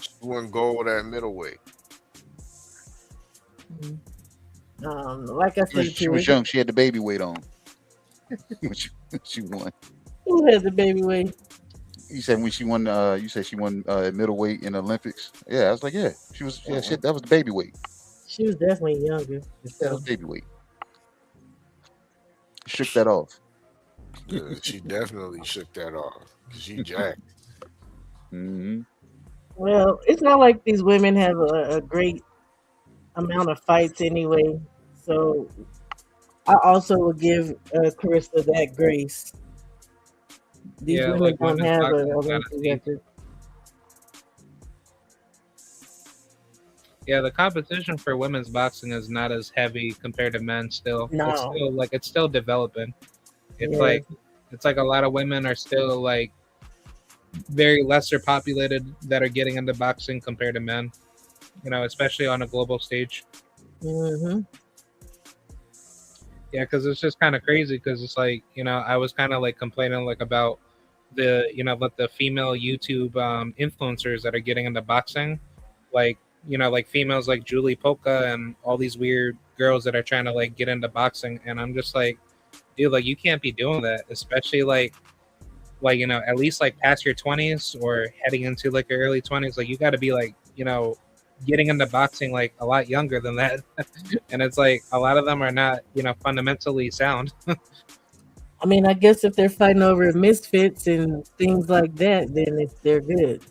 She went gold at middleweight. Like I said, She was young. She had the baby weight on. she won. Who has the baby weight? You said when she won. You said she won middleweight in the Olympics. Yeah, I was like, yeah, she was. Yeah, shit, that was the baby weight. She was definitely younger. That was baby weight. Shook that off. Yeah, she definitely shook that off. She jacked. Mm-hmm. Well, it's not like these women have a great amount of fights anyway. So I also would give Carissa that grace. These Yeah, women like don't women's have boxing a is not lengthy as deep. record. Yeah, the competition for women's boxing is not as heavy compared to men. Still, No. it's still developing. It's Yeah. like a lot of women are still like very lesser populated that are getting into boxing compared to men. You know, especially on a global stage. Mm-hmm. Yeah, because it's just kind of crazy. Because it's like, you know, I was kind of like complaining like about the, you know, like the female YouTube influencers that are getting into boxing, like, you know, like females like Julie Polka and all these weird girls that are trying to like get into boxing, and I'm just like, dude, like you can't be doing that, especially like you know, at least like past your 20s or heading into like your early 20s, like you got to be like, you know, getting into boxing like a lot younger than that. And it's like a lot of them are not, you know, fundamentally sound. I mean, I guess if they're fighting over misfits and things like that, then they're good.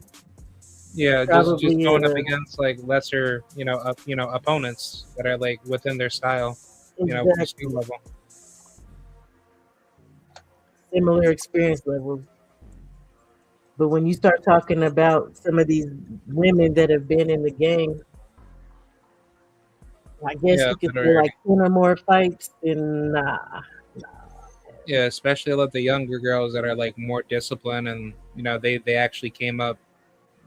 Yeah, just Probably going up against like lesser, you know, opponents that are like within their style, you know, with their skill level. Similar experience levels. But when you start talking about some of these women that have been in the game, I guess Yeah, you could that say are- like 10 or more fights, then nah. Yeah, especially like the younger girls that are like more disciplined and you know they actually came up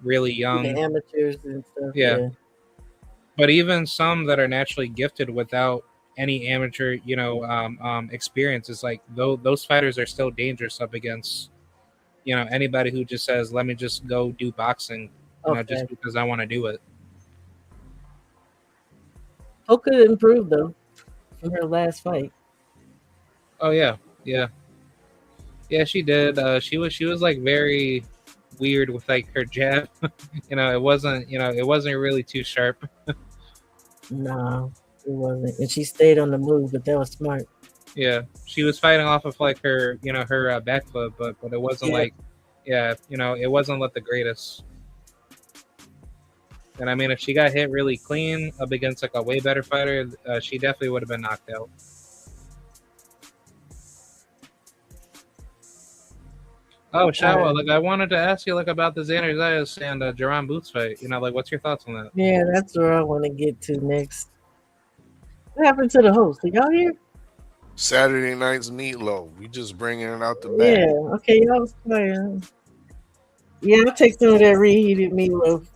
really young. The amateurs and stuff. Yeah. But even some that are naturally gifted without any amateur, you know, experience, is like those fighters are still dangerous up against, you know, anybody who just says, "Let me just go do boxing," you know, just because I want to do it. Hoka improved though from her last fight. Oh yeah, yeah, yeah. She did. She was like very weird with like her jab. You know, it wasn't really too sharp. No, it wasn't. And she stayed on the move, but that was smart. Yeah, she was fighting off of like her, you know, her back foot, but it wasn't like, yeah, you know, it wasn't like the greatest. And I mean, if she got hit really clean up against like a way better fighter, she definitely would have been knocked out. Oh, Shawa, like I wanted to ask you like about the Xander Zayas and Jerron Boots fight. You know, like what's your thoughts on that? Yeah, that's where I want to get to next. What happened to the host? Are y'all here? Saturday night's Meatloaf. We just bringing it out the bag. Yeah, okay, y'all was playing. Yeah, I'll take some of that reheated meatloaf.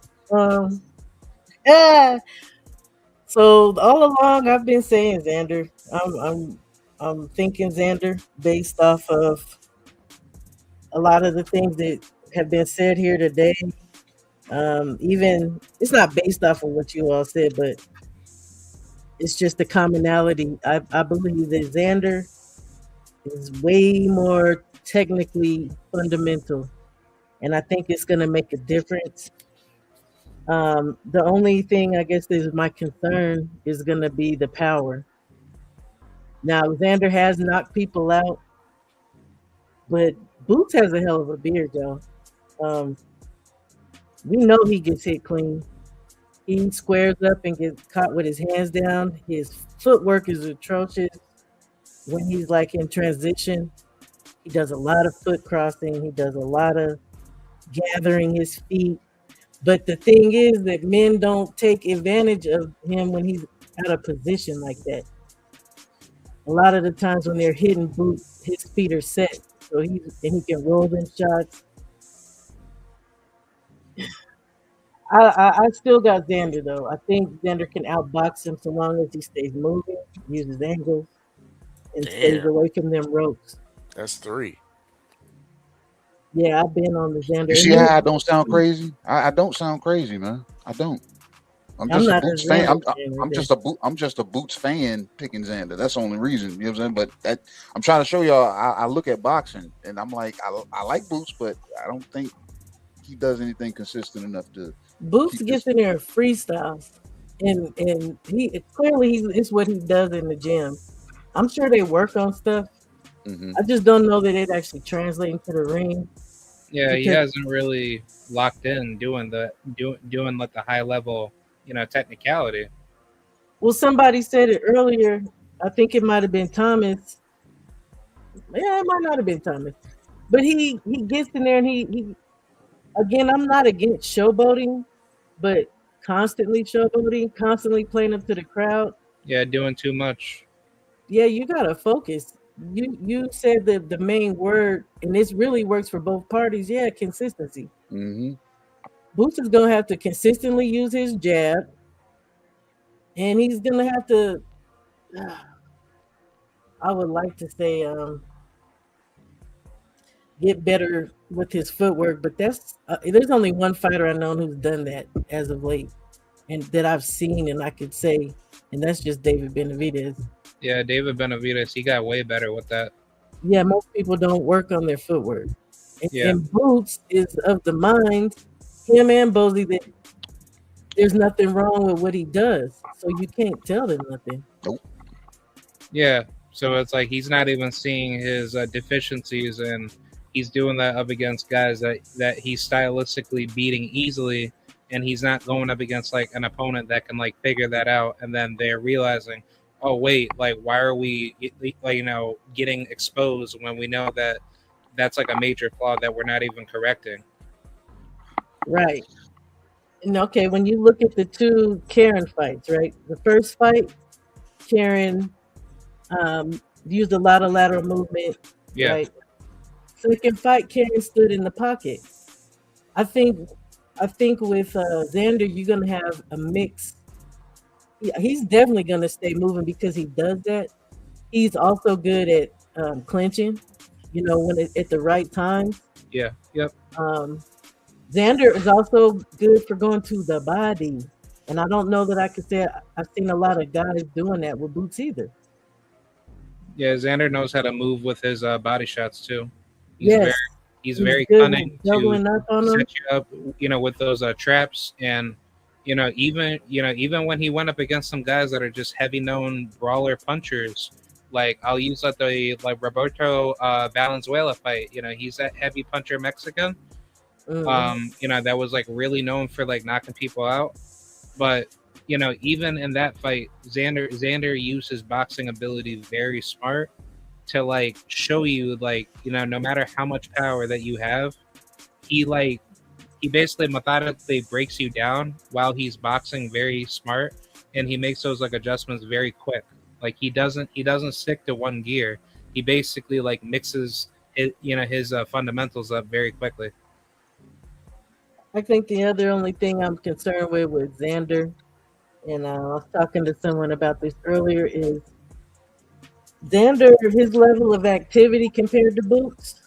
So all along I've been saying Xander. I'm thinking Xander based off of a lot of the things that have been said here today. Even it's not based off of what you all said, but it's just the commonality. I believe that Xander is way more technically fundamental, and I think it's going to make a difference. The only thing I guess is my concern is going to be the power. Now, Xander has knocked people out, but Boots has a hell of a beard, though. We know he gets hit clean. He squares up and gets caught with his hands down. His footwork is atrocious when he's like in transition. He does a lot of foot crossing. He does a lot of gathering his feet. But the thing is that men don't take advantage of him when he's out of position like that. A lot of the times when they're hitting Boots, his feet are set. So he can roll them shots. I still got Xander though. I think Xander can outbox him so long as he stays moving, uses angles, and stays away from them ropes. That's 3. Yeah, I've been on the Xander. You see how I don't sound crazy? I don't sound crazy, man. I don't. I'm just a Boots fan. I'm just a Boots fan picking Xander. That's the only reason. You know what I'm saying? But that I'm trying to show y'all. I look at boxing and I'm like, I like Boots, but I don't think he does anything consistent enough to. Boots gets in there and freestyles, and it's what he does in the gym. I'm sure they work on stuff. I just don't know that it actually translates into the ring. Yeah, he because hasn't really locked in doing doing like the high level, technicality. well, somebody said it earlier. I think it might have been Thomas. Yeah, it might not have been Thomas, but he gets in there and he again. I'm not against showboating, but constantly showboating, constantly playing up to the crowd. Yeah, doing too much. Yeah, you gotta focus. You said the main word, and this really works for both parties. Yeah, consistency. Mm-hmm. Boots is gonna have to consistently use his jab, and he's gonna have to. I would like to say get better with his footwork, but that's there's only one fighter I know who's done that as of late, and that I've seen, and I could say, and that's just David Benavidez. Yeah, David Benavidez, he got way better with that. Yeah, most people don't work on their footwork, Yeah. and Boots is of the mind, him and Bosley, that there's nothing wrong with what he does, so you can't tell them nothing. Nope. Yeah, so it's like he's not even seeing his deficiencies, and he's doing that up against guys that he's stylistically beating easily, and he's not going up against like an opponent that can like figure that out, and then they're realizing, oh wait, like why are we like getting exposed when we know that that's like a major flaw that we're not even correcting. Right. And okay, when you look at the two Karen fights, right? The first fight, Karen used a lot of lateral movement. Yeah. Right. Second fight, Karen stood in the pocket. I think with Xander, you're gonna have a mix. Yeah, he's definitely gonna stay moving because he does that. He's also good at clinching, when at the right time. Yeah. Yep. Xander is also good for going to the body, and I don't know that I could say I've seen a lot of guys doing that with Boots either. Yeah, Xander knows how to move with his body shots too. Yes. He's very good cunning with doubling to up on them. set you up, with those traps, and even when he went up against some guys that are just heavy known brawler punchers, like I'll use the Roberto Valenzuela fight. He's that heavy puncher Mexican. That was like really known for like knocking people out. But even in that fight, Xander used his boxing ability very smart to like show you like no matter how much power that you have, he basically methodically breaks you down while he's boxing very smart, and he makes those like adjustments very quick. Like he doesn't stick to one gear. He basically like mixes his fundamentals up very quickly. I think the only thing I'm concerned with Xander, and I was talking to someone about this earlier, is Xander, his level of activity compared to Boots,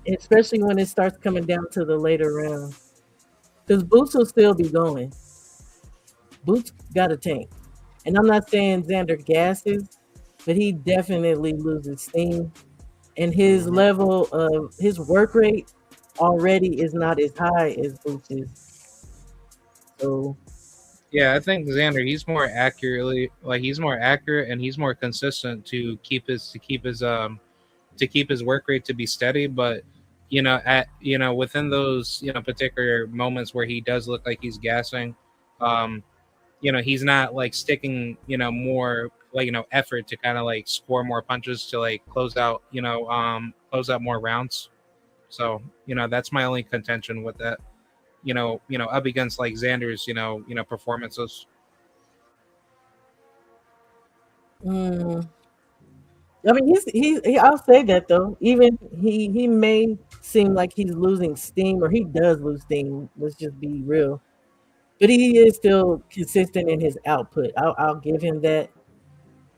especially when it starts coming down to the later round, because Boots will still be going. Boots got a tank, and I'm not saying Xander gasses, but he definitely loses steam, and his level of his work rate already is not as high as Boots is. So yeah, I think Xander, he's more accurate and he's more consistent to keep his work rate to be steady. But within those particular moments where he does look like he's gassing, he's not like sticking more effort to kind of like score more punches to like close out more rounds. So that's my only contention with that. Up against like Xander's, performances. I mean, he I'll say that though. Even he may seem like he's losing steam, or he does lose steam. Let's just be real. But he is still consistent in his output. I'll give him that.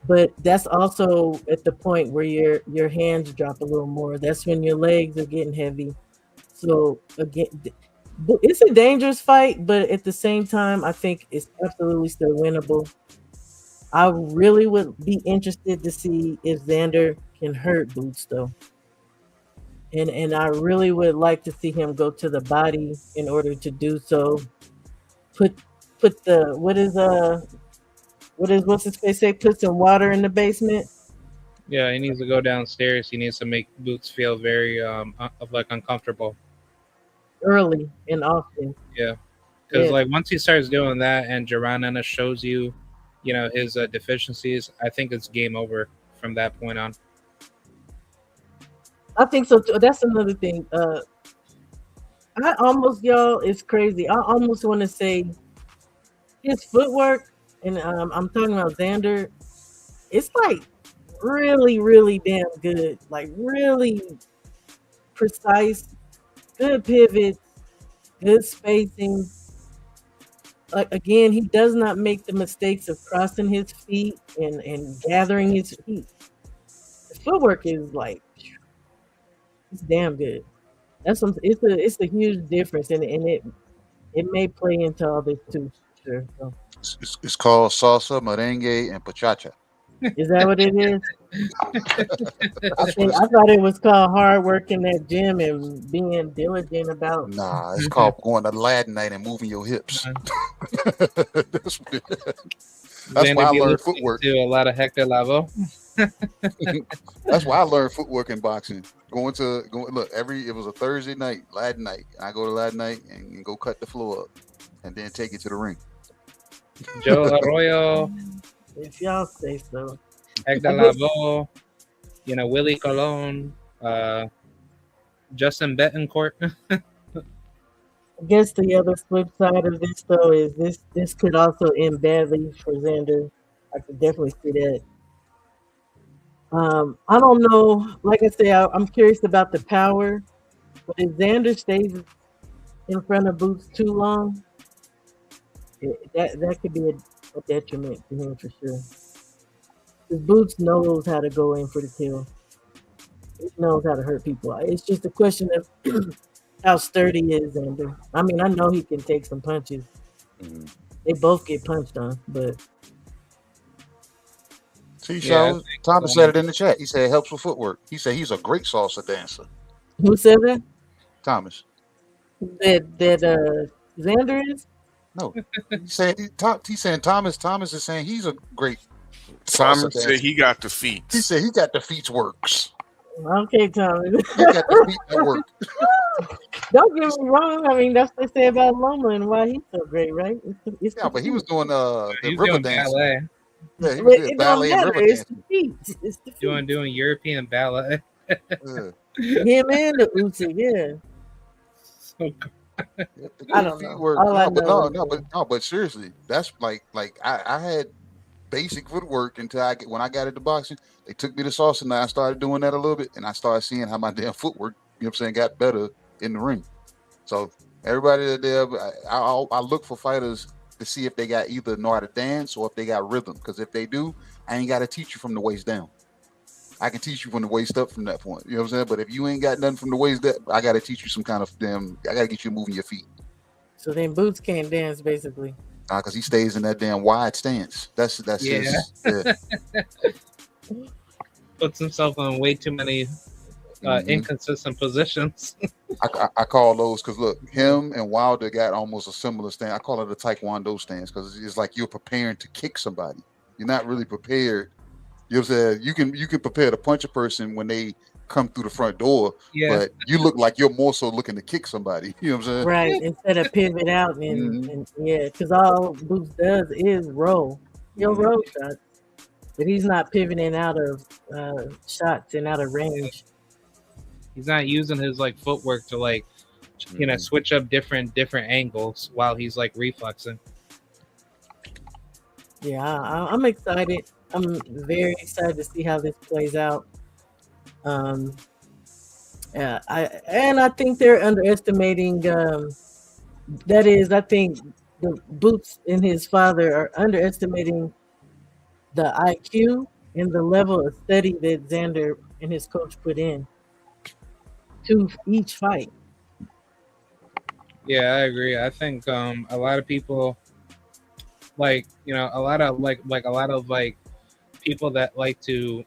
But that's also at the point where your hands drop a little more. That's when your legs are getting heavy. So again, it's a dangerous fight, but at the same time, I think it's absolutely still winnable. I really would be interested to see if Xander can hurt Boots though. And I really would like to see him go to the body in order to do so. Put the what's his face say? Put some water in the basement. Yeah, he needs to go downstairs. He needs to make Boots feel very like uncomfortable. Early and often. Yeah, because Yeah. like once he starts doing that, and Gervonta shows you, his deficiencies, I think it's game over from that point on. I think so too. That's another thing. I almost, y'all, it's crazy. I almost want to say his footwork, and I'm talking about Xander. It's like really, really damn good. Like really precise, good pivots, good spacing. Like again, he does not make the mistakes of crossing his feet and gathering his feet. His footwork is like it's damn good. It's a huge difference, and it may play into all this too. Sure. So. It's called salsa, merengue, and pachacha. Is that what it is? I thought it was called hard work in that gym and being diligent about. Nah, it's called going to Latin night and moving your hips. That's why I learned footwork. To a lot of Hector Lavoe. That's why I learned footwork in boxing. It was a Thursday night, Latin night. I go to Latin night and go cut the floor up, and then take it to the ring. Joe Arroyo. If y'all say so. Hector Lavoe, Willie Colon, Justin Betancourt. I guess the other flip side of this though is this could also end badly for Xander. I could definitely see that. I don't know. Like I say, I'm curious about the power, but if Xander stays in front of Boots too long, that could be a detriment to him for sure. Because Boots knows how to go in for the kill. He knows how to hurt people. It's just a question of how sturdy is Xander. I mean, I know he can take some punches. Mm-hmm. They both get punched on, but. See, Thomas said it in the chat. He said it helps with footwork. He said he's a great salsa dancer. Who said that? Thomas. That Xander is? No. He's saying Thomas is saying he's a great Thomas said he got the feet. He said he got the feet works. Okay, Thomas. He got the feet that work. Don't get me wrong. I mean, that's what they say about Loma and why he's so great, right? But he was doing the river dance. Ballet. Yeah, he was doing ballet and river dance. It's the feet. Doing European ballet. Him and the Uzi, yeah. So I don't know. But seriously, that's like I had basic footwork until when I got into boxing. They took me to salsa, and I started doing that a little bit, and I started seeing how my damn footwork, got better in the ring. So everybody there, I look for fighters to see if they got either know how to dance or if they got rhythm. Because if they do, I ain't got to teach you from the waist down. I can teach you from the waist up from that point. You know what I'm saying? But if you ain't got nothing from the waist up, I got to teach you some kind of I got to get you moving your feet. So then Boots can't dance, basically. Because he stays in that damn wide stance. That's his. Yeah. Puts himself on way too many inconsistent positions. I call those because look, him and Wilder got almost a similar stance. I call it a Taekwondo stance because it's like you're preparing to kick somebody. You're not really prepared. You know what I'm saying? You can prepare to punch a person when they come through the front door, but you look like you're more so looking to kick somebody. You know what I'm saying? Right, instead of pivot out and because all Boots does is roll. He'll roll shots, but he's not pivoting out of shots and out of range. He's not using his footwork to switch up different angles while he's reflexing. Yeah, I'm excited. I'm very excited to see how this plays out. I think they're underestimating. That is, I think the Boots and his father are underestimating the IQ and the level of study that Xander and his coach put in to each fight. Yeah, I agree. I think a lot of people, a lot of people that like to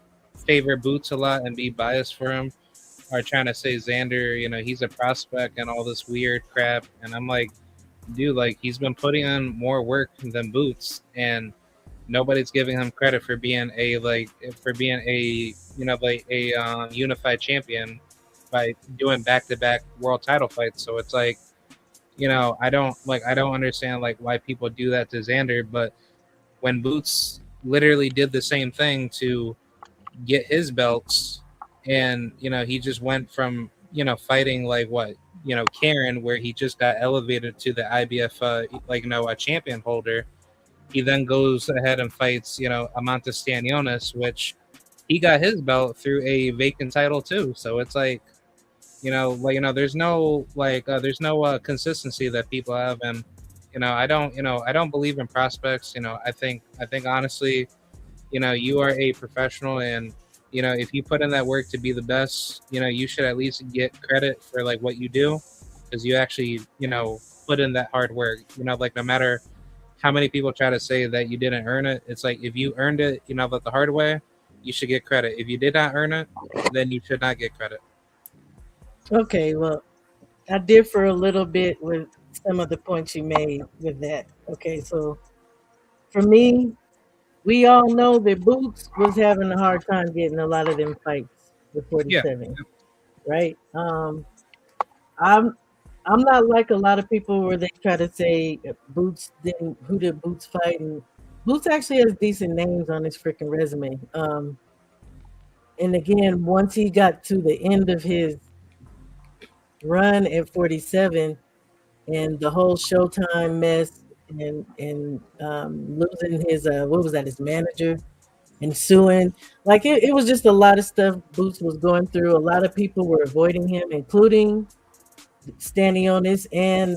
favor Boots a lot and be biased for him are trying to say Xander, he's a prospect and all this weird crap. And I'm like, dude, he's been putting on more work than Boots. And nobody's giving him credit for being a unified champion by doing back-to-back world title fights. So it's like, I don't understand like why people do that to Xander, but when Boots literally did the same thing to get his belts, and he just went from fighting like Karen, where he just got elevated to the IBF a champion holder. He then goes ahead and fights Amanta Stanionis, which he got his belt through a vacant title too. So it's like there's no consistency that people have, and I don't believe in prospects. I think honestly, you are a professional, and if you put in that work to be the best, you should at least get credit for like what you do, because you actually put in that hard work. Like no matter how many people try to say that you didn't earn it, it's like if you earned it but the hard way, you should get credit. If you did not earn it, then you should not get credit. Okay, well, I differ a little bit with some of the points you made with that. Okay, so for me, we all know that Boots was having a hard time getting a lot of them fights with 47, right? I'm not like a lot of people where they try to say Boots didn't. Who did Boots fight? And Boots actually has decent names on his freaking resume. And again, once he got to the end of his run at 47, and the whole Showtime mess, and losing his his manager, and suing, like it was just a lot of stuff Boots was going through. A lot of people were avoiding him, including Stanionis and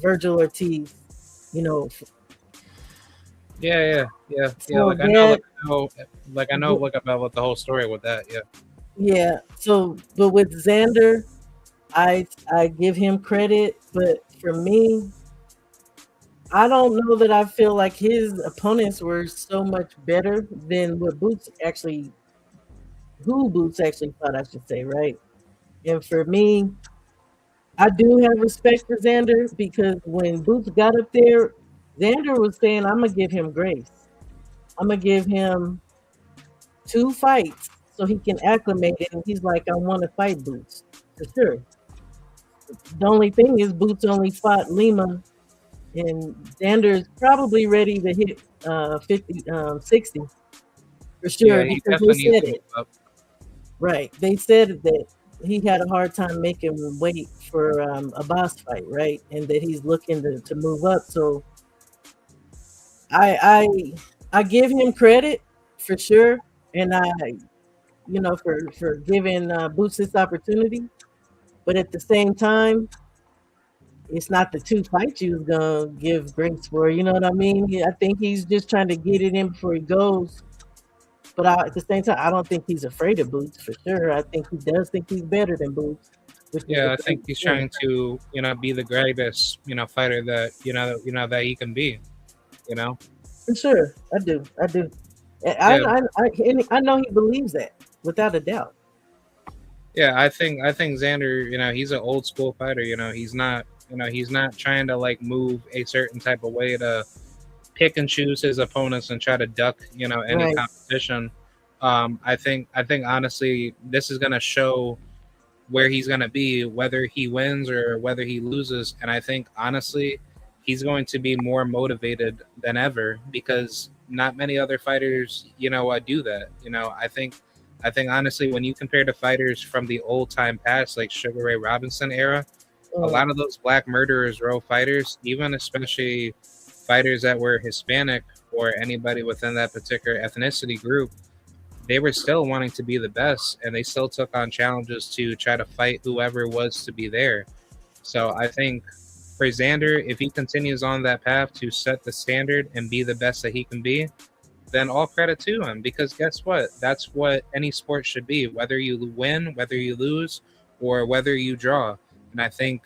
Virgil Ortiz. Yeah. So Like I know about the whole story with that. Yeah. Yeah. So, but with Xander, I give him credit, but for me, I don't know that I feel like his opponents were so much better than who Boots actually fought, I should say, right? And for me, I do have respect for Xander, because when Boots got up there, Xander was saying, I'm gonna give him grace. I'm gonna give him 2 fights so he can acclimate it. And he's like, I want to fight Boots for sure. The only thing is Boots only fought Lima, and Xander's probably ready to hit 60 for sure, because they said it. Right. They said that he had a hard time making weight for a boss fight, right? And that he's looking to move up. So I give him credit for sure, and for giving Boots this opportunity. But at the same time, it's not the 2 fights you was gonna give grace for. You know what I mean? I think he's just trying to get it in before he goes. But at the same time, I don't think he's afraid of Boots for sure. I think he does think he's better than Boots. Yeah, I think he's trying to, be the greatest, fighter that that he can be. For sure, I do. I know he believes that without a doubt. Yeah, I think Xander, he's an old school fighter. He's not trying to like move a certain type of way to pick and choose his opponents and try to duck, any competition. I think honestly, this is gonna show where he's gonna be, whether he wins or whether he loses. And I think honestly, he's going to be more motivated than ever, because not many other fighters, do that. I think honestly, when you compare to fighters from the old time past, like Sugar Ray Robinson era, a lot of those Black Murderers Row fighters, even especially fighters that were Hispanic or anybody within that particular ethnicity group, they were still wanting to be the best, and they still took on challenges to try to fight whoever was to be there. So I think for Xander, if he continues on that path to set the standard and be the best that he can be, then all credit to him, because guess what? That's what any sport should be, whether you win, whether you lose, or whether you draw. And I think,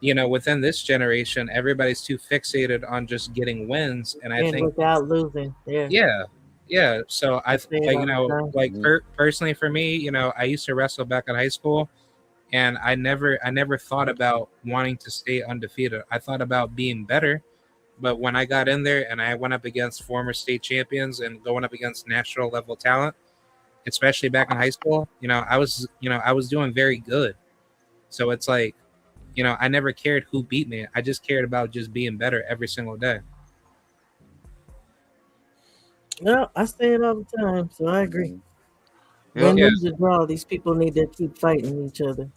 within this generation, everybody's too fixated on just getting wins. And I think without losing. Yeah. So I think, personally for me, I used to wrestle back in high school, and I never thought about wanting to stay undefeated. I thought about being better, But when I got in there and I went up against former state champions and going up against national level talent, especially back in high school, I was doing very good. So it's like, I never cared who beat me. I just cared about just being better every single day. Well, I say it all the time, so I agree. Yeah. When there's a draw, these people need to keep fighting each other.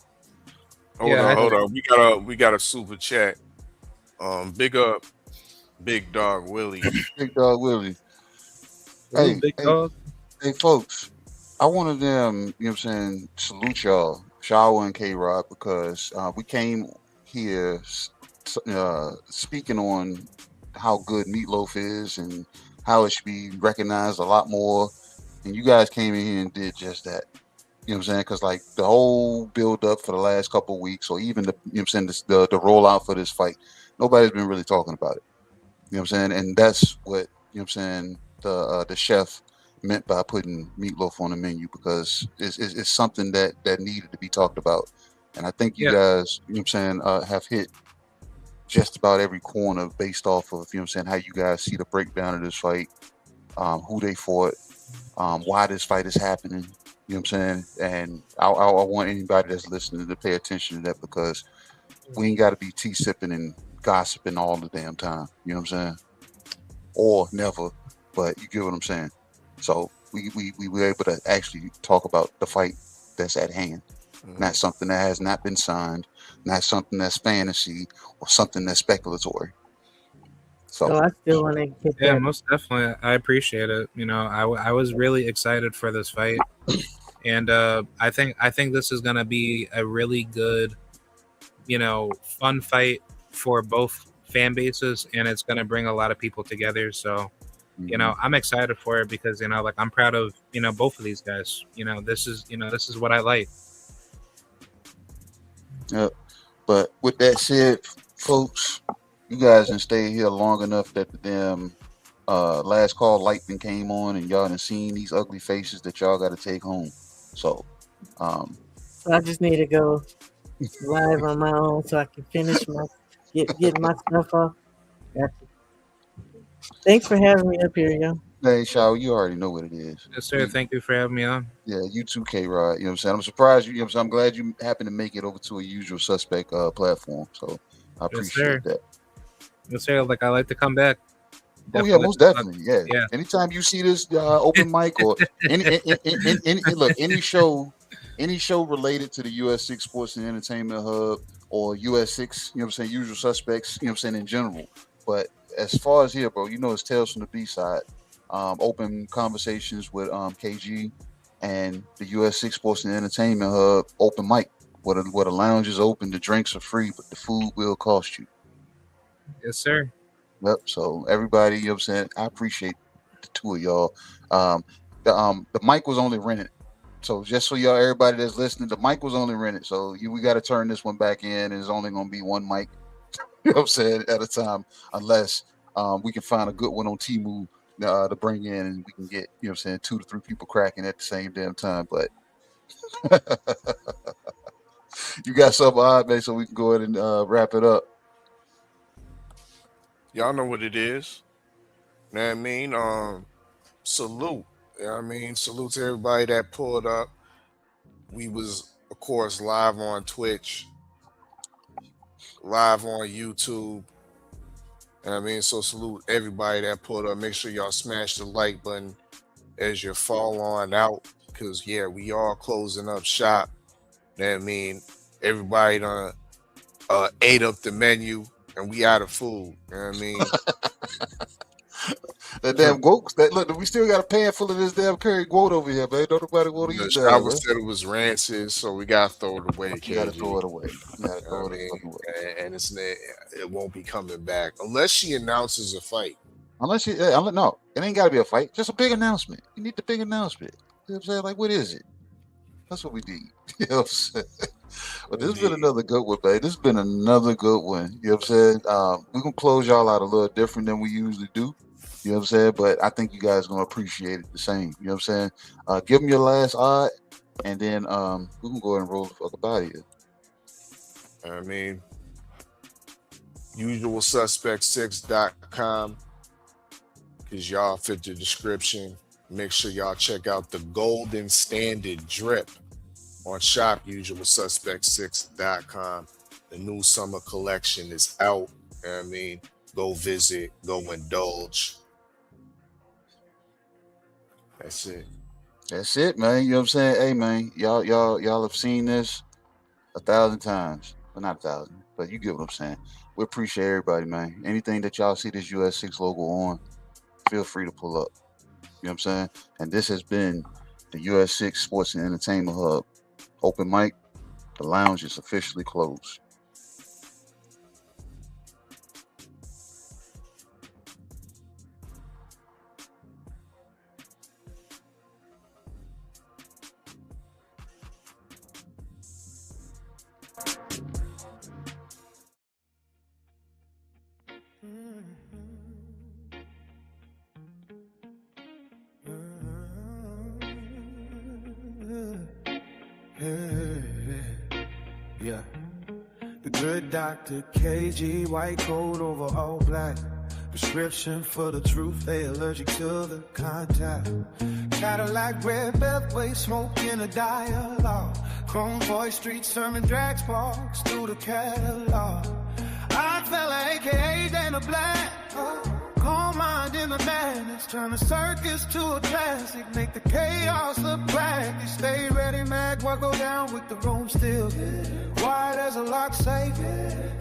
Hold on. We got a super chat. Big up, Big Dog Willie. Big Dog Willie. Ooh, big dog. Hey, folks, I wanted them, salute y'all, Shower and K-Rock, because we came here speaking on how good Meatloaf is and how it should be recognized a lot more. And you guys came in here and did just that. You know what I'm saying? Because like the whole build up for the last couple of weeks, or even the the rollout for this fight, nobody's been really talking about it. You know what I'm saying? And that's what the chef meant by putting Meatloaf on the menu, because it's something that needed to be talked about. And I think you guys, have hit just about every corner based off of how you guys see the breakdown of this fight, who they fought, why this fight is happening. You know what I'm saying? And I want anybody that's listening to pay attention to that, because we ain't got to be tea sipping and gossiping all the damn time. You know what I'm saying? Or never, but you get what I'm saying. So we were able to actually talk about the fight that's at hand, not something that has not been signed, not something that's fantasy or something that's speculatory. So I still want to get that. Most definitely. I appreciate it. I was really excited for this fight. And I think this is going to be a really good, fun fight for both fan bases, and it's going to bring a lot of people together. So, I'm excited for it because, I'm proud of, both of these guys. This is what I like. Yeah. But with that said, folks, you guys done stay here long enough that the damn last call light then came on, and y'all done seen these ugly faces that y'all got to take home. So I just need to go live on my own so I can finish get my stuff off. Gotcha. Thanks for having me up here, yo. Hey, Shaw, you already know what it is. Yes, sir. Thank you for having me on. Yeah, you too, K-Rod. You know what I'm saying? I'm surprised you. I'm glad you happened to make it over to a usual suspect platform. So I appreciate that. Yes, sir. I like to come back. Definitely. Oh yeah, most definitely. Yeah. Anytime you see this open mic or any show related to the US6 Sports and Entertainment Hub or US6, you know what I'm saying, usual suspects, you know what I'm saying, in general. But as far as here, bro, it's Tales from the B-side. Open conversations with KG and the US6 Sports and Entertainment Hub open mic, where the lounge is open, the drinks are free, but the food will cost you. Yes, sir. Yep. So everybody, you know what I'm saying, I appreciate the two of y'all. The mic was only rented. So just so y'all, everybody that's listening, the mic was only rented. So we got to turn this one back in, and it's only going to be one mic, you know what I'm saying, at a time, unless we can find a good one on Temu to bring in, and we can get, you know what I'm saying, 2 to 3 people cracking at the same damn time. But you got something odd, man, so we can go ahead and wrap it up. Y'all know what it is. You know what I mean? Salute. You know what I mean? Salute to everybody that pulled up. We was, of course, live on Twitch, live on YouTube. You know what I mean? So salute everybody that pulled up. Make sure y'all smash the like button as you fall on out. Because, we are closing up shop. You know what I mean? Everybody done ate up the menu. And we out of food. You know what I mean? That damn Gwoat. Look, we still got a pan full of this damn curry Gwoat over here, man. Don't nobody want to eat that. I said it was rancid, so we got to throw it away. You got to throw it away. And it won't be coming back unless she announces a fight. No, it ain't got to be a fight. Just a big announcement. You need the big announcement. You know what I'm saying? Like, what is it? That's what we need. You know what I'm saying? But this has been another good one, babe. This has been another good one. You know what I'm saying? We're going to close y'all out a little different than we usually do. You know what I'm saying? But I think you guys are going to appreciate it the same. You know what I'm saying? Give them your last odd, and then we're going to go ahead and roll the fuck up out of here. I mean, usualsuspect6.com, because y'all fit the description. Make sure y'all check out the Golden Standard Drip on shopusualsuspect6.com. The new summer collection is out. You know what I mean? Go visit, go indulge. That's it. That's it, man. You know what I'm saying? Hey, man, y'all have seen this 1,000 times. Well, not 1,000, but you get what I'm saying. We appreciate everybody, man. Anything that y'all see this US6 logo on, feel free to pull up. You know what I'm saying? And this has been the US6 Sports and Entertainment Hub. Open mic. The lounge is officially closed. Yeah. The good doctor, KG, white coat over all black. Prescription for the truth, they allergic to the contact. Cadillac, red beltway, smoke in a dialogue. Chrome voice, street sermon, drag sparks through the catalog. Odd fella, aka Dana Black. Calm mind in the madness, turn the circus to a classic. Make the chaos look practice. Stay ready, mag, what go down with the room still. Wide as a lock safe,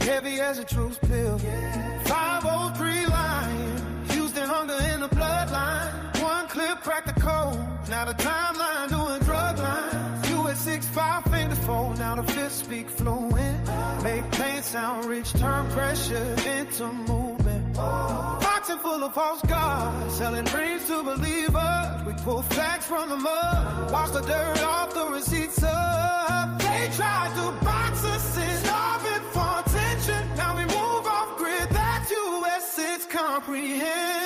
heavy as a truth pill. 503 Lion, Houston hunger in the bloodline. One clip, crack the code, now the timeline doing drug lines. US6, 5 fingers fold, now the fifth speak fluent. Make pain sound rich, turn pressure into movement. Boxing full of false gods, selling dreams to believers. We pull facts from the mud, wash the dirt off the receipts up. They tried to box us in, starving for attention. Now we move off grid, that's US6 comprehend.